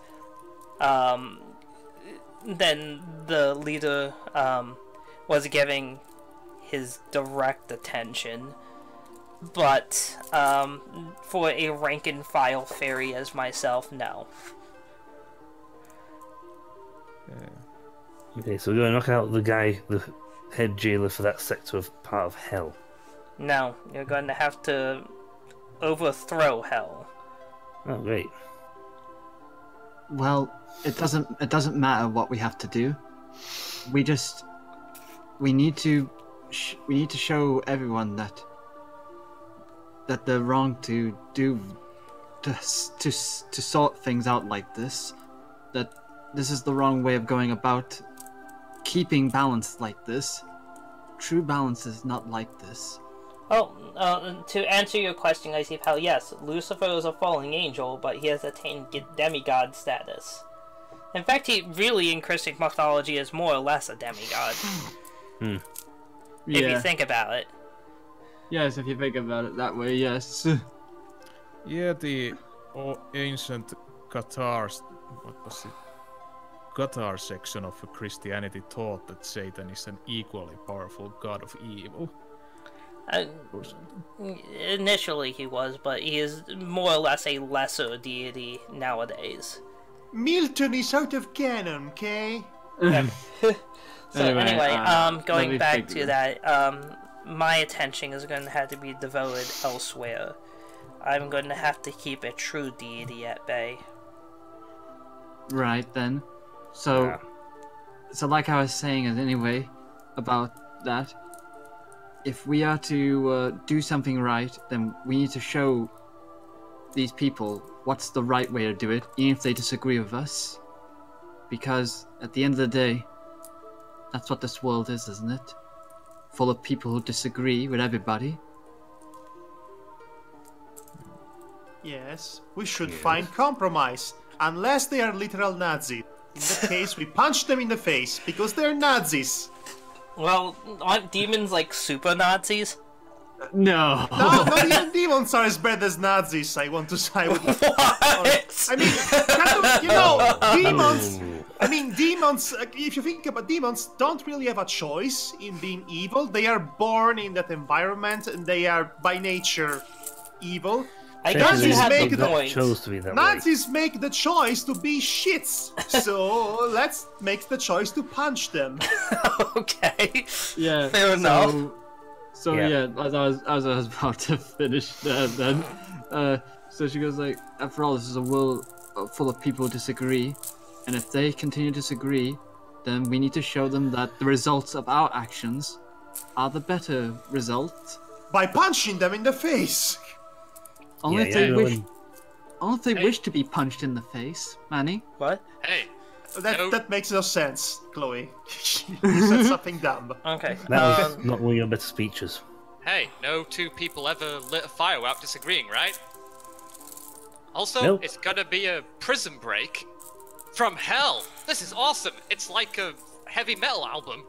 then the leader, was giving his direct attention. But, for a rank-and-file fairy as myself, no. Okay, so we're going to knock out the guy, the head jailer for that sector of part of hell. No, you're going to have to overthrow hell. Oh, great. Well, it doesn't matter what we have to do. We need to show everyone that they're wrong to sort things out like this. That this is the wrong way of going about keeping balance like this. True balance is not like this. Oh, to answer your question, I see how yes, Lucifer is a fallen angel, but he has attained demigod status. In fact, he really, in Christian mythology, is more or less a demigod. If you think about it. Yes, if you think about it that way, yes. Yeah, the ancient Qatar, what was it? Qatar section of Christianity taught that Satan is an equally powerful god of evil. Initially he was, but he is more or less a lesser deity nowadays. Milton is out of canon, okay? So anyway, going back to figure. that, my attention is going to have to be devoted elsewhere. I'm going to have to keep a true deity at bay. Right then. So, Yeah. so like I was saying anyway about that, if we are to do something right, then we need to show these people what's the right way to do it, even if they disagree with us. Because at the end of the day, that's what this world is, isn't it? Full of people who disagree with everybody. Yes, we should find compromise. Unless they are literal Nazis. In that case, we punch them in the face, because they're Nazis. Well, aren't demons like super Nazis? No. No, not even demons are as bad as Nazis, I want to say. I mean, kind of, you know, demons... I mean, demons, if you think about demons, don't really have a choice in being evil. They are born in that environment, and they are, by nature, evil. I guess you have make the the point. chose to be that way. Nazis make the choice to be shits, so let's make the choice to punch them. Okay. Yeah. Fair enough. So Yeah. as I was about to finish there, then, so she goes like, after all, this is a world full of people who disagree, and if they continue to disagree, then we need to show them that the results of our actions are the better result. By punching them in the face. Only if Yeah, they yeah, wish. and- Only if they wish to be punched in the face, Manny. What? Hey, That makes no sense, Chloe. You said something dumb. Okay. That was not one of your better speeches. hey, no two people ever lit a fire without disagreeing, right? Also, Nope. it's gonna be a prison break from hell. This is awesome. It's like a heavy metal album.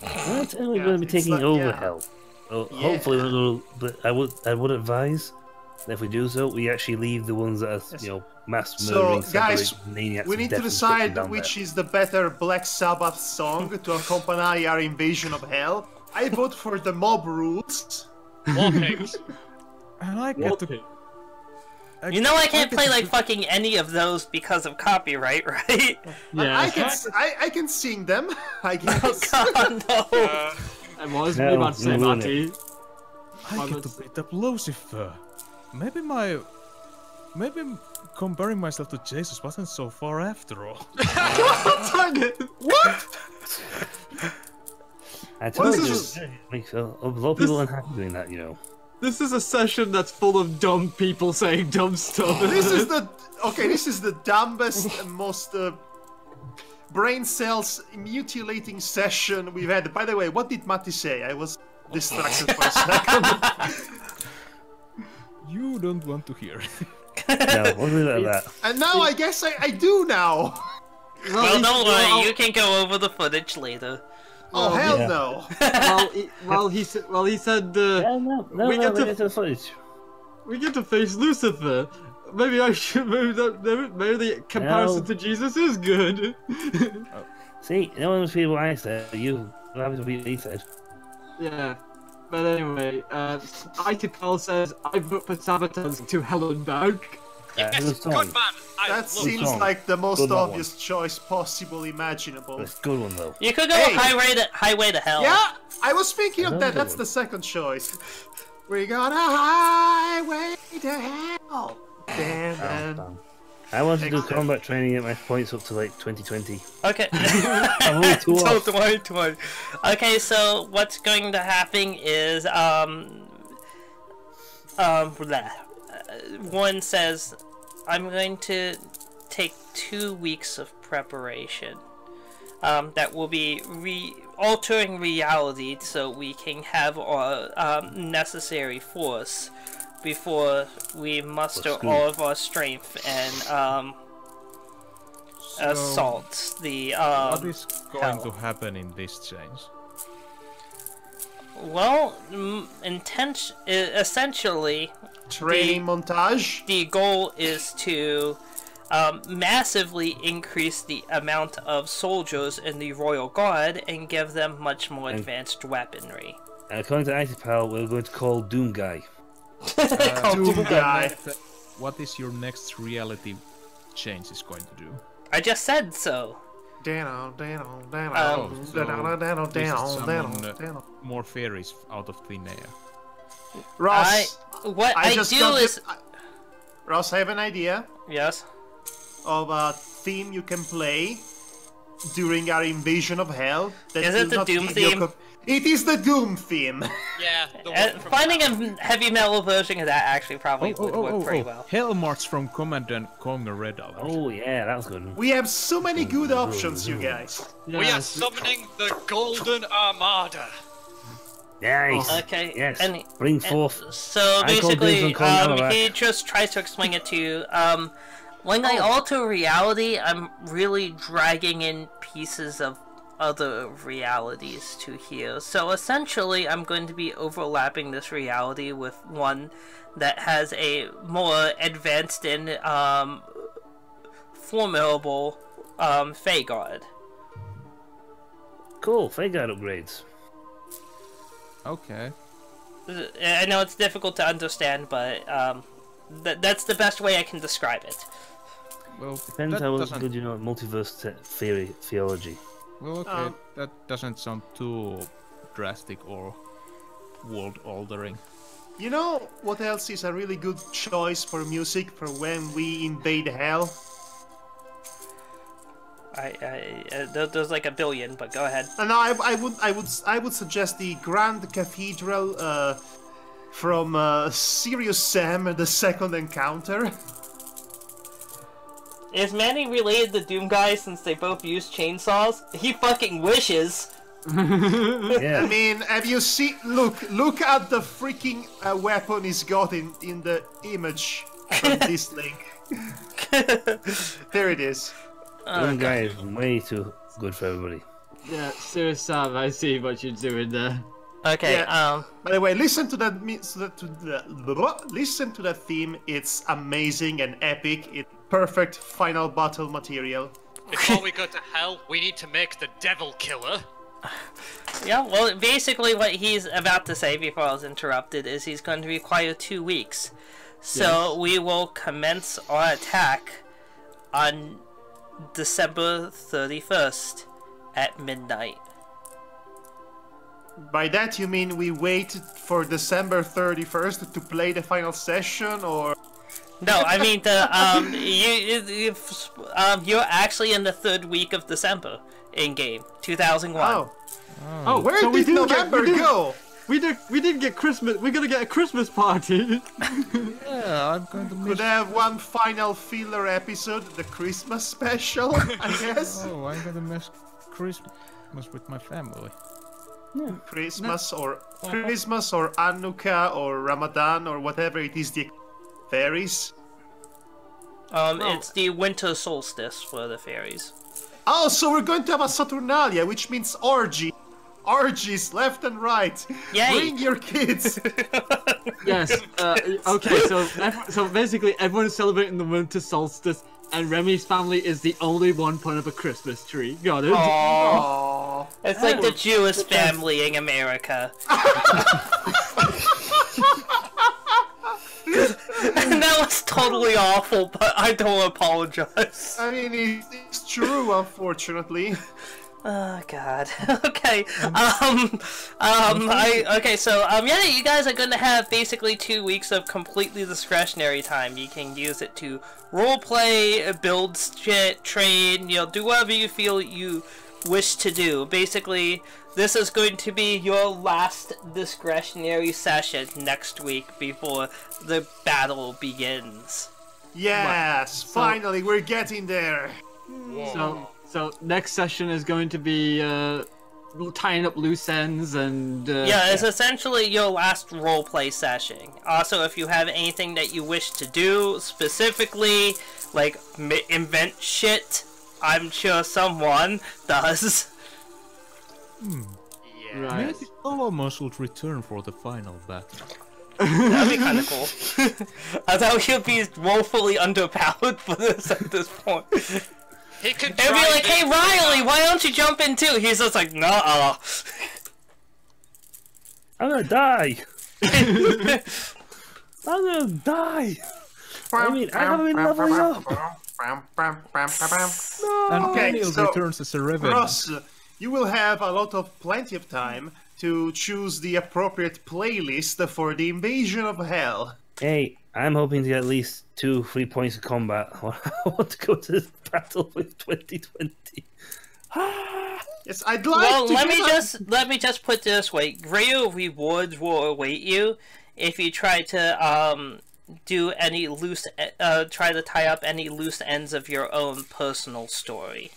What? We're Yeah, going to be it's taking like- over yeah. hell. Oh, Yeah. hopefully, but I would advise that if we do so, we actually leave the ones that are, you know, mass So, murdering, guys, separating maniacs we of need death to and destruction decide down which there. is the better Black Sabbath song to accompany our invasion of hell. I vote for the Mob Rules. War Pigs. And I get to... You know I can't play like fucking any of those because of copyright, right? Yeah. I can sing them, I guess. Oh god, no. I was No, about to say, you ruined Marty. I get to beat up Lucifer. Maybe my maybe comparing myself to Jesus wasn't so far after all. What? I told this you, is- it makes a lot of people unhappy doing that, you know. This is a session that's full of dumb people saying dumb stuff. This is the This is the dumbest and most brain cells mutilating session we've had. By the way, what did Matti say? I was distracted for a second. You don't want to hear. No, we'll leave it at that. And now I guess I do now. Well, don't worry, you can go over the footage later. Oh hell yeah. no! he said. Yeah, no, we get to- get to the footage. We get to face Lucifer. Maybe I should. Maybe the comparison No. to Jesus is good. See, no one was repeating what I said. You have to repeat what he said. Yeah. But anyway, IT Pal says I vote for Sabotage to hell and back. Yes, good song. good man. I That love seems song. like the most Good one. obvious choice possible imaginable. It's a good one though. You could go Hey! highway to hell. Yeah, I was thinking of that. Another That's one. the second choice. We got a highway to hell. Damn. I want to do combat training, get my points up to like 2020. Okay. I'm only 2 off. Don't worry. Okay, so what's going to happen is one says I'm going to take 2 weeks of preparation. That will be altering reality so we can have our necessary force before we muster That's good. all of our strength and assault the What is going hell. to happen in this change? Well, essentially, Training montage. the goal is to massively increase the amount of soldiers in the Royal Guard and give them much more advanced weaponry. According to ITPAL, we're going to call Doom Guy. Doom guy. What is your next reality change is going to do? I just said so. Down. Oh, so this is summon, more fairies out of thin air. Ross, What I just do got is... Ross, I have an idea Yes? of a theme you can play during our invasion of hell. That Is it will the not Doom give you a theme? It is the Doom theme. Yeah, the one from Finding a heavy metal version of that actually probably would work pretty well. Hell March from Commandant Conquer Red Alert. Oh yeah, that was good. We have so many good options, you guys. We are summoning the Golden Armada. Nice. Okay, Yes. and- Bring forth. So I call basically, dibs on calling Alavac. he just tries to explain it to you. When I alter reality, I'm really dragging in pieces of other realities to here. So essentially, I'm going to be overlapping this reality with one that has a more advanced and formidable Fey God. Cool. Fake Guard upgrades. Okay. I know it's difficult to understand, but that's the best way I can describe it. Well, Depends that how doesn't- good you know multiverse theology. Well, okay, that doesn't sound too drastic or world-altering. You know what else is a really good choice for music for when we invade hell? There's like a billion, but go ahead. And I would suggest the Grand Cathedral from Serious Sam: The Second Encounter. Is Manny related to Doom Guy since they both use chainsaws? He fucking wishes. I Yeah. mean, have you seen? Look at the freaking weapon he's got in the image from this link. There it is. Doom Guy is way too good for everybody. Yeah, serious Sam, I see what you're doing there. Okay, Yeah. By the way, listen to that. Listen to that theme. It's amazing and epic. It's perfect final battle material. Before we go to hell, we need to make the Devil Killer. yeah, well, basically what he's about to say before I was interrupted is he's going to require 2 weeks. So we will commence our attack on December 31st at midnight. By that you mean we wait for December 31st to play the final session, or No, I mean you're actually in the 3rd week of December in game 2001. Oh, Where so did November go? We didn't get Christmas. We're gonna get a Christmas party. Yeah, I'm going to miss. Could have one final filler episode, the Christmas special, I guess. Oh, I'm going to miss Christmas with my family. Christmas or Hanukkah or Ramadan or whatever it is, the fairies. It's the winter solstice for the fairies. Oh, so we're going to have a Saturnalia, which means orgy. Orgies left and right. Yay. Bring your kids. Yes. Okay. So basically, everyone's celebrating the winter solstice, and Remy's family is the only one putting up a Christmas tree. Got it? Aww. It's like the Jewish family in America. And that was totally awful, but I don't apologize. I mean, it's true, unfortunately. Oh God. Okay. Yeah, you guys are going to have basically 2 weeks of completely discretionary time. You can use it to roleplay, build shit, train, do whatever you feel you wish to do. Basically, this is going to be your last discretionary session next week before the battle begins. Yes, finally, we're getting there. So next session is going to be tying up loose ends and... yeah, it's essentially your last roleplay session. Also, if you have anything that you wish to do, specifically, like, invent shit, I'm sure someone does. Yeah. Right. Maybe Alamos would return for the final battle. That'd be kind of cool. I thought he'd be woefully underpowered for this at this point. He could It'd be like, hey Riley, why don't you jump in too? He's just like, nah. I'm gonna die. I'm gonna die. I mean, I haven't been leveling up. And Okay, Daniel so, returns as a revenant. Ross, you will have plenty of time to choose the appropriate playlist for the invasion of hell. Hey, I'm hoping to get at least 2 free points of combat. I want to go to this battle with 2020. Yes, I'd like Well, to. let me just put it this way: greater rewards will await you if you try to do any try to tie up any loose ends of your own personal story.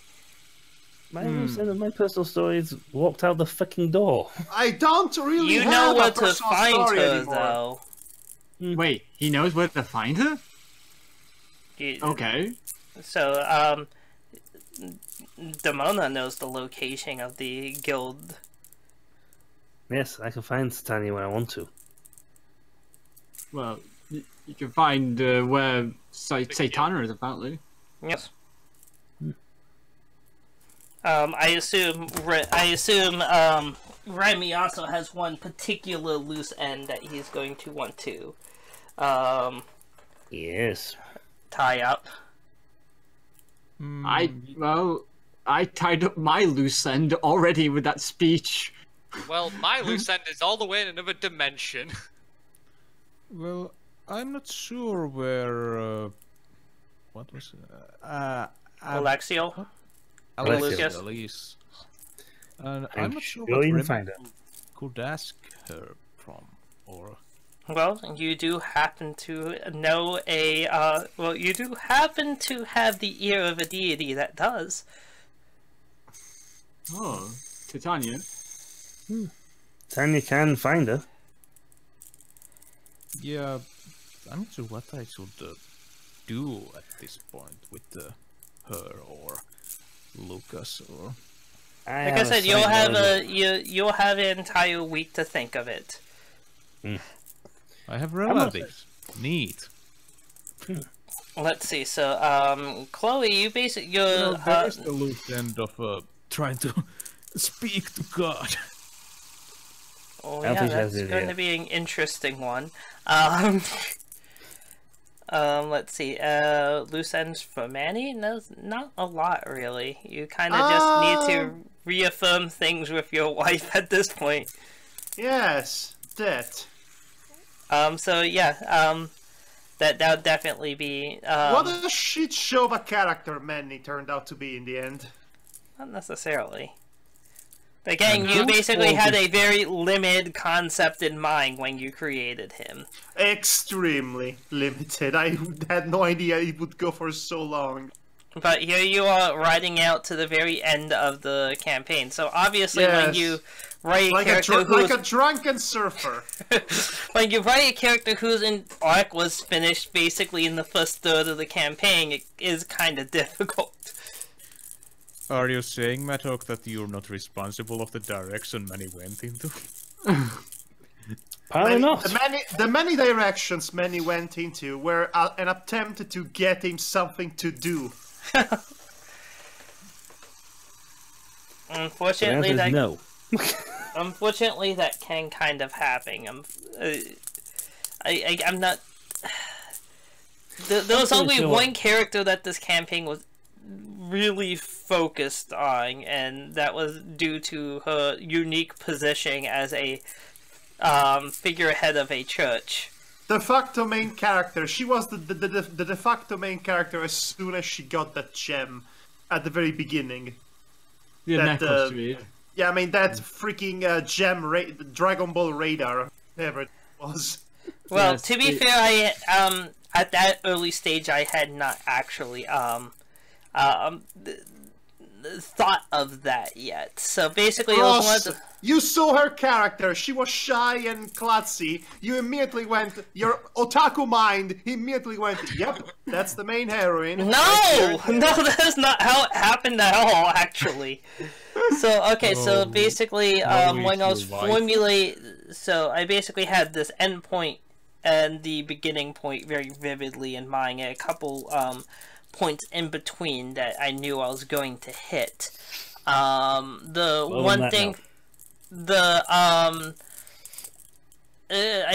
My loose end of my personal story is walked out the fucking door. I don't really You have know a where to personal find story her, anymore. though. Wait, he knows where to find her? You- Okay. So, Demona knows the location of the guild. Yes, I can find Satania when I want to. Well, you can find where Satana is, apparently. Yes. I assume Remy also has one particular loose end that he's going to want to Yes. tie up. I tied up my loose end already with that speech. Well, my loose end is all the way in another dimension. Well, I'm not sure where. What was Alexiel? Alexia Lucas? is. And I'm I'm not sure sure what you can Remy find her. could ask her from, or. Well, you do happen to know you do happen to have the ear of a deity that does. Oh, Titania. Tanya can find her. Yeah, I'm not sure what I should do at this point with her or Lucas or. Like I said, you'll have an entire week to think of it. I have relatives. Neat. Let's see. So, Chloe, you basically There's the loose end of trying to speak to God. oh I don't yeah, think that's that's it, going yeah. to be an interesting one. Let's see. Loose ends for Manny? No, not a lot really. You kind of just need to reaffirm things with your wife at this point. Yes, that. So yeah. that would definitely be. What a shit show of a character Manny turned out to be in the end. Not necessarily. Again, you basically had a very limited concept in mind when you created him. Extremely limited. I had no idea it would go for so long. But here you are riding out to the very end of the campaign. So obviously when you write a character like a drunken surfer. When you write a character whose arc was finished basically in the first third of the campaign, it is kind of difficult. Are you saying, Madhog, that you're not responsible of the direction Manny went into? Probably not. The many directions Manny went into were an attempt to get him something to do. Unfortunately, no. Unfortunately, that can kind of happen. I'm not. There was only one character that this campaign was really focused on, and that was due to her unique positioning as a figurehead of a church. De facto main character. She was the de facto main character as soon as she got that gem at the very beginning. Yeah, I mean that freaking gem, Dragon Ball Radar, whatever it was. Well, to be fair, I at that early stage I had not actually thought of that yet. So basically, you saw her character. She was shy and klutzy. You immediately went. Your otaku mind immediately went. Yep, that's the main heroine. No, that's not how it happened at all. Actually. So okay, so basically, when I was so I basically had this end point and the beginning point very vividly in mind, and a couple points in between that I knew I was going to hit. I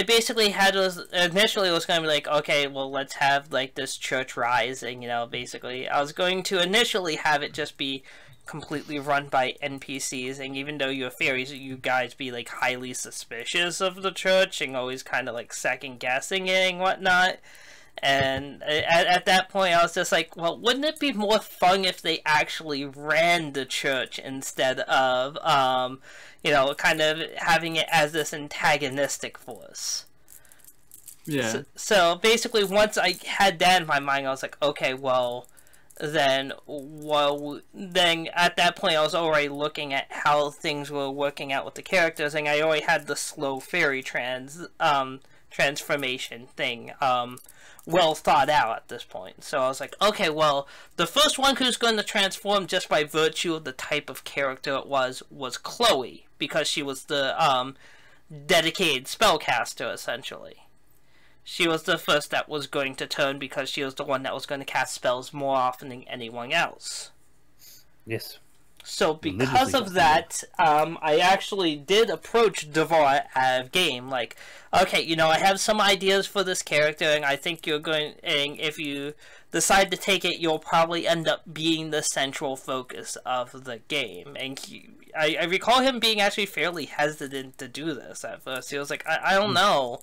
basically had initially was going to be like, okay, well, let's have like this church rising, you know, basically. I was going to initially have it just be completely run by NPCs, and even though you're fairies, you guys be like highly suspicious of the church and always kind of like second guessing it and whatnot. And at that point I was just like, well, wouldn't it be more fun if they actually ran the church instead of you know, kind of having it as this antagonistic force. Yeah. So basically once I had that in my mind, I was like, okay, well then at that point I was already looking at how things were working out with the characters, and I already had the slow fairy transformation thing well thought out at this point. So I was like, okay, well, the first one who's going to transform just by virtue of the type of character it was Chloe, because she was the dedicated spellcaster, essentially. She was the first that was going to turn because she was the one that was going to cast spells more often than anyone else. Yes. So because of that, I actually did approach Devar out of game. Like, okay, you know, I have some ideas for this character, and I think you're going, and if you decide to take it, you'll probably end up being the central focus of the game. And I recall him being actually fairly hesitant to do this at first. He was like, I don't know.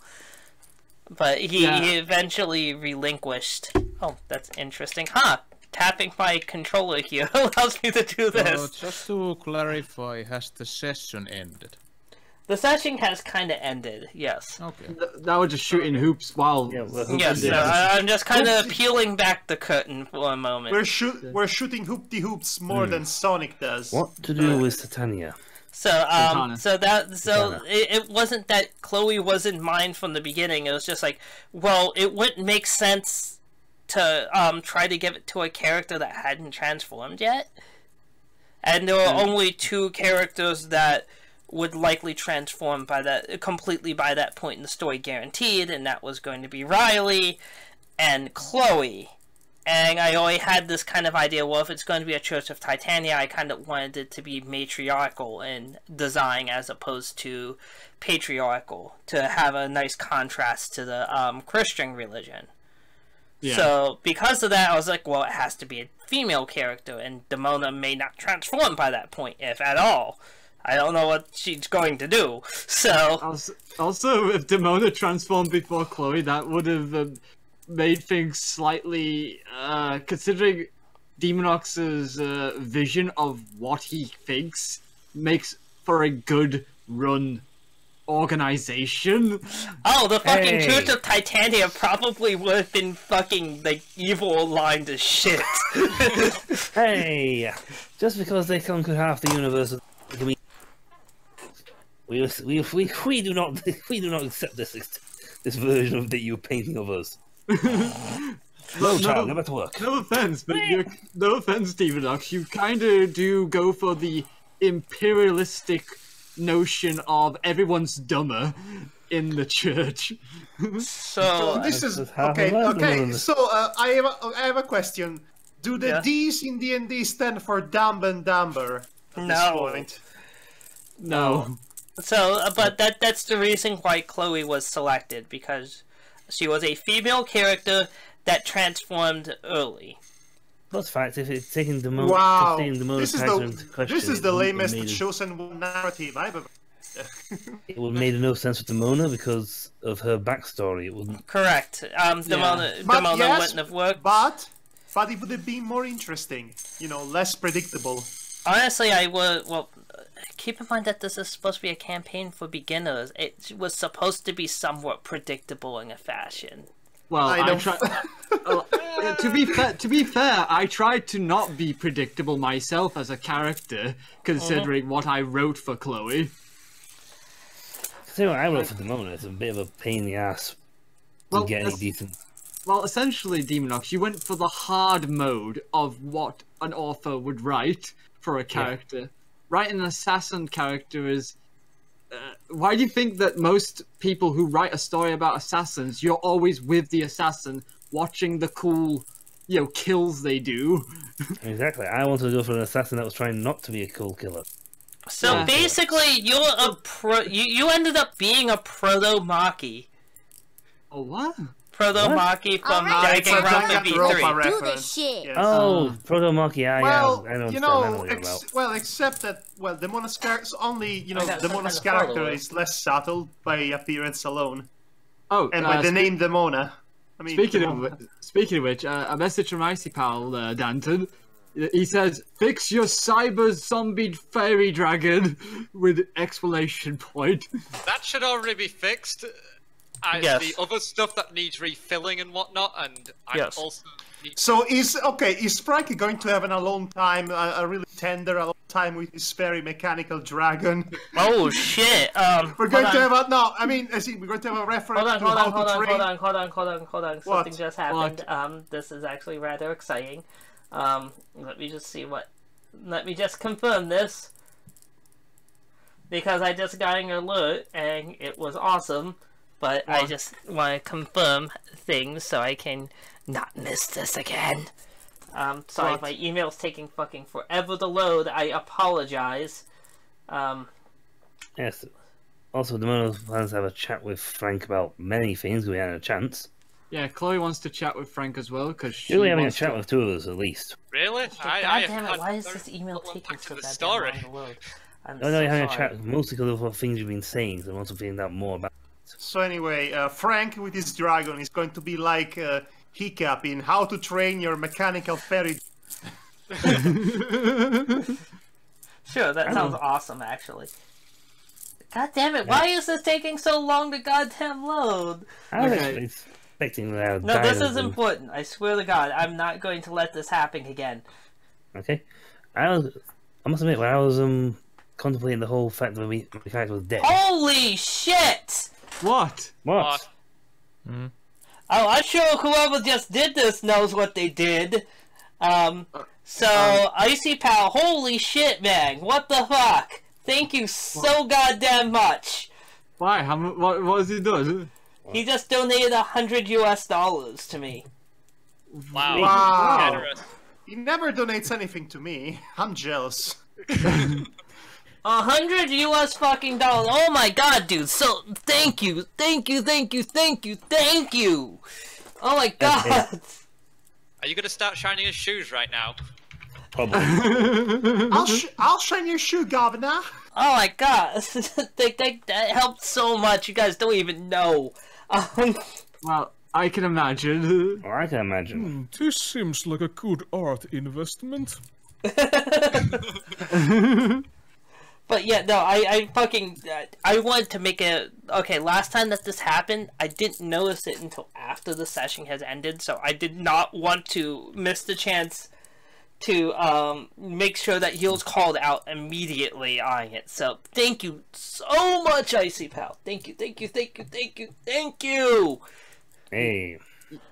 But he eventually relinquished. Oh, that's interesting. Huh. Tapping my controller here allows me to do this. Just to clarify, has the session ended? The session has kind of ended, yes. Okay. Now we're just shooting hoops while... Yes, I'm just kind of peeling back the curtain for a moment. We're shooting hoop-de-hoops more than Sonic does. What to do with Satania? So it wasn't that Chloe was in mind from the beginning. It was just like, well, it wouldn't make sense to try to give it to a character that hadn't transformed yet. And there were only two characters that would likely transform completely by that point in the story, guaranteed, and that was going to be Riley and Chloe. And I already had this kind of idea, well, if it's going to be a Church of Titania, I kind of wanted it to be matriarchal in design as opposed to patriarchal, to have a nice contrast to the Christian religion. Yeah. So, because of that, I was like, well, it has to be a female character, and Demona may not transform by that point, if at all. I don't know what she's going to do, so... Also, if Demona transformed before Chloe, that would have... made things slightly, considering Demonox's vision of what he thinks makes for a good run organization. Oh, the fucking Hey. Church of Titania probably would have been fucking, like, evil aligned as shit. Hey, just because they conquer half the universe, we do not accept this version of that you're painting of us. No, child, go back to work. No offense, but no offense, Demonox, you kind of do go for the imperialistic notion of everyone's dumber in the church. So, This is That's half okay. of that, Okay, no. so I have a question. Do the Yeah. D's in D&D stand for dumb and dumber? At this No. point? No. but that's the reason why Chloe was selected, because she was a female character that transformed early. Plus, fact, if it's taking the Wow, most this is the lamest chosen one narrative I've ever. It would have made no sense with Demona because of her backstory. It wouldn't. Correct. Demona But yes, wouldn't have worked. But it would have been more interesting. You know, less predictable. Honestly, I would. Well, keep in mind that this is supposed to be a campaign for beginners. It was supposed to be somewhat predictable in a fashion. Well, I I don't- try. To be fair, I tried to not be predictable myself as a character, considering what I wrote for Chloe. See what I wrote for Demona. It's a bit of a pain in the ass Well, to get any that's- decent. Well, essentially, Demonox, you went for the hard mode of what an author would write for a character. Writing an assassin character is. Why do you think that most people who write a story about assassins, you're always with the assassin, watching the cool, kills they do? Exactly. I wanted to go for an assassin that was trying not to be a cool killer. So Yeah. basically, you're a you ended up being a proto-Maki. Oh, what? Proto-Maki from It's a Danganronpa Danganronpa V3. reference. shit. Yes. Oh, Proto-Maki, yeah, Well, I know. you know, except that, the Mona's character only, the Mona's character is less subtle by appearance alone, Oh, and by the name Demona. I mean, Speaking of which, a message from Icy Pal, Danton. He says, "Fix your cyber zombie fairy dragon," with exclamation point. That should already be fixed. Yes. The other stuff that needs refilling and whatnot, and I Yes. also need... So is Frankie going to have an alone time, a really tender alone time with his very mechanical dragon? Oh shit! We're going to have we're going to have a reference to how to train. Hold on. What? Something just happened. This is actually rather exciting. Let me just see what. Let me just confirm this, because I just got an alert and it was awesome. But I just want to confirm things so I can not miss this again. Sorry, What? my email's taking fucking forever to load. I apologize. Yes. Also, Demona plans to have a chat with Frank about many things. We had a chance. Yeah, Chloe wants to chat with Frank as well, because she We're having a wants chat to... with two of us at least. Really? God damn it! Why is this email taking back to so the goddamn story. long to load? I'm No, so you're having a sorry. chat mostly because of what things you've been saying, so I want to find out more about. So anyway, Frank with his dragon is going to be like Hiccup in How to Train Your Mechanical Fairy. Sure, that sounds awesome, actually. God damn it! Why is this taking so long to goddamn load? I was Okay. actually expecting that. No, this is important. I swear to God, I'm not going to let this happen again. Okay. I must admit, when I was contemplating the whole fact that the character was dead. Holy shit! What? What? Oh, I'm sure whoever just did this knows what they did. Icy Pal, holy shit, man. What the fuck? Thank you so goddamn much. Why? What has he done? He just donated $100 to me. Wow. Wow. Generous. He never donates anything to me. I'm jealous. $100 fucking dollars. Oh my god, dude. So, thank you. Oh my god. Are you gonna start shining his shoes right now? Probably. I'll shine your shoe, Governor. Oh my god. that helped so much. You guys don't even know. Well, I can imagine. Or I can imagine. This seems like a good art investment. But yeah, no, I fucking, I wanted to make it, okay, last time that this happened, I didn't notice it until after the session has ended, so I did not want to miss the chance to, make sure that he was called out immediately on it. So, thank you so much, Icy Pal. Thank you, thank you, thank you, thank you, thank you! Hey.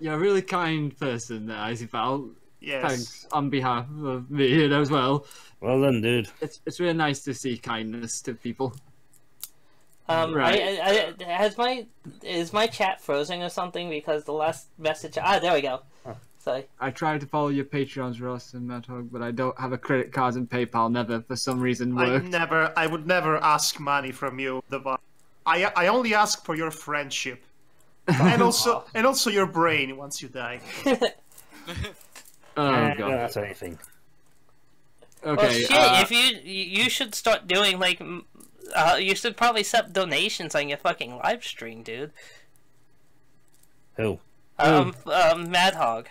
You're a really kind person there, Icy Pal. Yes. Thanks on behalf of me as well. Well done, dude. It's really nice to see kindness to people. Right. Is my chat frozen or something? Because the last message, there we go. Sorry. I tried to follow your Patreons, Ross and Madhog, but I don't have a credit card and PayPal. Never, for some reason, worked. I would never ask money from you, I only ask for your friendship. And also your brain once you die. Oh I god. don't ask anything. Okay. Well, shit, if you should start doing like, you should probably set donations on your fucking live stream, dude. Who? Madhog.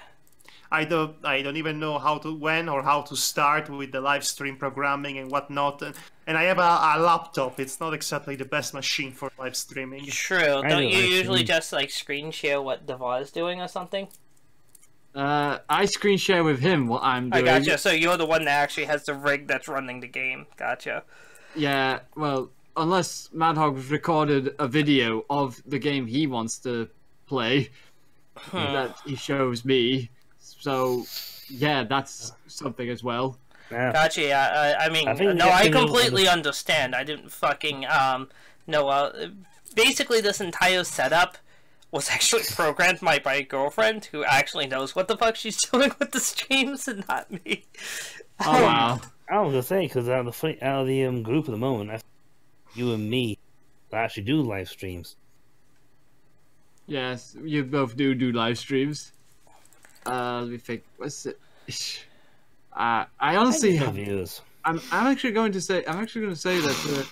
I don't even know when or how to start with the live stream programming and whatnot. And I have a laptop. It's not exactly the best machine for live streaming. True. Don't you usually just like screen share what Devar is doing or something? I screen share with him what I'm doing. I gotcha. So you're the one that actually has the rig that's running the game. Gotcha. Yeah, well, unless Madhog's recorded a video of the game he wants to play that he shows me. So, yeah, that's something as well. Yeah. Gotcha. Yeah. I mean, I completely understand. I didn't fucking no. Basically, this entire setup was actually programmed by my girlfriend, who actually knows what the fuck she's doing with the streams and not me. Oh wow! I was gonna say because out of the group at the moment, you and me actually do live streams. Yes, you both do live streams. Let me think. What's it? I honestly have. I'm actually going to say that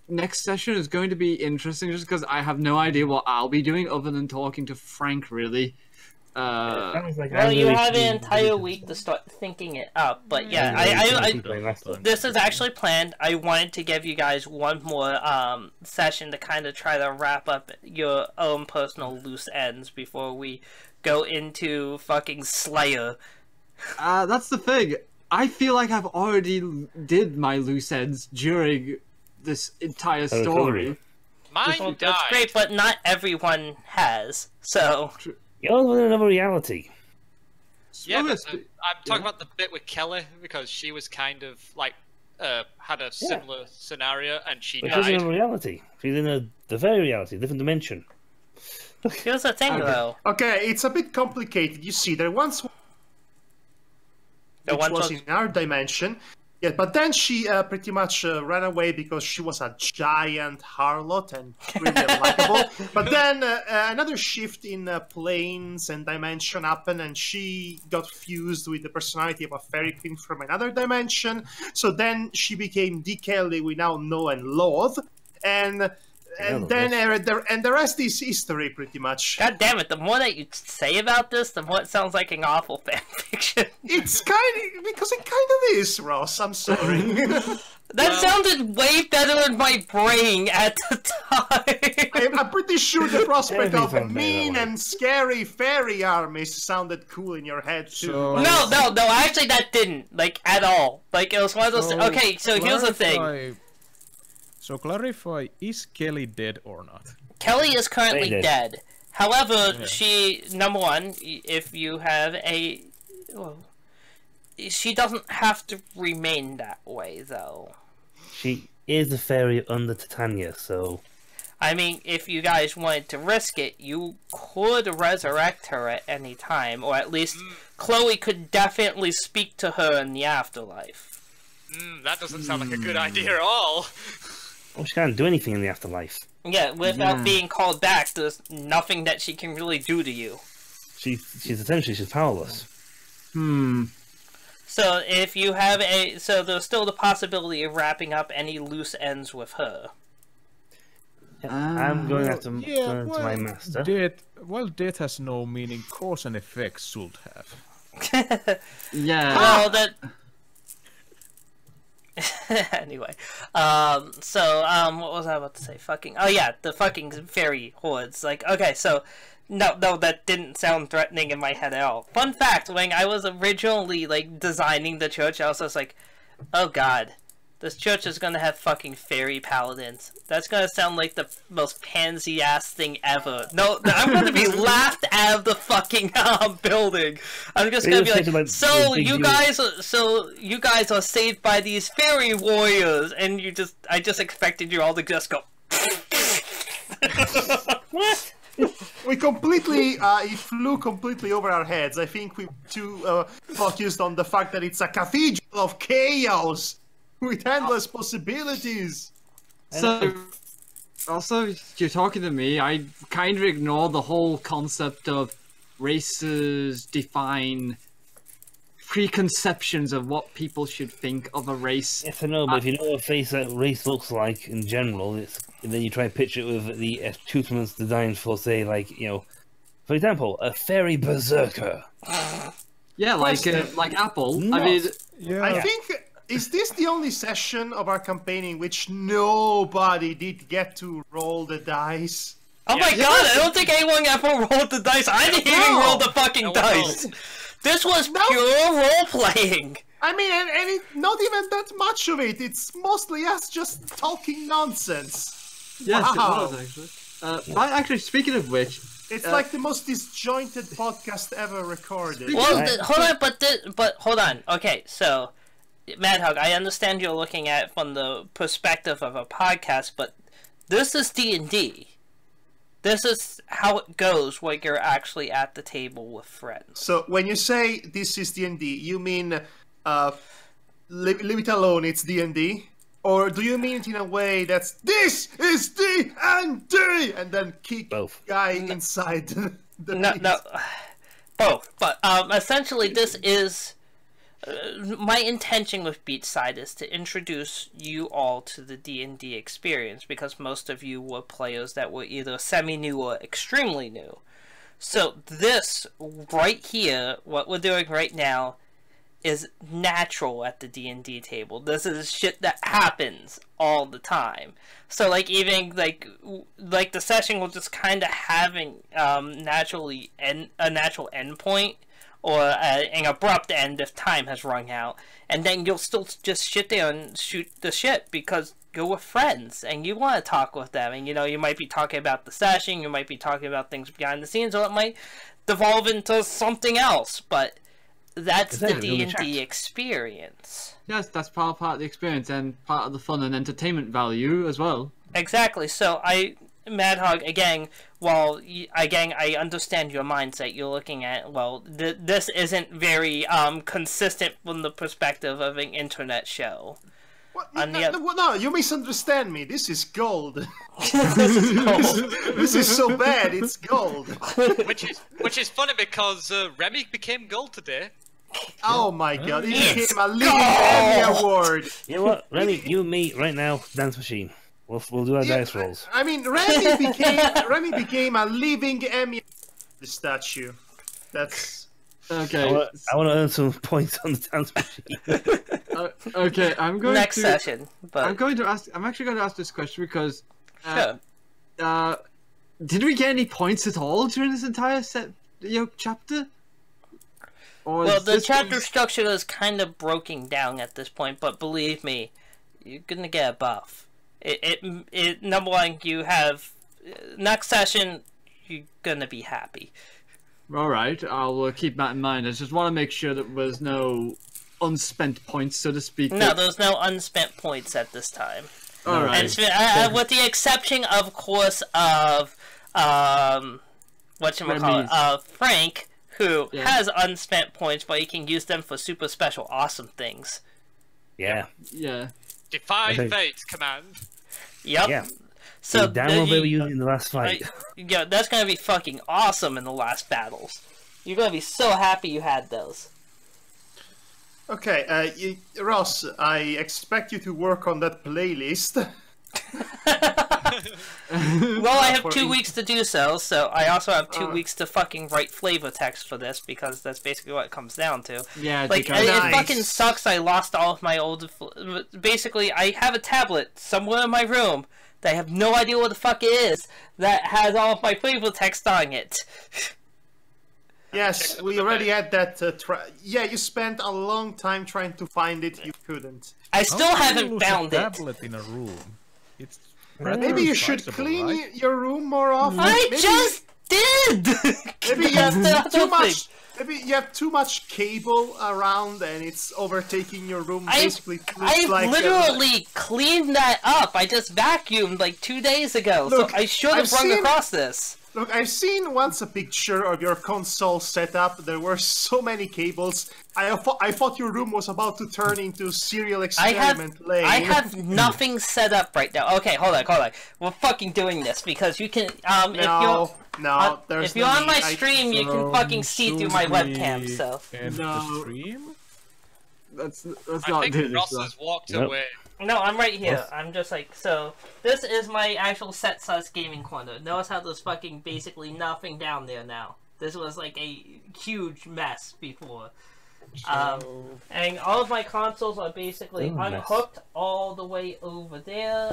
next session is going to be interesting, just because I have no idea what I'll be doing other than talking to Frank. Really. Well, you have an entire week to start thinking it up, but yeah, this is actually planned. I wanted to give you guys one more session to kind of try to wrap up your own personal loose ends before we go into fucking Slayer. That's the thing. I feel like I've already did my loose ends during this entire story. Mine died. That's great, but not everyone has, so... Yours was another reality. Yeah, but, I'm talking about the bit with Kelly, because she was kind of, like, had a similar scenario, and she died. She's in a reality. She's in the very reality, different dimension. Here's the thing, though. Okay, it's a bit complicated. You see, there once was in our dimension. Yeah, but then she pretty much ran away because she was a giant harlot and really unlikable. But then another shift in planes and dimension happened, and she got fused with the personality of a fairy queen from another dimension. So then she became the Kelly we now know and loathe, and then the rest is history, pretty much. God damn it! The more that you say about this, the more it sounds like an awful fanfiction. It's because it kind of is, Ross. I'm sorry. That sounded way better in my brain at the time. I'm pretty sure the prospect of mean and scary fairy armies sounded cool in your head too. No, actually that didn't, like, at all. Like, it was one of those... Okay, so here's the thing. So clarify, is Kelly dead or not? Kelly is currently dead. However, she, number one, if you have a... Well, she doesn't have to remain that way, though. She is a fairy under Titania, so... I mean, if you guys wanted to risk it, you could resurrect her at any time, or at least Chloe could definitely speak to her in the afterlife. That doesn't sound like a good idea at all. Well, she can't do anything in the afterlife. Yeah, without being called back, there's nothing that she can really do to you. She's powerless. So if you have so there's still the possibility of wrapping up any loose ends with her. I'm going after going to my master. Death has no meaning. Cause and effect should have. Yeah. Well, that. Anyway, what was I about to say? Oh yeah, the fucking fairy hordes. Like, okay, so, no, that didn't sound threatening in my head at all. Fun fact, when I was originally, like, designing the church, I was just like, oh god, this church is gonna have fucking fairy paladins. That's gonna sound like the most pansy-ass thing ever. No, I'm gonna be laughed out of the fucking building. I'm just gonna be like, so you guys are saved by these fairy warriors, and I just expected you all to just go. What? We completely, it flew completely over our heads. I think we were too focused on the fact that it's a cathedral of chaos with endless possibilities. So, also, you're talking to me, I kind of ignore the whole concept of races define preconceptions of what people should think of a race. Yes, I know, but if you know what a race looks like in general, and then you try and picture it with the accoutrements designed for, say, like, you know, for example, a fairy berserker. Yeah, like Apple. Not. I mean, Yeah. I think, is this the only session of our campaign in which nobody did get to roll the dice? Oh my god, I don't think anyone ever rolled the dice. I didn't even roll the fucking dice. This was pure role-playing. I mean, and not even that much of it. It's mostly us just talking nonsense. yes, Wow. it was actually. But actually, speaking of which, It's like the most disjointed podcast ever recorded. Well, hold on, but hold on. Okay, so, Madhog, I understand you're looking at it from the perspective of a podcast, but this is D&D. This is how it goes when you're actually at the table with friends. So when you say this is D&D, you mean leave it alone, it's D&D? Or do you mean it in a way that's this is D&D and then kick Both. guy inside the No, both. But essentially, this is my intention with Beachside is to introduce you all to the D&D experience because most of you were players that were either semi-new or extremely new. So this right here, what we're doing right now, is natural at the D&D table. This is shit that happens all the time. So like even like the session will just kind of having naturally a natural endpoint or an abrupt end if time has run out, and then you'll still just sit there and shoot the shit because you're with friends and you want to talk with them, and you know you might be talking about the session, you might be talking about things behind the scenes, or it might devolve into something else, but that's the D&D experience. yes, that's part of the experience and part of the fun and entertainment value as well. Exactly. So Madhog, again, I understand your mindset. You're looking at, well, this isn't very consistent from the perspective of an internet show. What? No, No, you misunderstand me. This is gold. This is gold. This is so bad, it's gold. Which is funny because Remy became gold today. Oh my god, it It's became a living Emmy award. You know what, Remy, you and me right now, dance machine. We'll do our dice rolls. I mean, Remy became a living Emmy. The statue. That's Okay. I want to earn some points on the dance machine. Okay, I'm going Next to. session, but I'm actually going to ask this question because. sure. Did we get any points at all during this entire chapter? Or Well, is the this chapter one- structure is kind of broken down at this point, but believe me, you're gonna get a buff. It number one, you have next session, you're gonna be happy. All right, I'll keep that in mind. I just want to make sure that there's no unspent points, so to speak. No, there's no unspent points at this time. All right. And with the exception, of course, of whatchamacallit, Frank, who has unspent points, but he can use them for super special awesome things. Yeah. Yeah. Defy Okay. fate command. Yep. Yeah. So Damn what they were using in the last fight. yeah, that's gonna be fucking awesome in the last battles. You're gonna be so happy you had those. okay. Ross, I expect you to work on that playlist. Well, I have For 2 each- weeks to do so, so I also have 2 weeks to fucking write flavor text for this, because that's basically what it comes down to. Yeah, Like, because it Nice. fucking sucks I lost all of my old... Basically, I have a tablet somewhere in my room that I have no idea what the fuck it is, that has all of my flavor text on it. Yes, we already had that. Yeah, you spent a long time trying to find it. You couldn't. I still How can you haven't lose a found it. tablet in a room. It's Maybe you should responsible, clean right? your room more often. I Maybe, just did! maybe you That's the have other too thing. much. Maybe you have too much cable around and it's overtaking your room. Basically, it looks I like literally cleaned that up. I just vacuumed like 2 days ago, Look, so I should I've have run seen- across this. Look, I've seen once a picture of your console setup. There were so many cables. I thought your room was about to turn into serial experiment lane. I have nothing set up right now. Okay, hold on. We're fucking doing this because you can. There's if you're no on my need. stream, you can fucking see through my Should webcam. we So end No. the stream? let's I not think do this. Ross Stuff. has walked Nope. away. no, I'm right here. I'm just like so. This is my actual set size gaming corner. Notice how there's fucking basically nothing down there now. This was like a huge mess before. And all of my consoles are basically Oh, mess. unhooked all the way over there.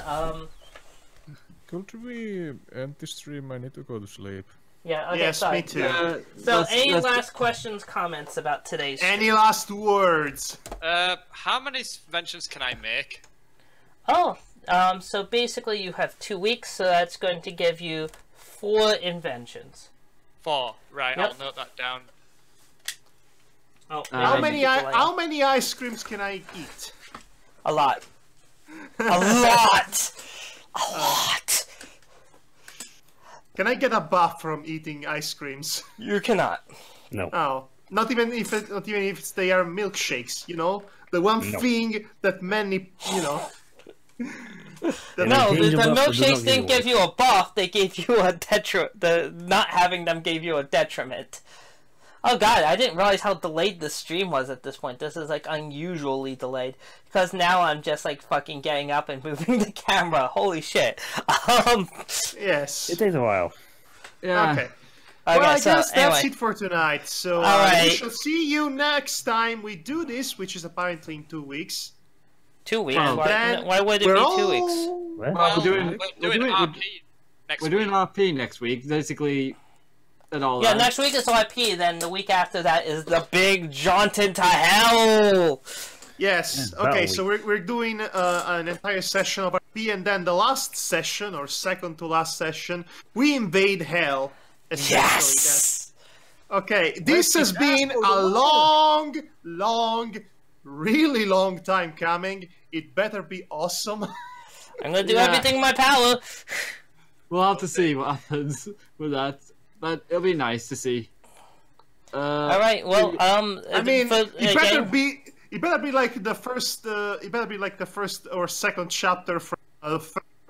Could we end the stream? I need to go to sleep. Yeah, okay, Yes, sorry. me too. So, any last questions, comments about today's stream? Any last words? How many inventions can I make? Oh, so basically you have 2 weeks, so that's going to give you 4 inventions. 4. Right, Yep. I'll note that down. Oh, How maybe many I should delay. how many ice creams can I eat? A lot. A lot! A lot! Can I get a buff from eating ice creams? You cannot. No. Oh, not even if they are milkshakes. You know, the one No. thing that many, you know. No, change the a buff, but milkshakes do not didn't give give you a buff, they gave you a detriment. The not having them gave you a detriment. Oh god, I didn't realize how delayed the stream was at this point. This is like unusually delayed. Because now I'm just like fucking getting up and moving the camera. Holy shit. Yes. It takes a while. Yeah. Okay. Okay, Well, I so guess that's anyway. it for tonight. So we Alright. shall see you next time we do this, which is apparently in 2 weeks. 2 weeks? Well, Why would it be 2 weeks? What? Well, we're doing RP next we're doing week. RP next week. Basically, and all Yeah, that. next week is RP, then the week after that is the big jaunt into hell! Yes. Yeah, Okay. that So we're doing an entire session of RP, and then the last session or second to last session, we invade hell. Essentially. Yes! Okay. This has been a long, really long time coming. It better be awesome. I'm gonna do Yeah. everything in my power! We'll have to see what happens with that, but it'll be nice to see. Alright, well, I mean, for, it better again- be. It better be like the first. It better be like the first or second chapter from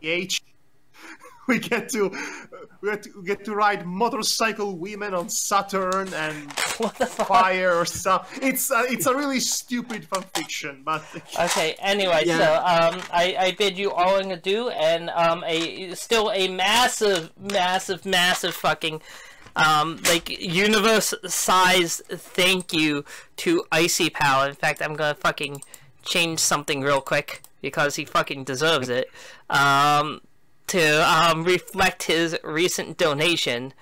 Age. We get to ride motorcycle women on Saturn and What the fuck? fire or stuff. It's a really stupid fanfiction, but Okay, anyway, Yeah. so I bid you all an adieu, and still a massive fucking like universe-sized thank you to Icy Pal. In fact, I'm gonna fucking change something real quick because he fucking deserves it. To reflect his recent donation.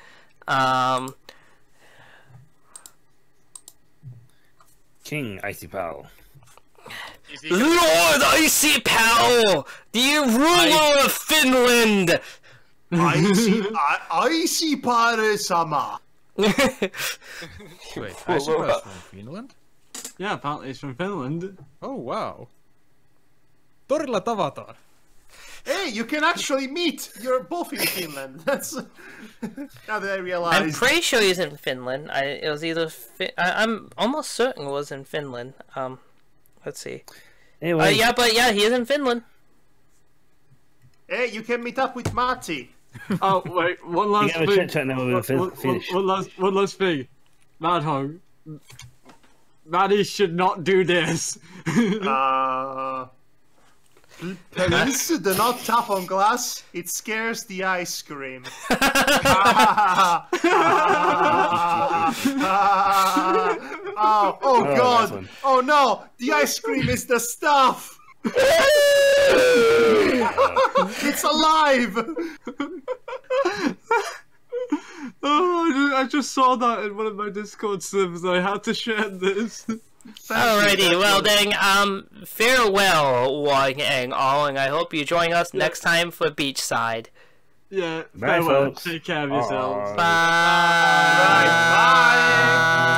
King Icy Pal. Is he- Lord Icy Pal, the ruler of Finland. Icy Pare-sama. Wait, Iceberg's from Finland? Yeah, apparently it's from Finland. Oh wow. Torilla tavataan. Hey, you can actually meet. You're both in Finland. That's now that I I'm realize. pretty sure he's in Finland. It was either I'm almost certain it was in Finland. Let's see. Anyway, Yeah, he is in Finland. Hey, you can meet up with Matti. Oh wait, one you last have a thing. chat chat now we're finished. One last thing. Madhog. Maddie should not do this. Please do not tap on glass. It scares the ice cream. Oh God! Oh no! The ice cream is the stuff. It's alive. Oh, I just saw that in one of my Discord servers. I had to share this. Alrighty, well then, farewell, one and all, and I hope you join us next time for Beachside. Yeah, Bye, farewell. folks. Take care of yourselves. Bye. Bye.